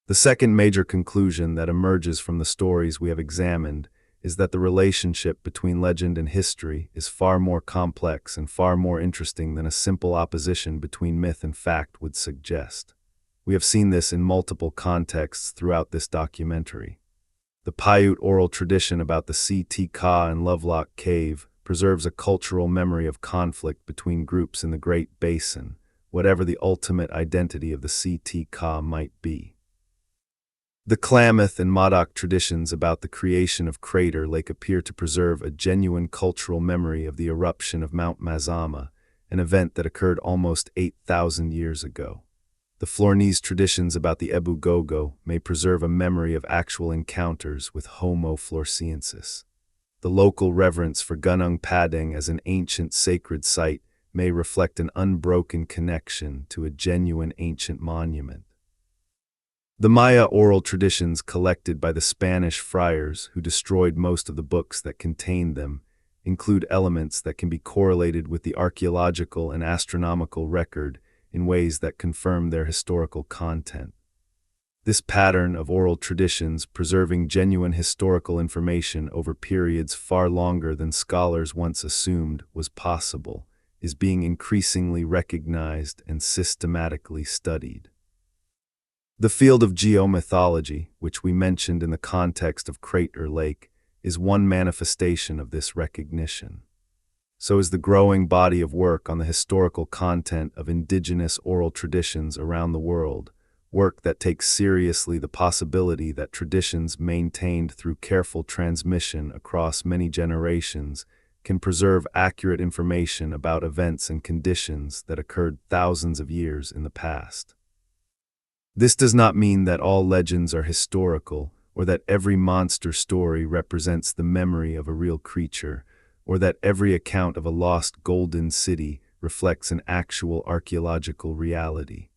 A: The second major conclusion that emerges from the stories we have examined is that the relationship between legend and history is far more complex and far more interesting than a simple opposition between myth and fact would suggest. We have seen this in multiple contexts throughout this documentary. The Paiute oral tradition about the Ka and Lovelock cave preserves a cultural memory of conflict between groups in the Great Basin, whatever the ultimate identity of the Ka might be. The Klamath and Modoc traditions about the creation of Crater Lake appear to preserve a genuine cultural memory of the eruption of Mount Mazama, an event that occurred almost 8,000 years ago. The Flores traditions about the Ebu Gogo may preserve a memory of actual encounters with Homo floresiensis. The local reverence for Gunung Padang as an ancient sacred site may reflect an unbroken connection to a genuine ancient monument. The Maya oral traditions collected by the Spanish friars who destroyed most of the books that contained them include elements that can be correlated with the archaeological and astronomical record in ways that confirm their historical content. This pattern of oral traditions preserving genuine historical information over periods far longer than scholars once assumed was possible is being increasingly recognized and systematically studied. The field of geomythology, which we mentioned in the context of Crater Lake, is one manifestation of this recognition. So is the growing body of work on the historical content of indigenous oral traditions around the world, work that takes seriously the possibility that traditions maintained through careful transmission across many generations can preserve accurate information about events and conditions that occurred thousands of years in the past. This does not mean that all legends are historical, or that every monster story represents the memory of a real creature, or that every account of a lost golden city reflects an actual archaeological reality.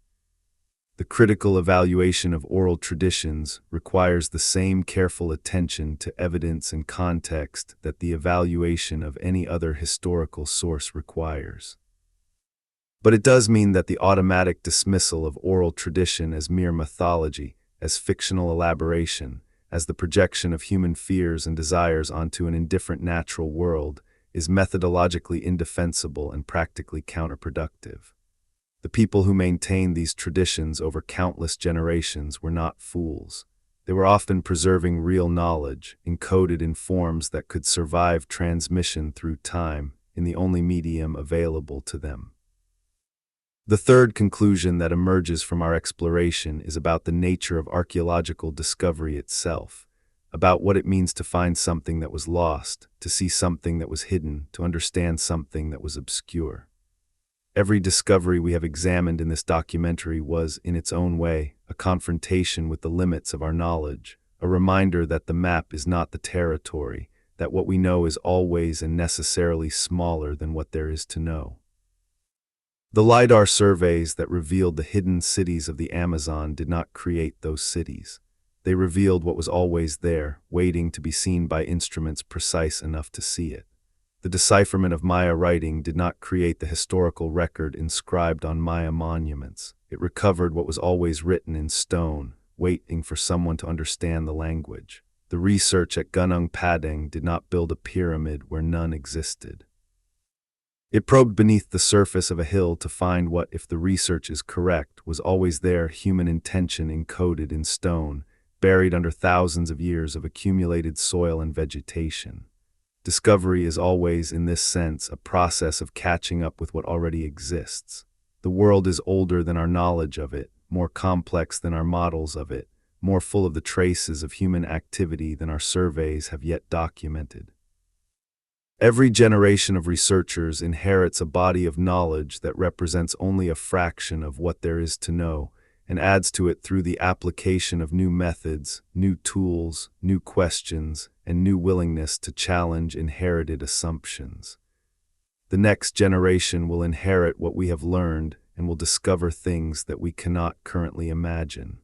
A: The critical evaluation of oral traditions requires the same careful attention to evidence and context that the evaluation of any other historical source requires. But it does mean that the automatic dismissal of oral tradition as mere mythology, as fictional elaboration, as the projection of human fears and desires onto an indifferent natural world, is methodologically indefensible and practically counterproductive. The people who maintained these traditions over countless generations were not fools. They were often preserving real knowledge, encoded in forms that could survive transmission through time in the only medium available to them. The third conclusion that emerges from our exploration is about the nature of archaeological discovery itself, about what it means to find something that was lost, to see something that was hidden, to understand something that was obscure. Every discovery we have examined in this documentary was, in its own way, a confrontation with the limits of our knowledge, a reminder that the map is not the territory, that what we know is always and necessarily smaller than what there is to know. The Lidar surveys that revealed the hidden cities of the Amazon did not create those cities. They revealed what was always there, waiting to be seen by instruments precise enough to see it. The decipherment of Maya writing did not create the historical record inscribed on Maya monuments. It recovered what was always written in stone, waiting for someone to understand the language. The research at Gunung Padang did not build a pyramid where none existed. It probed beneath the surface of a hill to find what, if the research is correct, was always there: human intention encoded in stone, buried under thousands of years of accumulated soil and vegetation. Discovery is always, in this sense, a process of catching up with what already exists. The world is older than our knowledge of it, more complex than our models of it, more full of the traces of human activity than our surveys have yet documented. Every generation of researchers inherits a body of knowledge that represents only a fraction of what there is to know, and adds to it through the application of new methods, new tools, new questions, and new willingness to challenge inherited assumptions. The next generation will inherit what we have learned and will discover things that we cannot currently imagine.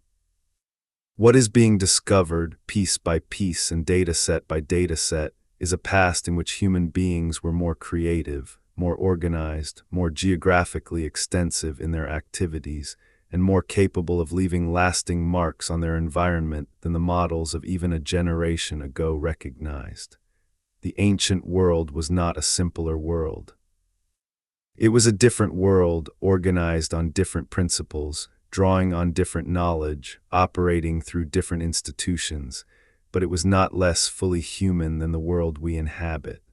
A: What is being discovered, piece by piece and dataset by dataset, is a past in which human beings were more creative, more organized, more geographically extensive in their activities, and more capable of leaving lasting marks on their environment than the models of even a generation ago recognized. The ancient world was not a simpler world. It was a different world, organized on different principles, drawing on different knowledge, operating through different institutions, but it was not less fully human than the world we inhabit.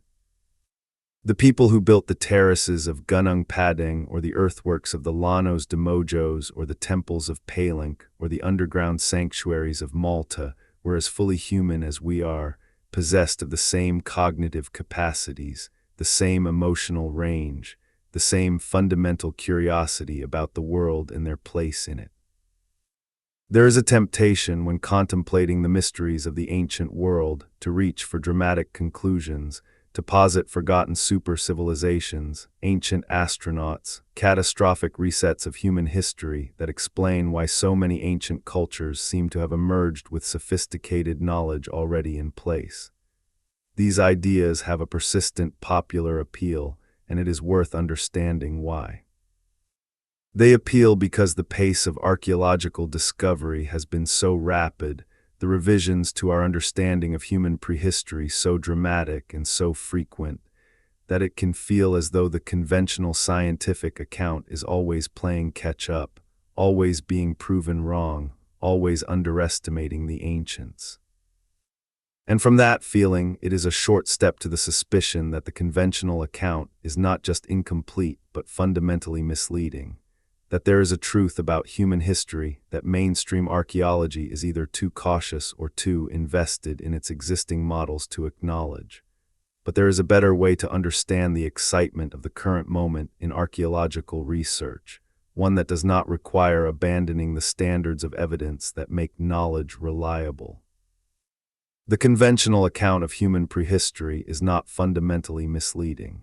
A: The people who built the terraces of Gunung Padang, or the earthworks of the Llanos de Mojos, or the temples of Palenque, or the underground sanctuaries of Malta, were as fully human as we are, possessed of the same cognitive capacities, the same emotional range, the same fundamental curiosity about the world and their place in it. There is a temptation, when contemplating the mysteries of the ancient world, to reach for dramatic conclusions, to posit forgotten super-civilizations, ancient astronauts, catastrophic resets of human history that explain why so many ancient cultures seem to have emerged with sophisticated knowledge already in place. These ideas have a persistent popular appeal, and it is worth understanding why. They appeal because the pace of archaeological discovery has been so rapid, the revisions to our understanding of human prehistory so dramatic and so frequent, that it can feel as though the conventional scientific account is always playing catch-up, always being proven wrong, always underestimating the ancients. And from that feeling, it is a short step to the suspicion that the conventional account is not just incomplete but fundamentally misleading, that there is a truth about human history that mainstream archaeology is either too cautious or too invested in its existing models to acknowledge. But there is a better way to understand the excitement of the current moment in archaeological research, one that does not require abandoning the standards of evidence that make knowledge reliable. The conventional account of human prehistory is not fundamentally misleading.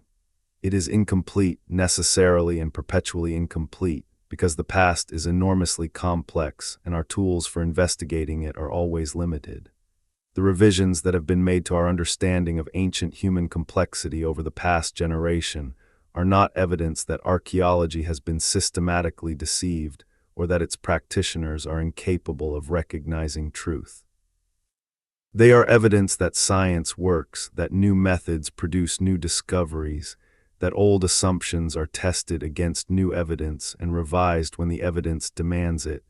A: It is incomplete, necessarily and perpetually incomplete, because the past is enormously complex and our tools for investigating it are always limited. The revisions that have been made to our understanding of ancient human complexity over the past generation are not evidence that archaeology has been systematically deceived or that its practitioners are incapable of recognizing truth. They are evidence that science works, that new methods produce new discoveries, that old assumptions are tested against new evidence and revised when the evidence demands it,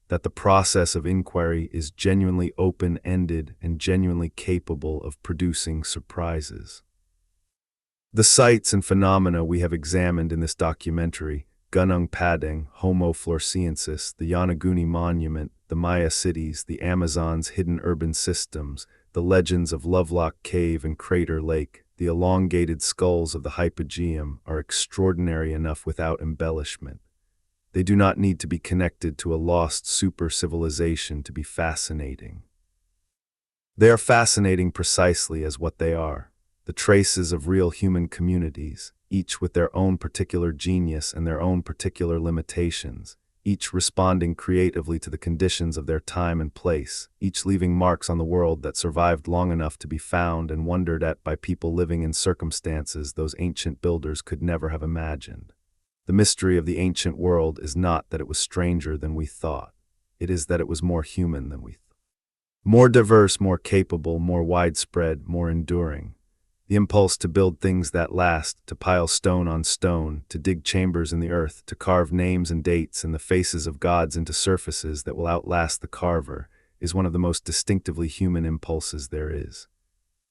A: that the process of inquiry is genuinely open-ended and genuinely capable of producing surprises. The sites and phenomena we have examined in this documentary, Gunung Padang, Homo floresiensis, the Yonaguni Monument, the Maya cities, the Amazon's hidden urban systems, the legends of Lovelock Cave and Crater Lake, the elongated skulls of the Hypogeum, are extraordinary enough without embellishment. They do not need to be connected to a lost super-civilization to be fascinating. They are fascinating precisely as what they are, the traces of real human communities, each with their own particular genius and their own particular limitations, each responding creatively to the conditions of their time and place, each leaving marks on the world that survived long enough to be found and wondered at by people living in circumstances those ancient builders could never have imagined. The mystery of the ancient world is not that it was stranger than we thought. It is that it was more human than we thought. More diverse, more capable, more widespread, more enduring. The impulse to build things that last, to pile stone on stone, to dig chambers in the earth, to carve names and dates and the faces of gods into surfaces that will outlast the carver, is one of the most distinctively human impulses there is.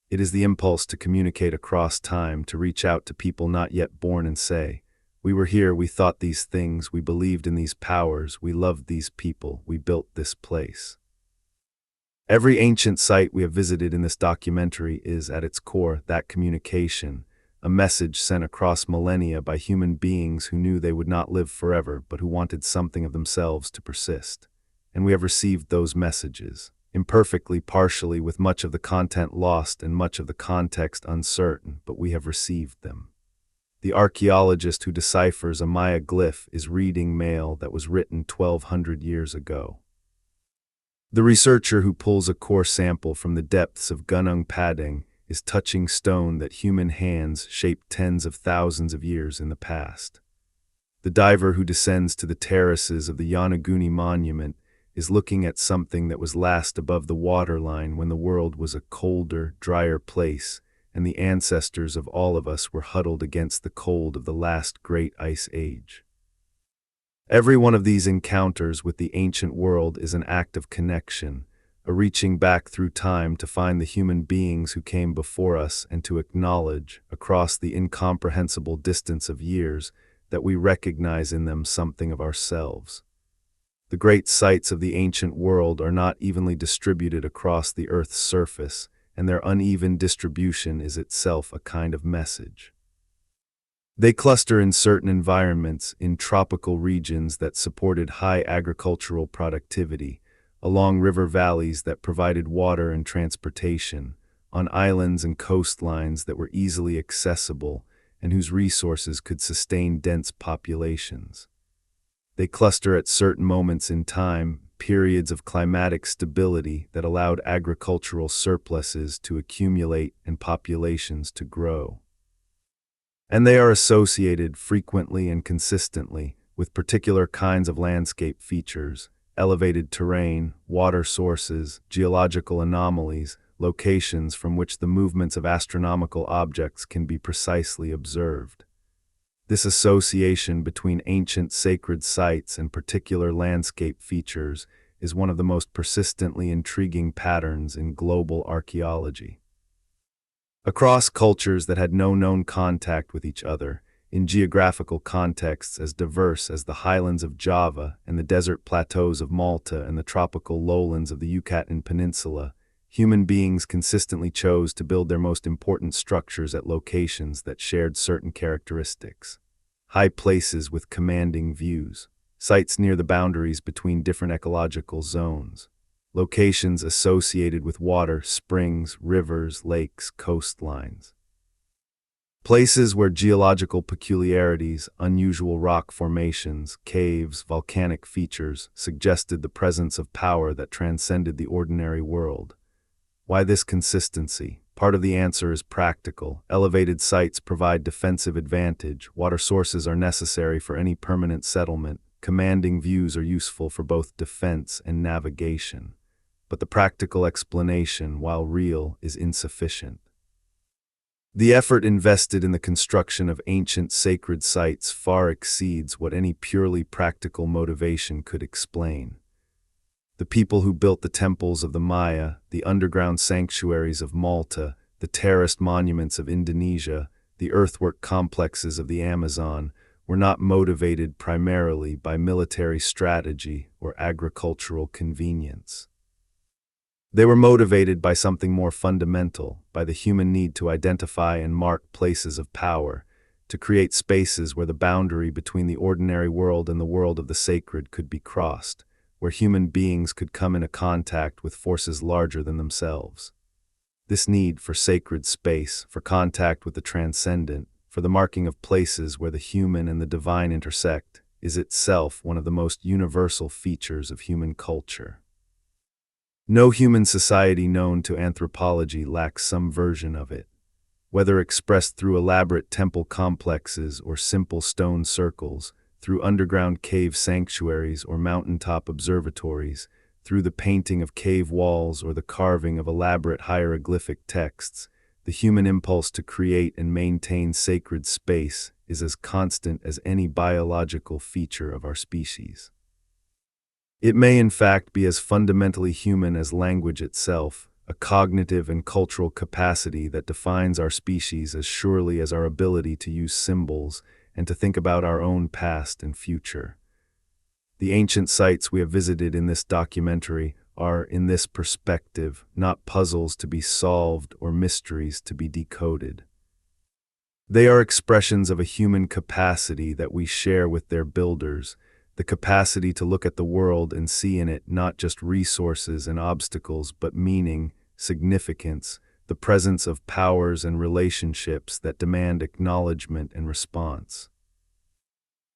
A: It is the impulse to communicate across time, to reach out to people not yet born and say, "We were here, we thought these things, we believed in these powers, we loved these people, we built this place." Every ancient site we have visited in this documentary is, at its core, that communication, a message sent across millennia by human beings who knew they would not live forever but who wanted something of themselves to persist. And we have received those messages, imperfectly, partially, with much of the content lost and much of the context uncertain, but we have received them. The archaeologist who deciphers a Maya glyph is reading mail that was written 1,200 years ago. The researcher who pulls a core sample from the depths of Gunung Padang is touching stone that human hands shaped tens of thousands of years in the past. The diver who descends to the terraces of the Yonaguni monument is looking at something that was last above the waterline when the world was a colder, drier place, and the ancestors of all of us were huddled against the cold of the last great ice age. Every one of these encounters with the ancient world is an act of connection, a reaching back through time to find the human beings who came before us and to acknowledge, across the incomprehensible distance of years, that we recognize in them something of ourselves. The great sites of the ancient world are not evenly distributed across the Earth's surface, and their uneven distribution is itself a kind of message. They cluster in certain environments, in tropical regions that supported high agricultural productivity, along river valleys that provided water and transportation, on islands and coastlines that were easily accessible and whose resources could sustain dense populations. They cluster at certain moments in time, periods of climatic stability that allowed agricultural surpluses to accumulate and populations to grow. And they are associated frequently and consistently with particular kinds of landscape features, elevated terrain, water sources, geological anomalies, locations from which the movements of astronomical objects can be precisely observed. This association between ancient sacred sites and particular landscape features is one of the most persistently intriguing patterns in global archaeology. Across cultures that had no known contact with each other, in geographical contexts as diverse as the highlands of Java and the desert plateaus of Malta and the tropical lowlands of the Yucatan Peninsula, human beings consistently chose to build their most important structures at locations that shared certain characteristics. High places with commanding views, sites near the boundaries between different ecological zones, locations associated with water, springs, rivers, lakes, coastlines. Places where geological peculiarities, unusual rock formations, caves, volcanic features suggested the presence of power that transcended the ordinary world. Why this consistency? Part of the answer is practical. Elevated sites provide defensive advantage. Water sources are necessary for any permanent settlement. Commanding views are useful for both defense and navigation. But the practical explanation, while real, is insufficient. The effort invested in the construction of ancient sacred sites far exceeds what any purely practical motivation could explain. The people who built the temples of the Maya, the underground sanctuaries of Malta, the terraced monuments of Indonesia, the earthwork complexes of the Amazon, were not motivated primarily by military strategy or agricultural convenience. They were motivated by something more fundamental, by the human need to identify and mark places of power, to create spaces where the boundary between the ordinary world and the world of the sacred could be crossed, where human beings could come into contact with forces larger than themselves. This need for sacred space, for contact with the transcendent, for the marking of places where the human and the divine intersect, is itself one of the most universal features of human culture. No human society known to anthropology lacks some version of it. Whether expressed through elaborate temple complexes or simple stone circles, through underground cave sanctuaries or mountaintop observatories, through the painting of cave walls or the carving of elaborate hieroglyphic texts, the human impulse to create and maintain sacred space is as constant as any biological feature of our species. It may in fact be as fundamentally human as language itself, a cognitive and cultural capacity that defines our species as surely as our ability to use symbols and to think about our own past and future. The ancient sites we have visited in this documentary are, in this perspective, not puzzles to be solved or mysteries to be decoded. They are expressions of a human capacity that we share with their builders, the capacity to look at the world and see in it not just resources and obstacles, but meaning, significance, the presence of powers and relationships that demand acknowledgement and response.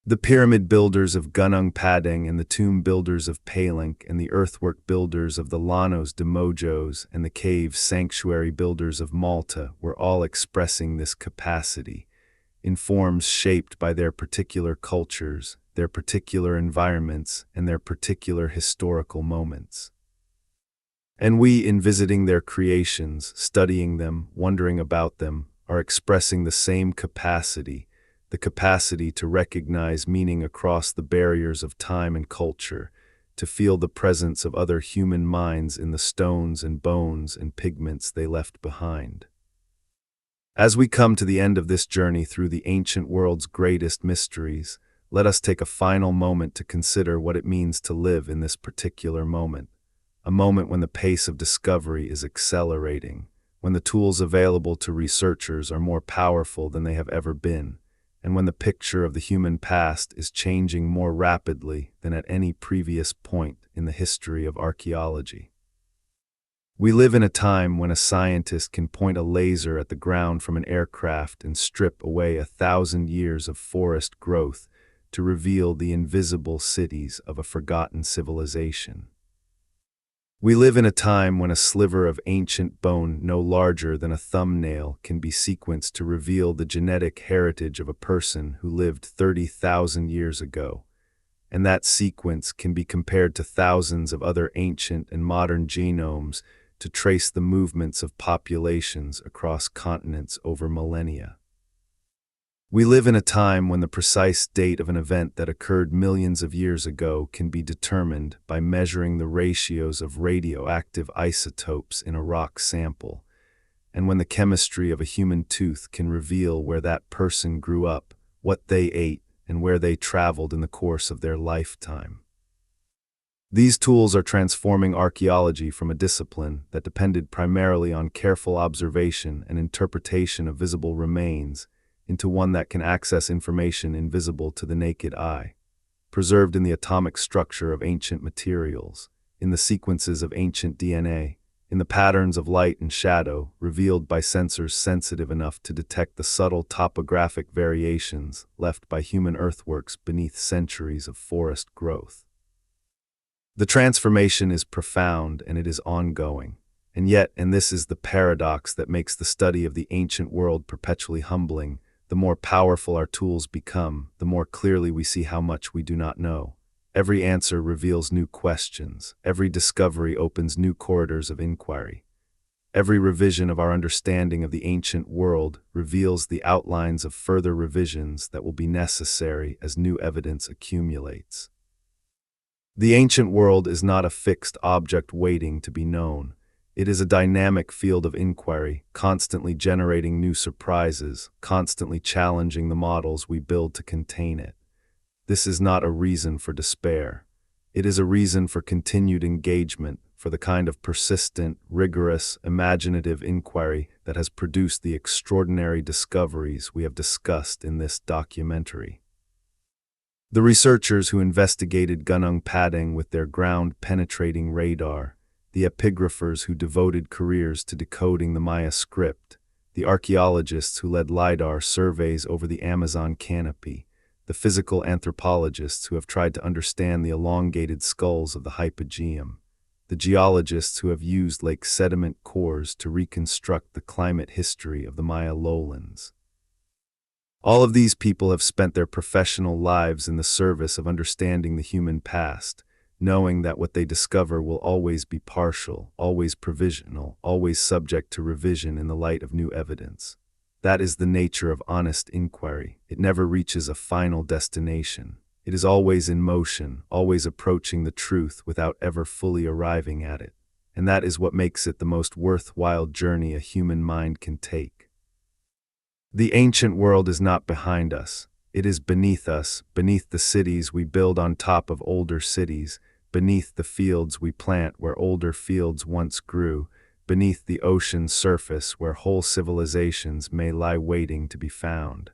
A: The pyramid builders of Gunung Padang and the tomb builders of Palenque and the earthwork builders of the Llanos de Mojos and the cave sanctuary builders of Malta were all expressing this capacity, in forms shaped by their particular cultures, their particular environments, and their particular historical moments. And we, in visiting their creations, studying them, wondering about them, are expressing the same capacity, the capacity to recognize meaning across the barriers of time and culture, to feel the presence of other human minds in the stones and bones and pigments they left behind. As we come to the end of this journey through the ancient world's greatest mysteries, let us take a final moment to consider what it means to live in this particular moment, a moment when the pace of discovery is accelerating, when the tools available to researchers are more powerful than they have ever been, and when the picture of the human past is changing more rapidly than at any previous point in the history of archaeology. We live in a time when a scientist can point a laser at the ground from an aircraft and strip away 1,000 years of forest growth to reveal the invisible cities of a forgotten civilization. We live in a time when a sliver of ancient bone no larger than a thumbnail can be sequenced to reveal the genetic heritage of a person who lived 30,000 years ago, and that sequence can be compared to thousands of other ancient and modern genomes to trace the movements of populations across continents over millennia. We live in a time when the precise date of an event that occurred millions of years ago can be determined by measuring the ratios of radioactive isotopes in a rock sample, and when the chemistry of a human tooth can reveal where that person grew up, what they ate, and where they traveled in the course of their lifetime. These tools are transforming archaeology from a discipline that depended primarily on careful observation and interpretation of visible remains into one that can access information invisible to the naked eye, preserved in the atomic structure of ancient materials, in the sequences of ancient DNA, in the patterns of light and shadow revealed by sensors sensitive enough to detect the subtle topographic variations left by human earthworks beneath centuries of forest growth. The transformation is profound and it is ongoing, and yet, and this is the paradox that makes the study of the ancient world perpetually humbling, the more powerful our tools become, the more clearly we see how much we do not know. Every answer reveals new questions. Every discovery opens new corridors of inquiry. Every revision of our understanding of the ancient world reveals the outlines of further revisions that will be necessary as new evidence accumulates. The ancient world is not a fixed object waiting to be known. It is a dynamic field of inquiry, constantly generating new surprises, constantly challenging the models we build to contain it. This is not a reason for despair. It is a reason for continued engagement, for the kind of persistent, rigorous, imaginative inquiry that has produced the extraordinary discoveries we have discussed in this documentary. The researchers who investigated Gunung Padang with their ground-penetrating radar, the epigraphers who devoted careers to decoding the Maya script, the archaeologists who led Lidar surveys over the Amazon canopy, the physical anthropologists who have tried to understand the elongated skulls of the Hypogeum, the geologists who have used lake sediment cores to reconstruct the climate history of the Maya lowlands. All of these people have spent their professional lives in the service of understanding the human past, knowing that what they discover will always be partial, always provisional, always subject to revision in the light of new evidence. That is the nature of honest inquiry. It never reaches a final destination. It is always in motion, always approaching the truth without ever fully arriving at it. And that is what makes it the most worthwhile journey a human mind can take. The ancient world is not behind us. It is beneath us, beneath the cities we build on top of older cities, beneath the fields we plant where older fields once grew, beneath the ocean's surface where whole civilizations may lie waiting to be found.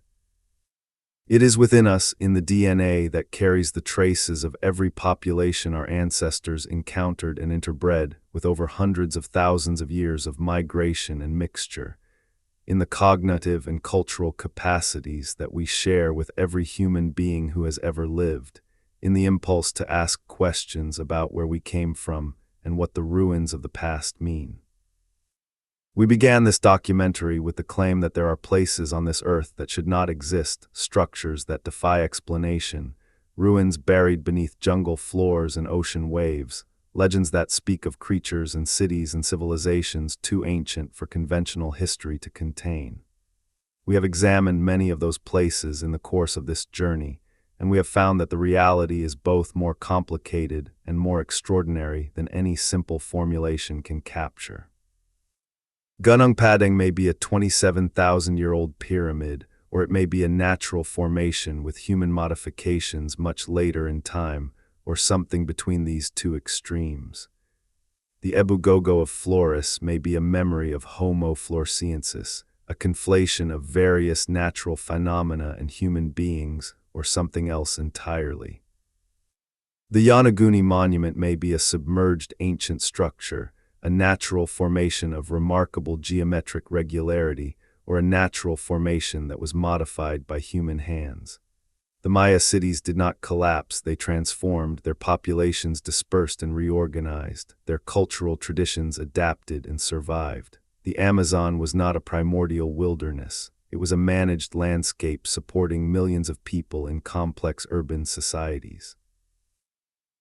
A: It is within us, in the DNA that carries the traces of every population our ancestors encountered and interbred with over hundreds of thousands of years of migration and mixture. in the cognitive and cultural capacities that we share with every human being who has ever lived, in the impulse to ask questions about where we came from and what the ruins of the past mean. We began this documentary with the claim that there are places on this earth that should not exist, structures that defy explanation, ruins buried beneath jungle floors and ocean waves, legends that speak of creatures and cities and civilizations too ancient for conventional history to contain. We have examined many of those places in the course of this journey, and we have found that the reality is both more complicated and more extraordinary than any simple formulation can capture. Gunung Padang may be a 27,000-year-old pyramid, or it may be a natural formation with human modifications much later in time, or something between these two extremes. The Gogo of Flores may be a memory of Homo floresiensis, a conflation of various natural phenomena and human beings, or something else entirely. The Yonaguni monument may be a submerged ancient structure, a natural formation of remarkable geometric regularity, or a natural formation that was modified by human hands. The Maya cities did not collapse, they transformed, their populations dispersed and reorganized, their cultural traditions adapted and survived. The Amazon was not a primordial wilderness, it was a managed landscape supporting millions of people in complex urban societies.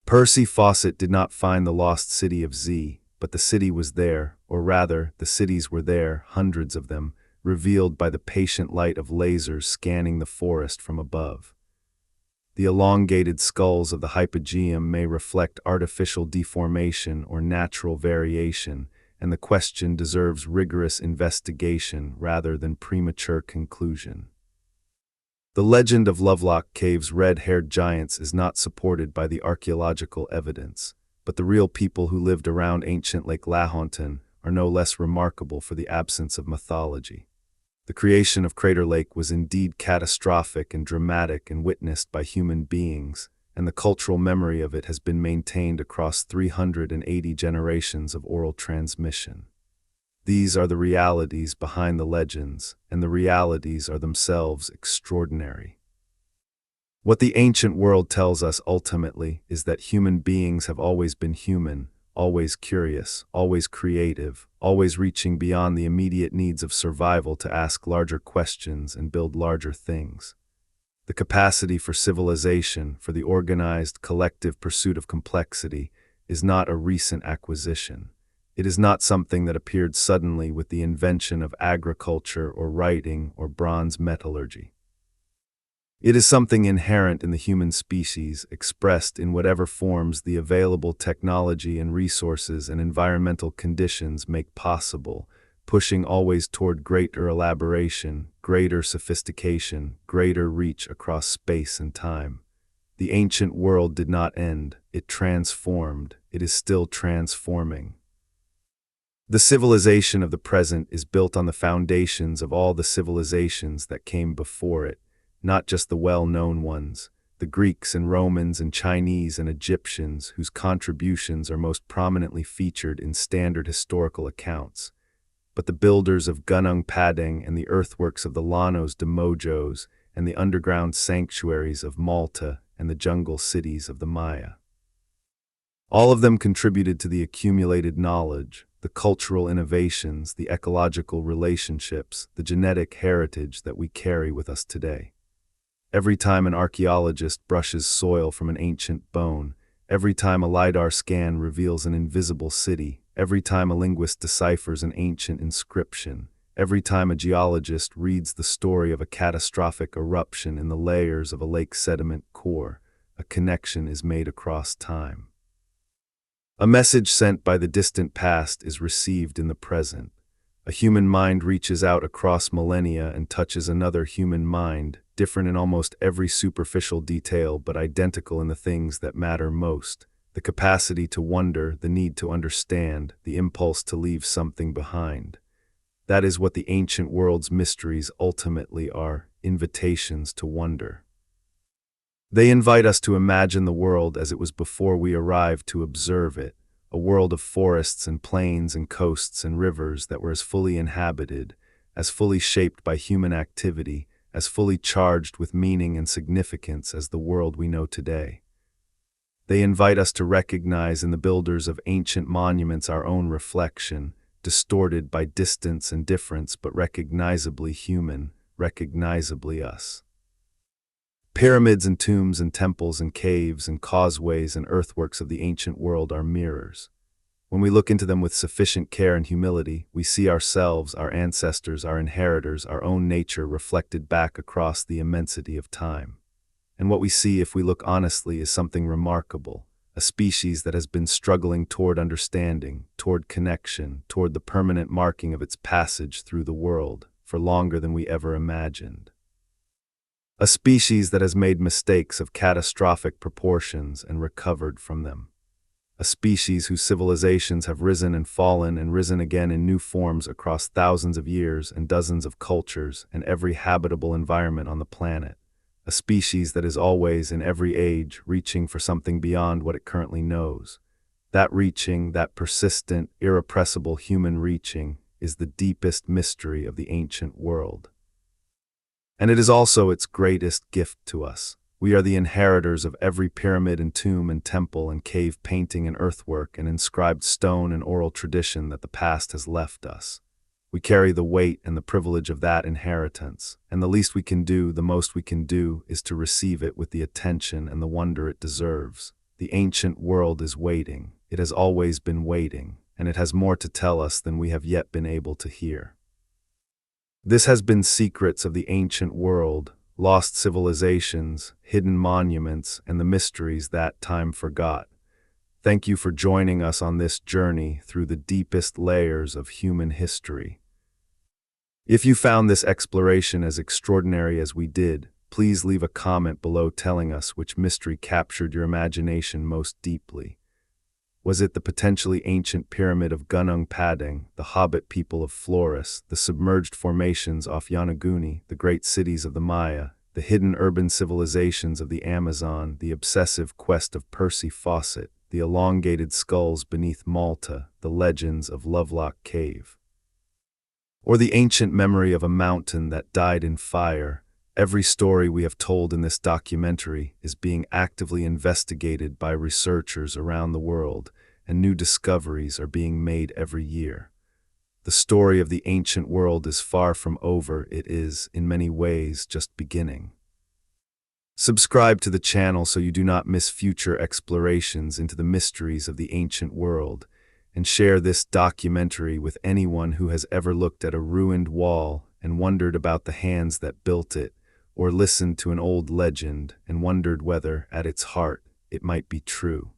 A: Percy Fawcett did not find the lost city of Z, but the city was there, or rather, the cities were there, hundreds of them, revealed by the patient light of lasers scanning the forest from above. The elongated skulls of the Hypogeum may reflect artificial deformation or natural variation, and the question deserves rigorous investigation rather than premature conclusion. The legend of Lovelock Cave's red-haired giants is not supported by the archaeological evidence, but the real people who lived around ancient Lake Lahontan are no less remarkable for the absence of mythology. The creation of Crater Lake was indeed catastrophic and dramatic and witnessed by human beings, and the cultural memory of it has been maintained across 380 generations of oral transmission. These are the realities behind the legends, and the realities are themselves extraordinary. What the ancient world tells us ultimately is that human beings have always been human, always curious, always creative, always reaching beyond the immediate needs of survival to ask larger questions and build larger things. The capacity for civilization, for the organized, collective pursuit of complexity, is not a recent acquisition. It is not something that appeared suddenly with the invention of agriculture or writing or bronze metallurgy. It is something inherent in the human species, expressed in whatever forms the available technology and resources and environmental conditions make possible, pushing always toward greater elaboration, greater sophistication, greater reach across space and time. The ancient world did not end, it transformed, it is still transforming. The civilization of the present is built on the foundations of all the civilizations that came before it, not just the well-known ones, the Greeks and Romans and Chinese and Egyptians whose contributions are most prominently featured in standard historical accounts, but the builders of Gunung Padang and the earthworks of the Llanos de Mojos and the underground sanctuaries of Malta and the jungle cities of the Maya. All of them contributed to the accumulated knowledge, the cultural innovations, the ecological relationships, the genetic heritage that we carry with us today. Every time an archaeologist brushes soil from an ancient bone, every time a Lidar scan reveals an invisible city, every time a linguist deciphers an ancient inscription, every time a geologist reads the story of a catastrophic eruption in the layers of a lake sediment core, a connection is made across time. A message sent by the distant past is received in the present. A human mind reaches out across millennia and touches another human mind, different in almost every superficial detail but identical in the things that matter most. The capacity to wonder, the need to understand, the impulse to leave something behind. That is what the ancient world's mysteries ultimately are, invitations to wonder. They invite us to imagine the world as it was before we arrived to observe it, a world of forests and plains and coasts and rivers that were as fully inhabited, as fully shaped by human activity, as fully charged with meaning and significance as the world we know today. They invite us to recognize in the builders of ancient monuments our own reflection, distorted by distance and difference, but recognizably human, recognizably us. Pyramids and tombs and temples and caves and causeways and earthworks of the ancient world are mirrors. When we look into them with sufficient care and humility, we see ourselves, our ancestors, our inheritors, our own nature reflected back across the immensity of time. And what we see, if we look honestly, is something remarkable, a species that has been struggling toward understanding, toward connection, toward the permanent marking of its passage through the world, for longer than we ever imagined. A species that has made mistakes of catastrophic proportions and recovered from them. A species whose civilizations have risen and fallen and risen again in new forms across thousands of years and dozens of cultures and every habitable environment on the planet. A species that is always, in every age, reaching for something beyond what it currently knows. That reaching, that persistent, irrepressible human reaching, is the deepest mystery of the ancient world. And it is also its greatest gift to us. We are the inheritors of every pyramid and tomb and temple and cave painting and earthwork and inscribed stone and oral tradition that the past has left us. We carry the weight and the privilege of that inheritance, and the least we can do, the most we can do, is to receive it with the attention and the wonder it deserves. The ancient world is waiting. It has always been waiting, and it has more to tell us than we have yet been able to hear. This has been Secrets of the Ancient World, Lost Civilizations, Hidden Monuments, and the Mysteries That Time Forgot. Thank you for joining us on this journey through the deepest layers of human history. If you found this exploration as extraordinary as we did, please leave a comment below telling us which mystery captured your imagination most deeply. Was it the potentially ancient pyramid of Gunung Padang, the Hobbit people of Flores, the submerged formations off Yonaguni, the great cities of the Maya, the hidden urban civilizations of the Amazon, the obsessive quest of Percy Fawcett, the elongated skulls beneath Malta, the legends of Lovelock Cave? Or the ancient memory of a mountain that died in fire? Every story we have told in this documentary is being actively investigated by researchers around the world, and new discoveries are being made every year. The story of the ancient world is far from over. It is, in many ways, just beginning. Subscribe to the channel so you do not miss future explorations into the mysteries of the ancient world, and share this documentary with anyone who has ever looked at a ruined wall and wondered about the hands that built it, or listened to an old legend and wondered whether, at its heart, it might be true.